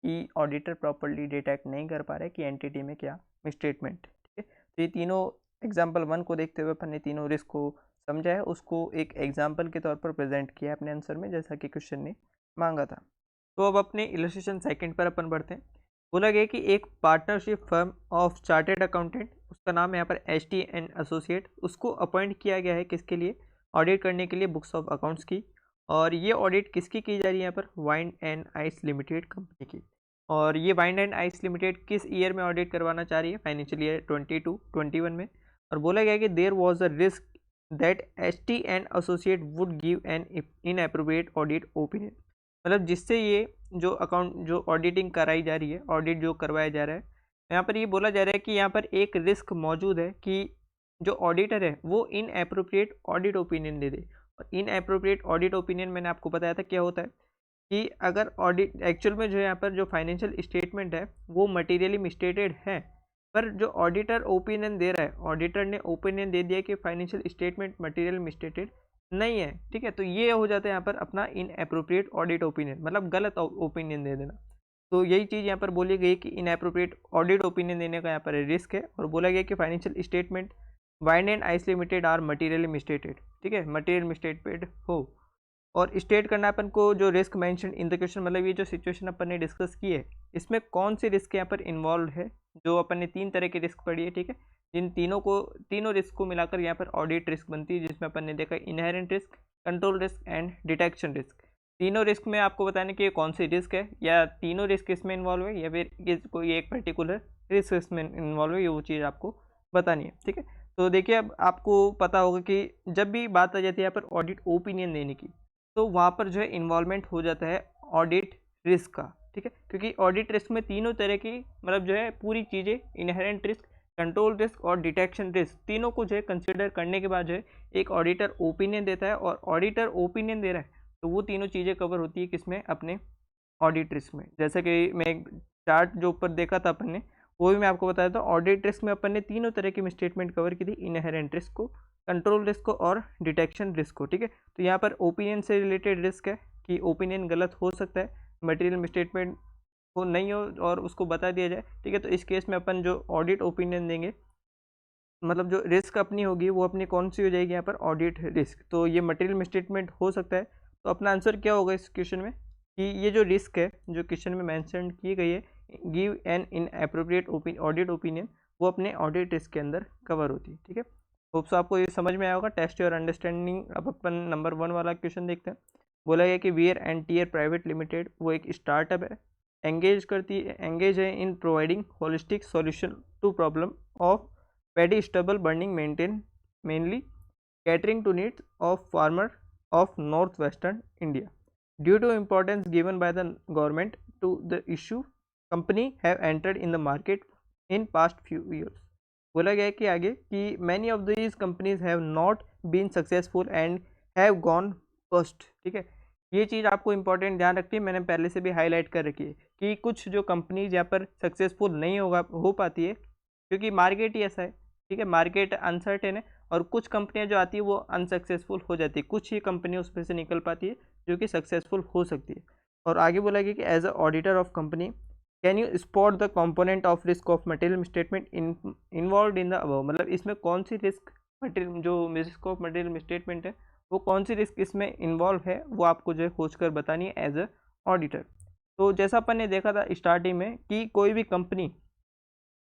कि ऑडिटर प्रॉपरली डिटेक्ट नहीं कर पा रहा है कि एंटिटी में क्या मिसस्टेटमेंट, ठीक है। तो ये तीनों एग्जाम्पल 1 को देखते हुए अपन ने तीनों रिस्क को समझा है, उसको एक एग्जाम्पल के तौर पर प्रेजेंट किया अपने आंसर में, जैसा कि क्वेश्चन ने मांगा था। तो अब अपने इलस्ट्रेशन सेकंड पर अपन बढ़ते हैं। बोला गया कि एक partnership firm of chartered accountant, उसका नाम है यहाँ पर HT एंड एसोसिएट, उसको अपॉइंट किया गया है किसके लिए, ऑडिट करने के लिए बुक्स ऑफ अकाउंट्स की। और ये ऑडिट किसकी की जा रही है यहाँ पर, wine and Ice limited company की। और ये वाइन एंड आइस लिमिटेड किस ईयर में ऑडिट करवाना चाह रही है, फाइनेंशियल ईयर 22-21 में। और बोला गया कि there was a risk that HT and associate would give an inappropriate audit opinion, मतलब जिससे ये जो अकाउंट जो ऑडिटिंग कराई जा रही है, ऑडिट जो करवाया जा रहा है, यहाँ पर ये बोला जा रहा है कि यहाँ पर एक रिस्क मौजूद है कि जो ऑडिटर है वो इनएप्रोप्रिएट ऑडिट ओपिनियन दे दे। और इनएप्रोप्रिएट ऑडिट ओपिनियन मैंने आपको बताया था क्या होता है, कि अगर ऑडिट एक्चुअल में जो यहाँ पर जो फाइनेंशियल स्टेटमेंट है वो मटीरियली मिसस्टेटेड है, पर जो ऑडिटर ओपिनियन दे रहा है, ऑडिटर ने ओपिनियन दे दिया कि फाइनेंशियल स्टेटमेंट मटीरियल मिसस्टेटेड नहीं है, ठीक है, तो ये हो जाता है यहाँ पर अपना इनएप्रोप्रिएट ऑडिट ओपिनियन, मतलब गलत ओपिनियन दे देना। तो यही चीज़ यहाँ पर बोली गई कि इनएप्रोप्रिएट ऑडिट ओपिनियन देने का यहाँ पर रिस्क है। और बोला गया कि financial statement Wine and Ice Limited are materially misstated, ठीक है, मटीरियल मिसस्टेटेड हो। और स्टेट करना अपन को जो risk mention in the question, मतलब ये जो सिचुएशन अपन ने डिस्कस की है, इसमें कौन सी रिस्क यहाँ पर इन्वॉल्व है, जो अपन ने 3 तरह की रिस्क पढ़ी है, ठीक है, जिन तीनों रिस्क को मिलाकर यहाँ पर ऑडिट रिस्क बनती है, जिसमें अपन ने देखा inherent risk, control risk and detection risk. तीनों रिस्क में आपको बताने कि कौन सी रिस्क है, या तीनों रिस्क इसमें इन्वॉल्व है, या फिर ये कोई एक पर्टिकुलर रिस्क इसमें इन्वॉल्व है, ये वो चीज़ आपको बतानी है, ठीक है। तो देखिए अब आपको पता होगा कि जब भी बात आ जाती है यहाँ पर ऑडिट ओपिनियन देने की, तो वहाँ पर जो है इन्वॉल्वमेंट हो जाता है ऑडिट रिस्क का, ठीक है, क्योंकि ऑडिट रिस्क में तीनों तरह की मतलब जो है पूरी चीज़ें, इनहेरेंट रिस्क, कंट्रोल रिस्क और डिटेक्शन रिस्क, तीनों को जो है कंसिडर करने के बाद जो है एक ऑडिटर ओपिनियन देता है, और ऑडिटर ओपिनियन दे रहा है तो वो तीनों चीज़ें कवर होती है किसमें, अपने ऑडिट रिस्क में। जैसे कि मैं एक चार्ट जो ऊपर देखा था अपन ने, वो भी मैं आपको बताया था, ऑडिट रिस्क में अपन ने तीनों तरह की मिसस्टेटमेंट कवर की थी, इनहेरेंट रिस्क को, कंट्रोल रिस्क को और डिटेक्शन रिस्क को, ठीक है। तो यहाँ पर ओपिनियन से रिलेटेड रिस्क है कि ओपिनियन गलत हो सकता है, मटेरियल मिसस्टेटमेंट हो नहीं हो और उसको बता दिया जाए, ठीक है। तो इस केस में अपन जो ऑडिट ओपिनियन देंगे, मतलब जो रिस्क अपनी होगी वो अपनी कौन सी हो जाएगी यहाँ पर, ऑडिट रिस्क। तो ये मटेरियल मिसस्टेटमेंट हो सकता है, तो अपना आंसर क्या होगा इस क्वेश्चन में, कि ये जो रिस्क है जो क्वेश्चन में मेंशन की गई है, give an inappropriate audit opinion, वो अपने ऑडिट रिस्क के अंदर कवर होती है, ठीक है। होप सो आपको ये समझ में आया होगा। Test your understanding. अब अपन नंबर 1 वाला क्वेश्चन देखते हैं। बोला गया कि Wear and Tear Private Limited, वो एक स्टार्टअप है, एंगेज है in providing holistic solution to problem of paddy stubble burning mainly catering to needs of farmer of northwestern India. Due to importance given by the government to the issue, company have entered in the market in past few years. बोला गया है कि आगे कि many of these companies have not been successful and have gone bust, ठीक है। ये चीज़ आपको इंपॉर्टेंट ध्यान रखती है, मैंने पहले से भी हाईलाइट कर रखी है कि कुछ जो कंपनीज यहाँ पर सक्सेसफुल नहीं हो पाती है, क्योंकि मार्केट ही ऐसा है, ठीक है, मार्केट अनसर्टेन है, और कुछ कंपनियां जो आती है वो अनसक्सेसफुल हो जाती है, कुछ ही कंपनियां उसमें से निकल पाती है जो कि सक्सेसफुल हो सकती है। और आगे बोला गया कि as a auditor of company can you spot the component of risk of material misstatement involve in the above, मतलब इसमें कौन सी रिस्क मटेरियल जो रिस्क ऑफ मटेरियल मिसस्टेटमेंट है वो कौन सी रिस्क इसमें इन्वॉल्व है, वो आपको जो है खोज कर बतानी है एज अ ऑडिटर। तो जैसा अपन ने देखा था स्टार्टिंग में कि कोई भी कंपनी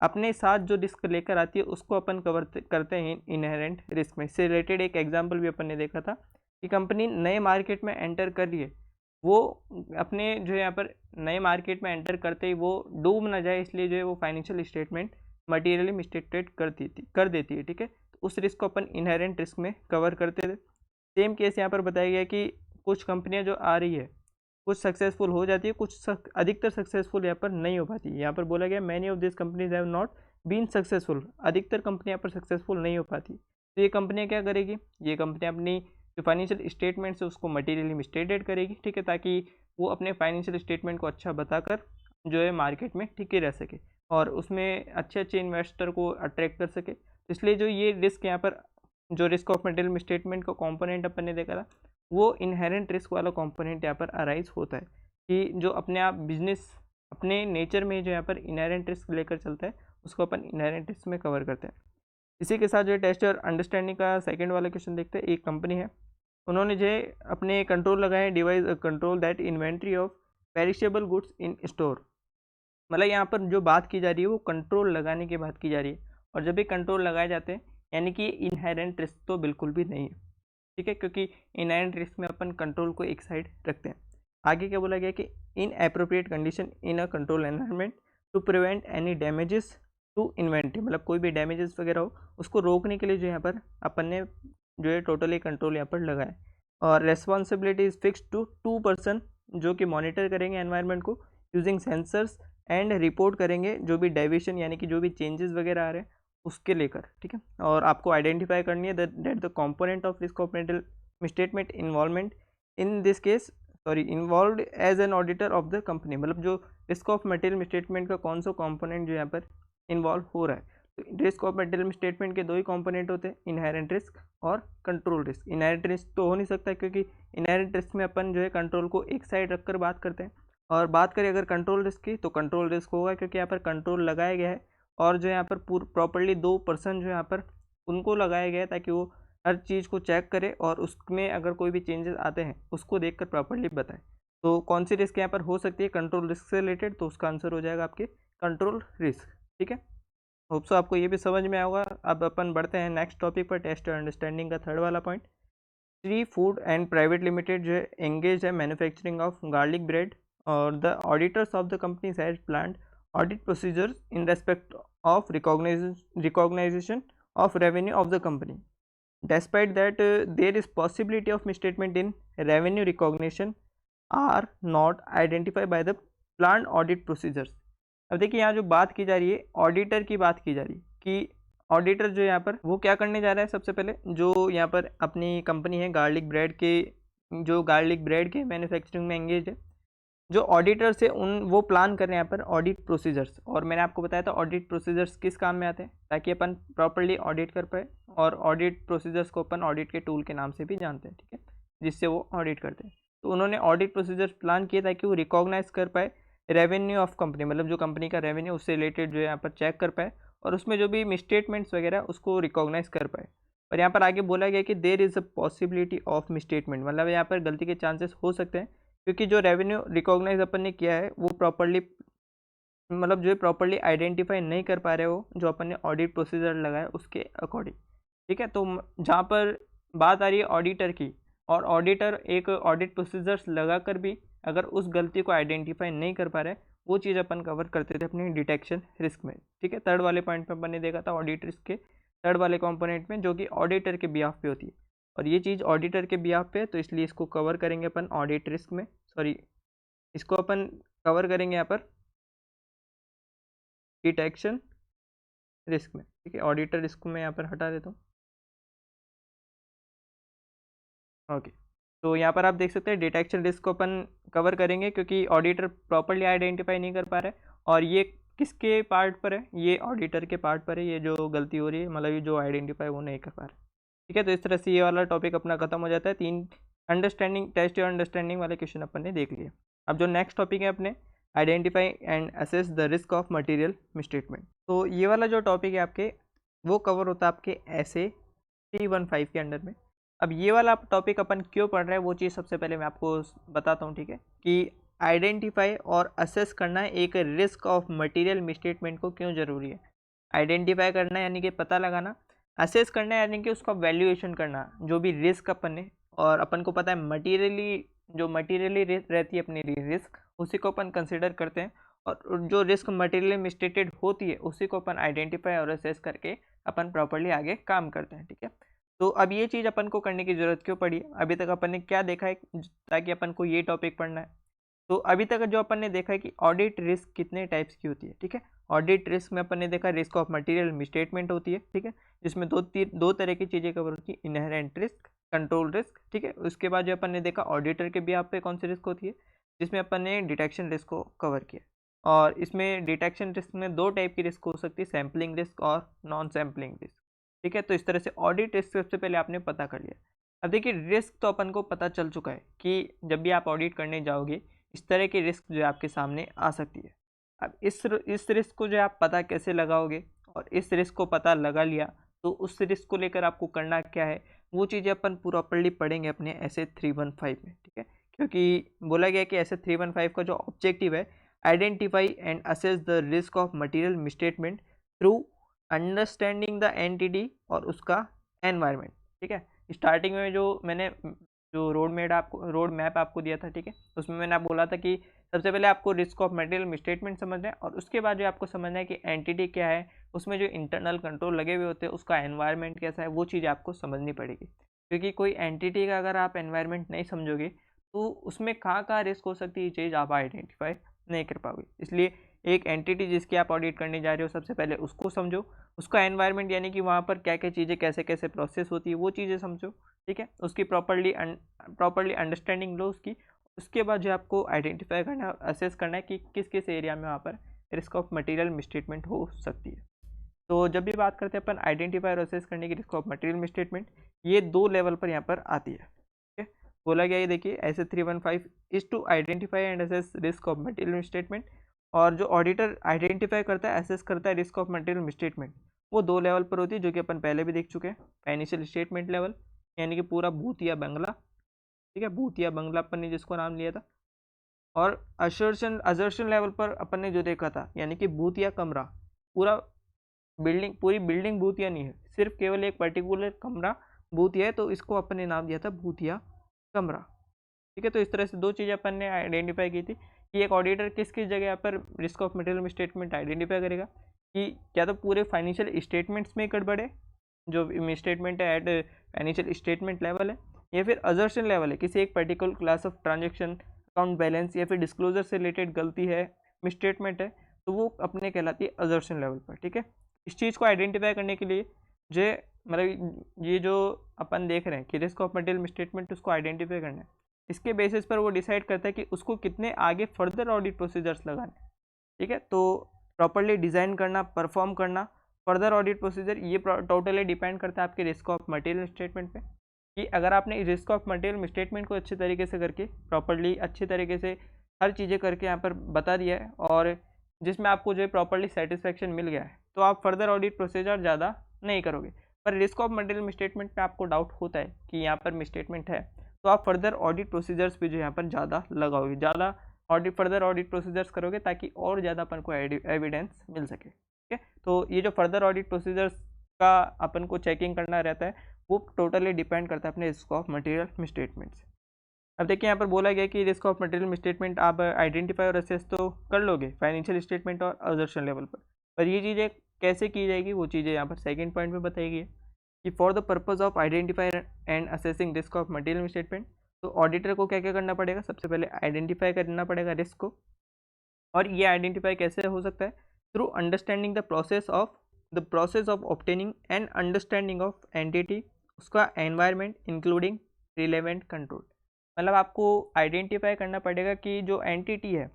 अपने साथ जो रिस्क लेकर आती है उसको अपन कवर करते हैं इनहेरेंट रिस्क में। इससे रिलेटेड एक एग्जांपल भी अपन ने देखा था कि कंपनी नए मार्केट में एंटर कर रही है, वो अपने जो यहाँ पर नए मार्केट में एंटर करते ही वो डूब ना जाए, इसलिए जो है वो फाइनेंशियल स्टेटमेंट मटीरियली मिसस्टेटेड कर देती है, ठीक है। तो उस रिस्क को अपन इनहेरेंट रिस्क में कवर करते थे। सेम केस यहाँ पर बताया गया कि कुछ कंपनियाँ जो आ रही है कुछ सक्सेसफुल हो जाती है, कुछ अधिकतर सक्सेसफुल यहाँ पर नहीं हो पाती। यहाँ पर बोला गया many of this companies have not been successful, अधिकतर कंपनियाँ पर सक्सेसफुल नहीं हो पाती। तो ये कंपनियाँ क्या करेगी, ये कंपनियाँ अपनी जो फाइनेंशियल स्टेटमेंट्स है उसको मटीरियली मिसस्टेटेड करेगी, ठीक है, ताकि वो अपने फाइनेंशियल स्टेटमेंट को अच्छा बताकर जो है मार्केट में टिके रह सके और उसमें अच्छे अच्छे इन्वेस्टर को अट्रैक्ट कर सके। इसलिए जो ये रिस्क यहाँ पर जो रिस्क ऑफ मटेरियल स्टेटमेंट का कंपोनेंट अपन ने देखा था, वो इनहेरेंट रिस्क वाला कंपोनेंट यहाँ पर अराइज होता है कि जो अपने आप बिजनेस अपने नेचर में जो यहाँ पर इनहेरेंट रिस्क लेकर चलता है उसको अपन इनहेरेंट रिस्क में कवर करते हैं। इसी के साथ जो टेस्ट और अंडरस्टैंडिंग का सेकंड वाला क्वेश्चन देखते हैं। एक कंपनी है, उन्होंने जो अपने कंट्रोल लगाए device control that inventory of perishable goods in store. मतलब यहाँ पर जो बात की जा रही है वो कंट्रोल लगाने की बात की जा रही है, और जब भी कंट्रोल लगाए जाते हैं यानी कि इनहेरेंट रिस्क तो बिल्कुल भी नहीं है, ठीक है, क्योंकि इनहेरेंट रिस्क में अपन कंट्रोल को एक साइड रखते हैं। आगे क्या बोला गया कि in appropriate condition in a control environment to prevent any damages to inventory, मतलब कोई भी डैमेजेस वगैरह हो उसको रोकने के लिए जो यहाँ पर अपन ने जो है टोटली कंट्रोल यहाँ पर लगाया। और responsibility is fix to 2 person जो कि मॉनिटर करेंगे एनवायरनमेंट को यूजिंग सेंसर्स एंड रिपोर्ट करेंगे जो भी डेविएशन यानी कि जो भी चेंजेस वगैरह आ रहे हैं उसके लेकर, ठीक है। और आपको आइडेंटिफाई करनी है that the component of risk of material misstatement involvement in this case involve as an auditor of the company, मतलब जो रिस्क ऑफ मटेरियल मिसस्टेटमेंट का कौन सा कंपोनेंट जो यहाँ पर इन्वॉल्व हो रहा है। तो रिस्क ऑफ मटेरियल मिसस्टेटमेंट के दो ही कंपोनेंट होते हैं, इनहेरेंट रिस्क और कंट्रोल रिस्क। इनहेरेंट रिस्क तो हो नहीं सकता क्योंकि इनहेरेंट रिस्क में अपन जो है कंट्रोल को एक साइड रखकर बात करते हैं, और बात करें अगर कंट्रोल रिस्क की तो कंट्रोल रिस्क होगा क्योंकि यहाँ पर कंट्रोल लगाया गया है और जो यहाँ पर प्रॉपर्ली 2 पर्सन जो यहाँ पर उनको लगाया गया है ताकि वो हर चीज़ को चेक करे और उसमें अगर कोई भी चेंजेस आते हैं उसको देखकर प्रॉपर्ली बताएं। तो कौन सी रिस्क यहाँ पर हो सकती है कंट्रोल रिस्क से रिलेटेड, तो उसका आंसर हो जाएगा आपके कंट्रोल रिस्क, ठीक है। होप सो आपको ये भी समझ में आएगा। अब अपन बढ़ते हैं नेक्स्ट टॉपिक पर, टेस्ट और अंडरस्टैंडिंग का थर्ड वाला point. Shri food and private limited जो है एंगेज है मैन्युफैक्चरिंग ऑफ गार्लिक ब्रेड और the auditors of the companies has planned audit procedures in respect of recognition of revenue of the company. Despite that, there is possibility of misstatement in revenue recognition are not identified by the planned audit procedures. अब देखिए यहाँ जो बात की जा रही है auditor की बात की जा रही है कि ऑडिटर जो यहाँ पर वो क्या करने जा रहा है। सबसे पहले जो यहाँ पर अपनी कंपनी है गार्लिक ब्रेड के मैन्युफैक्चरिंग में एंगेज है, जो ऑडिटर्स है वो प्लान कर रहे हैं यहाँ पर ऑडिट प्रोसीजर्स। और मैंने आपको बताया था ऑडिट प्रोसीजर्स किस काम में आते हैं, ताकि अपन प्रॉपर्ली ऑडिट कर पाए, और ऑडिट प्रोसीजर्स को अपन ऑडिट के टूल के नाम से भी जानते हैं, ठीक है, जिससे वो ऑडिट करते हैं। तो उन्होंने ऑडिट प्रोसीजर्स प्लान किए ताकि वो रिकॉग्नाइज कर पाए रेवेन्यू ऑफ कंपनी, मतलब जो कंपनी का रेवेन्यू उससे रिलेटेड जो है यहाँ पर चेक कर पाए और उसमें जो भी मिसस्टेटमेंट्स वगैरह उसको रिकॉग्नाइज कर पाए। और यहाँ पर आगे बोला गया कि there is a possibility of misstatement, मतलब यहाँ पर गलती के चांसेस हो सकते हैं क्योंकि जो रेवेन्यू रिकॉग्नाइज अपन ने किया है वो प्रॉपर्ली मतलब जो है प्रॉपर्ली आइडेंटिफाई नहीं कर पा रहे हो जो अपन ने ऑडिट प्रोसीजर लगाया उसके अकॉर्डिंग, ठीक है। तो जहाँ पर बात आ रही है ऑडिटर की, और ऑडिटर एक ऑडिट प्रोसीजर्स लगाकर भी अगर उस गलती को आइडेंटिफाई नहीं कर पा रहे, वो चीज़ अपन कवर करते थे अपनी डिटेक्शन रिस्क में, ठीक है। थर्ड वाले पॉइंट में अपन ने देखा था ऑडिट रिस्क के थर्ड वाले कंपोनेंट में, जो कि ऑडिटर के बिहाफ पे होती है, और ये चीज़ ऑडिटर के बिहाफ पे है तो इसलिए इसको कवर करेंगे अपन ऑडिट रिस्क में, इसको अपन कवर करेंगे यहाँ पर डिटेक्शन रिस्क में, ठीक है। ऑडिटर रिस्क में यहाँ पर हटा देता हूँ, ओके। तो यहाँ पर आप देख सकते हैं डिटेक्शन रिस्क को अपन कवर करेंगे क्योंकि ऑडिटर प्रॉपर्ली आइडेंटिफाई नहीं कर पा रहे, और ये किसके पार्ट पर है, ये ऑडिटर के पार्ट पर है, ये जो गलती हो रही है, मतलब ये जो आइडेंटिफाई वो नहीं कर पा रहे, ठीक है। तो इस तरह से ये वाला टॉपिक अपना खत्म हो जाता है। 3 अंडरस्टैंडिंग टेस्ट और अंडरस्टैंडिंग वाले क्वेश्चन अपन ने देख लिए। अब जो नेक्स्ट टॉपिक है अपने identify and assess the risk of material misstatement, तो ये वाला जो टॉपिक है आपके वो कवर होता है आपके ऐसे 315 के अंडर में। अब ये वाला टॉपिक अपन क्यों पढ़ रहे हैं वो चीज़ सबसे पहले मैं आपको बताता हूँ, ठीक है, कि आइडेंटिफाई और असेस करना एक रिस्क ऑफ मटेरियल मिसस्टेटमेंट को क्यों ज़रूरी है। आइडेंटिफाई करना यानी कि पता लगाना, असेस करना यानी कि उसका वैल्यूएशन करना, जो भी रिस्क अपन ने, और अपन को पता है मटीरियली जो मटीरियली रहती है अपनी रिस्क, उसी को अपन कंसिडर करते हैं, और जो रिस्क मटेरियल में स्टेटेड होती है उसी को अपन आइडेंटिफाई और असेस करके अपन प्रॉपर्ली आगे काम करते हैं। ठीक है, तो अब ये चीज़ अपन को करने की ज़रूरत क्यों पड़ी? अभी तक अपन ने क्या देखा है ताकि अपन को ये टॉपिक पढ़ना है? तो अभी तक जो अपन ने देखा है कि ऑडिट रिस्क कितने टाइप्स की होती है। ठीक है, ऑडिट रिस्क में अपन ने देखा रिस्क ऑफ मटेरियल मिसस्टेटमेंट होती है। ठीक है, जिसमें दो तरह की चीज़ें कवर होती है, इनहेरेंट रिस्क, कंट्रोल रिस्क। ठीक है, उसके बाद जो अपन ने देखा ऑडिटर के भी आप पे कौन सी रिस्क होती है, जिसमें अपन ने डिटेक्शन रिस्क को कवर किया। और इसमें डिटेक्शन रिस्क में दो टाइप की रिस्क हो सकती है, सैम्पलिंग रिस्क और नॉन सैम्पलिंग रिस्क। ठीक है, तो इस तरह से ऑडिट रिस्क सबसे पहले आपने पता कर लिया। अब देखिए रिस्क तो अपन को पता चल चुका है कि जब भी आप ऑडिट करने जाओगे इस तरह की रिस्क जो है आपके सामने आ सकती है। अब इस रिस्क को जो आप पता कैसे लगाओगे, और इस रिस्क को पता लगा लिया तो उस रिस्क को लेकर आपको करना क्या है, वो चीज़ें अपन प्रॉपर्ली पढ़ेंगे अपने ऐसे 315 में। ठीक है, क्योंकि बोला गया कि ऐसे 315 का जो ऑब्जेक्टिव है, identify and assess the risk of material misstatement through understanding the entity और उसका एनवायरनमेंट। ठीक है, स्टार्टिंग में जो मैंने जो रोड मैप आपको दिया था, ठीक है, उसमें मैंने आप बोला था कि सबसे पहले आपको रिस्क ऑफ मटेरियल मिसस्टेटमेंट समझना है, और उसके बाद जो आपको समझना है कि एंटिटी क्या है, उसमें जो इंटरनल कंट्रोल लगे हुए होते हैं उसका एनवायरनमेंट कैसा है, वो चीज़ आपको समझनी पड़ेगी। क्योंकि कोई एंटिटी का अगर आप एनवायरनमेंट नहीं समझोगे तो उसमें कहाँ कहाँ रिस्क हो सकती है, ये चीज़ आप आइडेंटिफाई नहीं कर पाओगे। इसलिए एक एंटिटी जिसकी आप ऑडिट करने जा रहे हो, सबसे पहले उसको समझो, उसका एनवायरनमेंट यानी कि वहाँ पर क्या क्या चीज़ें कैसे कैसे प्रोसेस होती है वो चीज़ें समझो। ठीक है, उसकी प्रॉपर्ली अंडरस्टैंडिंग लो उसकी। उसके बाद जो आपको आइडेंटिफाई करना है, असेस करना है कि किस किस एरिया में वहाँ पर रिस्क ऑफ मटेरियल मिसस्टेटमेंट हो सकती है। तो जब भी बात करते हैं अपन आइडेंटिफाई और असेस करने की रिस्क ऑफ मटेरियल मिसस्टेटमेंट, ये दो लेवल पर यहाँ पर आती है। ठीक है, बोला गया ये देखिए ऐसे 315 is to identify and assess risk of material misstatement. और जो ऑडिटर आइडेंटिफाई करता है, असेस करता है रिस्क ऑफ मटेरियल मिसस्टेटमेंट, वो दो लेवल पर होती है, जो कि अपन पहले भी देख चुके हैं। फाइनेंशियल स्टेटमेंट लेवल यानी कि पूरा भूतिया बंगला। ठीक है, भूतिया बंगला अपन ने जिसको नाम लिया था। और अजर्शन लेवल पर अपन ने जो देखा था यानी कि भूतिया कमरा, पूरा पूरी बिल्डिंग भूतिया नहीं है, सिर्फ केवल एक पर्टिकुलर कमरा भूतिया है, तो इसको अपन ने नाम दिया था भूतिया कमरा। ठीक है, तो इस तरह से दो चीज़ें अपन ने आइडेंटिफाई की थी कि एक ऑडिटर किस किस जगह पर risk of material statement identify करेगा, कि क्या तो पूरे फाइनेंशियल स्टेटमेंट्स में गड़बड़ है, जो स्टेटमेंट है एट फाइनेंशियल स्टेटमेंट लेवल है, या फिर अजर्शन लेवल है, किसी एक particular class of transaction, account balance या फिर डिस्क्लोजर से रिलेटेड गलती है, मिसस्टेटमेंट है, तो वो अपने कहलाती है अजर्शन लेवल पर। ठीक है, इस चीज़ को आइडेंटिफाई करने के लिए जो मतलब ये जो अपन देख रहे हैं कि रिस्क ऑफ मटेरियल मिसस्टेटमेंट उसको आइडेंटिफाई करना है, इसके बेसिस पर वो डिसाइड करता है कि उसको कितने आगे फर्दर ऑडिट प्रोसीजर्स लगाने। ठीक है, तो प्रॉपर्ली डिज़ाइन करना, परफॉर्म करना, फर्दर ऑडिट प्रोसीजर, ये टोटली डिपेंड करता है आपके रिस्क ऑफ मटेरियल स्टेटमेंट पे, कि अगर आपने रिस्क ऑफ मटेरियल स्टेटमेंट को अच्छे तरीके से करके प्रॉपर्ली अच्छे तरीके से हर चीज़ें करके यहाँ पर बता दिया है, और जिसमें आपको जो है प्रॉपर्ली सेटिस्फेक्शन मिल गया है, तो आप फर्दर ऑडिट प्रोसीजर ज़्यादा नहीं करोगे। पर रिस्क ऑफ मटेरियल मिसस्टेटमेंट पे आपको डाउट होता है कि यहाँ पर मिसस्टेटमेंट है, तो आप फर्दर ऑडिट प्रोसीजर्स पे जो यहाँ पर ज़्यादा लगाओगे, ज़्यादा फर्दर ऑडिट प्रोसीजर्स करोगे, ताकि और ज़्यादा अपन को एविडेंस मिल सके। ठीक है, तो ये जो फर्दर ऑडिट प्रोसीजर्स का अपन को चेकिंग करना रहता है, वो टोटली डिपेंड करता है अपने रिस्क ऑफ मटेरियल मिसस्टेटमेंट से। अब देखिए यहाँ पर बोला गया कि रिस्क ऑफ मटेरियल मिसस्टेटमेंट आप आइडेंटिफाई और असेस तो कर लोगे फाइनेंशियल स्टेटमेंट और अजर्शन लेवल पर ये चीज़ें कैसे की जाएगी, वो चीज़ें यहाँ पर सेकंड पॉइंट में बताई गई है कि for the purpose of identify and assessing risk of material misstatement, तो ऑडिटर को क्या क्या करना पड़ेगा, सबसे पहले आइडेंटिफाई करना पड़ेगा रिस्क को। और ये आइडेंटिफाई कैसे हो सकता है, through understanding the process of obtaining and understanding of entity, उसका एनवायरनमेंट इंक्लूडिंग रिलेवेंट कंट्रोल। मतलब आपको आइडेंटिफाई करना पड़ेगा कि जो एंटिटी है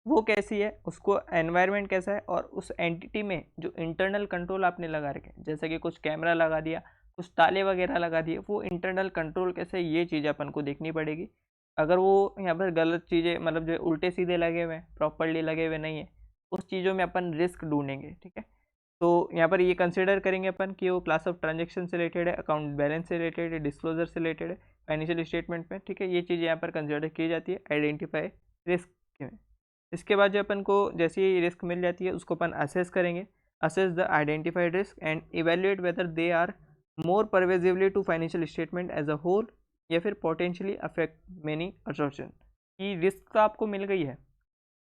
वो कैसी है, उसको एनवायरनमेंट कैसा है, और उस एंटिटी में जो इंटरनल कंट्रोल आपने लगा रखे हैं, जैसे कि कुछ कैमरा लगा दिया, कुछ ताले वगैरह लगा दिए, वो इंटरनल कंट्रोल कैसे है, ये चीज़ें अपन को देखनी पड़ेगी। अगर वो यहाँ पर गलत चीज़ें मतलब जो उल्टे सीधे लगे हुए हैं, प्रॉपरली लगे हुए नहीं है, उस चीज़ों में अपन रिस्क ढूंढेंगे। ठीक है, तो यहाँ पर ये कंसिडर करेंगे अपन कि वो क्लास ऑफ ट्रांजेक्शन से रिलेटेड है, अकाउंट बैलेंस से रिलेटेड है, डिस्क्लोजर से रिलेटेड है, फाइनेंशियल स्टेटमेंट में। ठीक है, ये चीज़ें यहाँ पर कंसिडर की जाती है आइडेंटिफाई रिस्क में। इसके बाद जो अपन को जैसे ही रिस्क मिल जाती है उसको अपन असेस करेंगे। assess the identified risk and evaluate whether they are more pervasively to financial statement as a whole या फिर potentially affect many assertion। कि रिस्क तो आपको मिल गई है,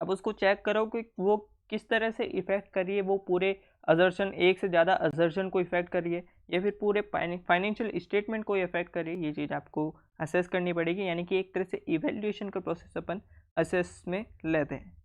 अब उसको चेक करो कि वो किस तरह से इफेक्ट कर रही है, वो पूरे असर्शन, एक से ज़्यादा असर्शन को इफेक्ट कर रही है या फिर पूरे फाइनेंशियल स्टेटमेंट को इफेक्ट कर रही है। ये चीज़ आपको असेस करनी पड़ेगी, यानी कि एक तरह से इवेल्यूएशन का प्रोसेस अपन असेस में लेते हैं।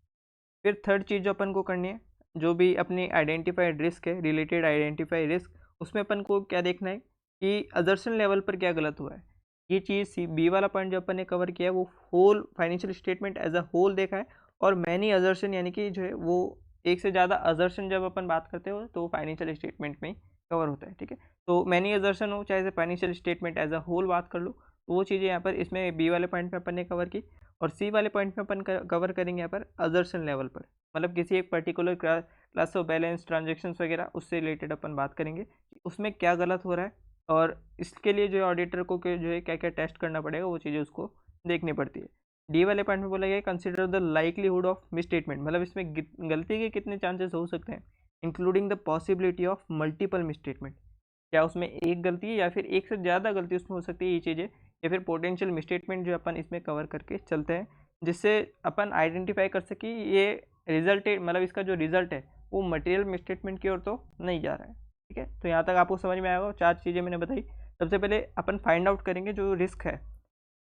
फिर थर्ड चीज़ जो अपन को करनी है, जो भी अपनी आइडेंटिफाइड रिस्क है, रिलेटेड आइडेंटिफाइड रिस्क, उसमें अपन को क्या देखना है कि असर्शन लेवल पर क्या गलत हुआ है। ये चीज़ सी बी वाला पॉइंट जो अपन ने कवर किया है वो whole financial statement as a whole देखा है, और मैनी अजर्शन यानी कि जो है वो एक से ज़्यादा अजर्शन जब अपन बात करते हो तो फाइनेंशियल स्टेटमेंट में कवर होता है। ठीक है, तो मैनी अजर्शन हो चाहे financial statement as a whole बात कर लो, तो वो चीज़ें यहाँ पर इसमें बी वाले पॉइंट में अपन ने कवर की। और सी वाले पॉइंट में अपन कवर करेंगे यहाँ पर अजर्शन लेवल पर, मतलब किसी एक particular class of balance transactions वगैरह उससे रिलेटेड अपन बात करेंगे कि उसमें क्या गलत हो रहा है, और इसके लिए जो है ऑडिटर को जो है क्या क्या टेस्ट करना पड़ेगा, वो चीज़ें उसको देखनी पड़ती है। डी वाले पॉइंट में बोला गया consider the likelihood of misstatement, मतलब इसमें गलती के कितने चांसेस हो सकते हैं, including the possibility of multiple misstatement, क्या उसमें एक गलती है या फिर एक से ज़्यादा गलती उसमें हो सकती है, ये चीज़ें, या फिर पोटेंशियल मिसस्टेटमेंट जो अपन इसमें कवर करके चलते हैं, जिससे अपन आइडेंटिफाई कर सकें ये रिजल्ट, मतलब इसका जो रिजल्ट है वो मटेरियल मिसस्टेटमेंट की ओर तो नहीं जा रहा है। ठीक है, तो यहाँ तक आपको समझ में आएगा। चार चीज़ें मैंने बताई। सबसे पहले अपन फाइंड आउट करेंगे जो रिस्क है,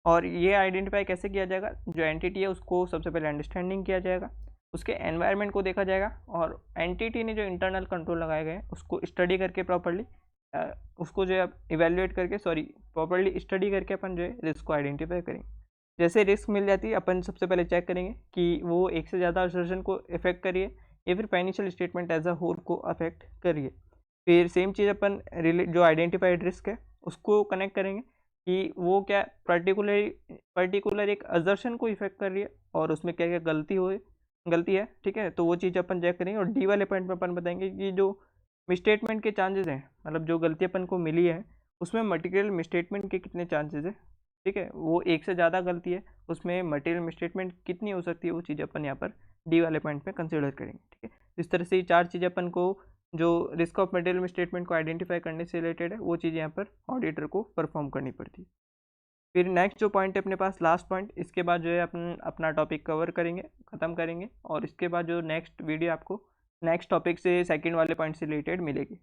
और ये आइडेंटिफाई कैसे किया जाएगा, जो एंटिटी है उसको सबसे पहले अंडरस्टैंडिंग किया जाएगा, उसके एनवायरनमेंट को देखा जाएगा, और एंटिटी ने जो इंटरनल कंट्रोल लगाए गए हैं उसको स्टडी करके प्रॉपर्ली उसको जो है इवेल्युएट करके प्रॉपर्ली स्टडी करके अपन जो है रिस्क को आइडेंटिफाई करेंगे। जैसे रिस्क मिल जाती है अपन सबसे पहले चेक करेंगे कि वो एक से ज़्यादा असर्शन को इफेक्ट करिए या फिर financial statement as a whole को अफेक्ट करिए। फिर सेम चीज़ अपन जो आइडेंटिफाइड रिस्क है उसको कनेक्ट करेंगे कि वो क्या पर्टिकुलर एक असर्शन को इफेक्ट कर रही है और उसमें क्या क्या गलती है। ठीक है, तो वो चीज़ अपन चेक करेंगे। और डी वाले पॉइंट में अपन बताएंगे कि जो मिसस्टेटमेंट के चांसेस हैं, मतलब जो गलती अपन को मिली है उसमें मटेरियल मिसस्टेटमेंट के कितने चांसेस है। ठीक है, वो एक से ज़्यादा गलती है, उसमें मटेरियल मिसस्टेटमेंट कितनी हो सकती है, वो चीज़ अपन यहाँ पर डी वाले पॉइंट में कंसिडर करेंगे। ठीक है, इस तरह से ये चार चीज़ें अपन को जो रिस्क ऑफ मटेरियल मिसस्टेटमेंट को आइडेंटिफाई करने से रिलेटेड है, वो चीज़ यहाँ पर ऑडिटर को परफॉर्म करनी पड़ती है। फिर नेक्स्ट जो पॉइंट है अपने पास, लास्ट पॉइंट, इसके बाद जो है अपन अपना टॉपिक कवर करेंगे, ख़त्म करेंगे, और इसके बाद जो नेक्स्ट वीडियो आपको नेक्स्ट टॉपिक से सेकंड वाले पॉइंट से रिलेटेड मिलेगी।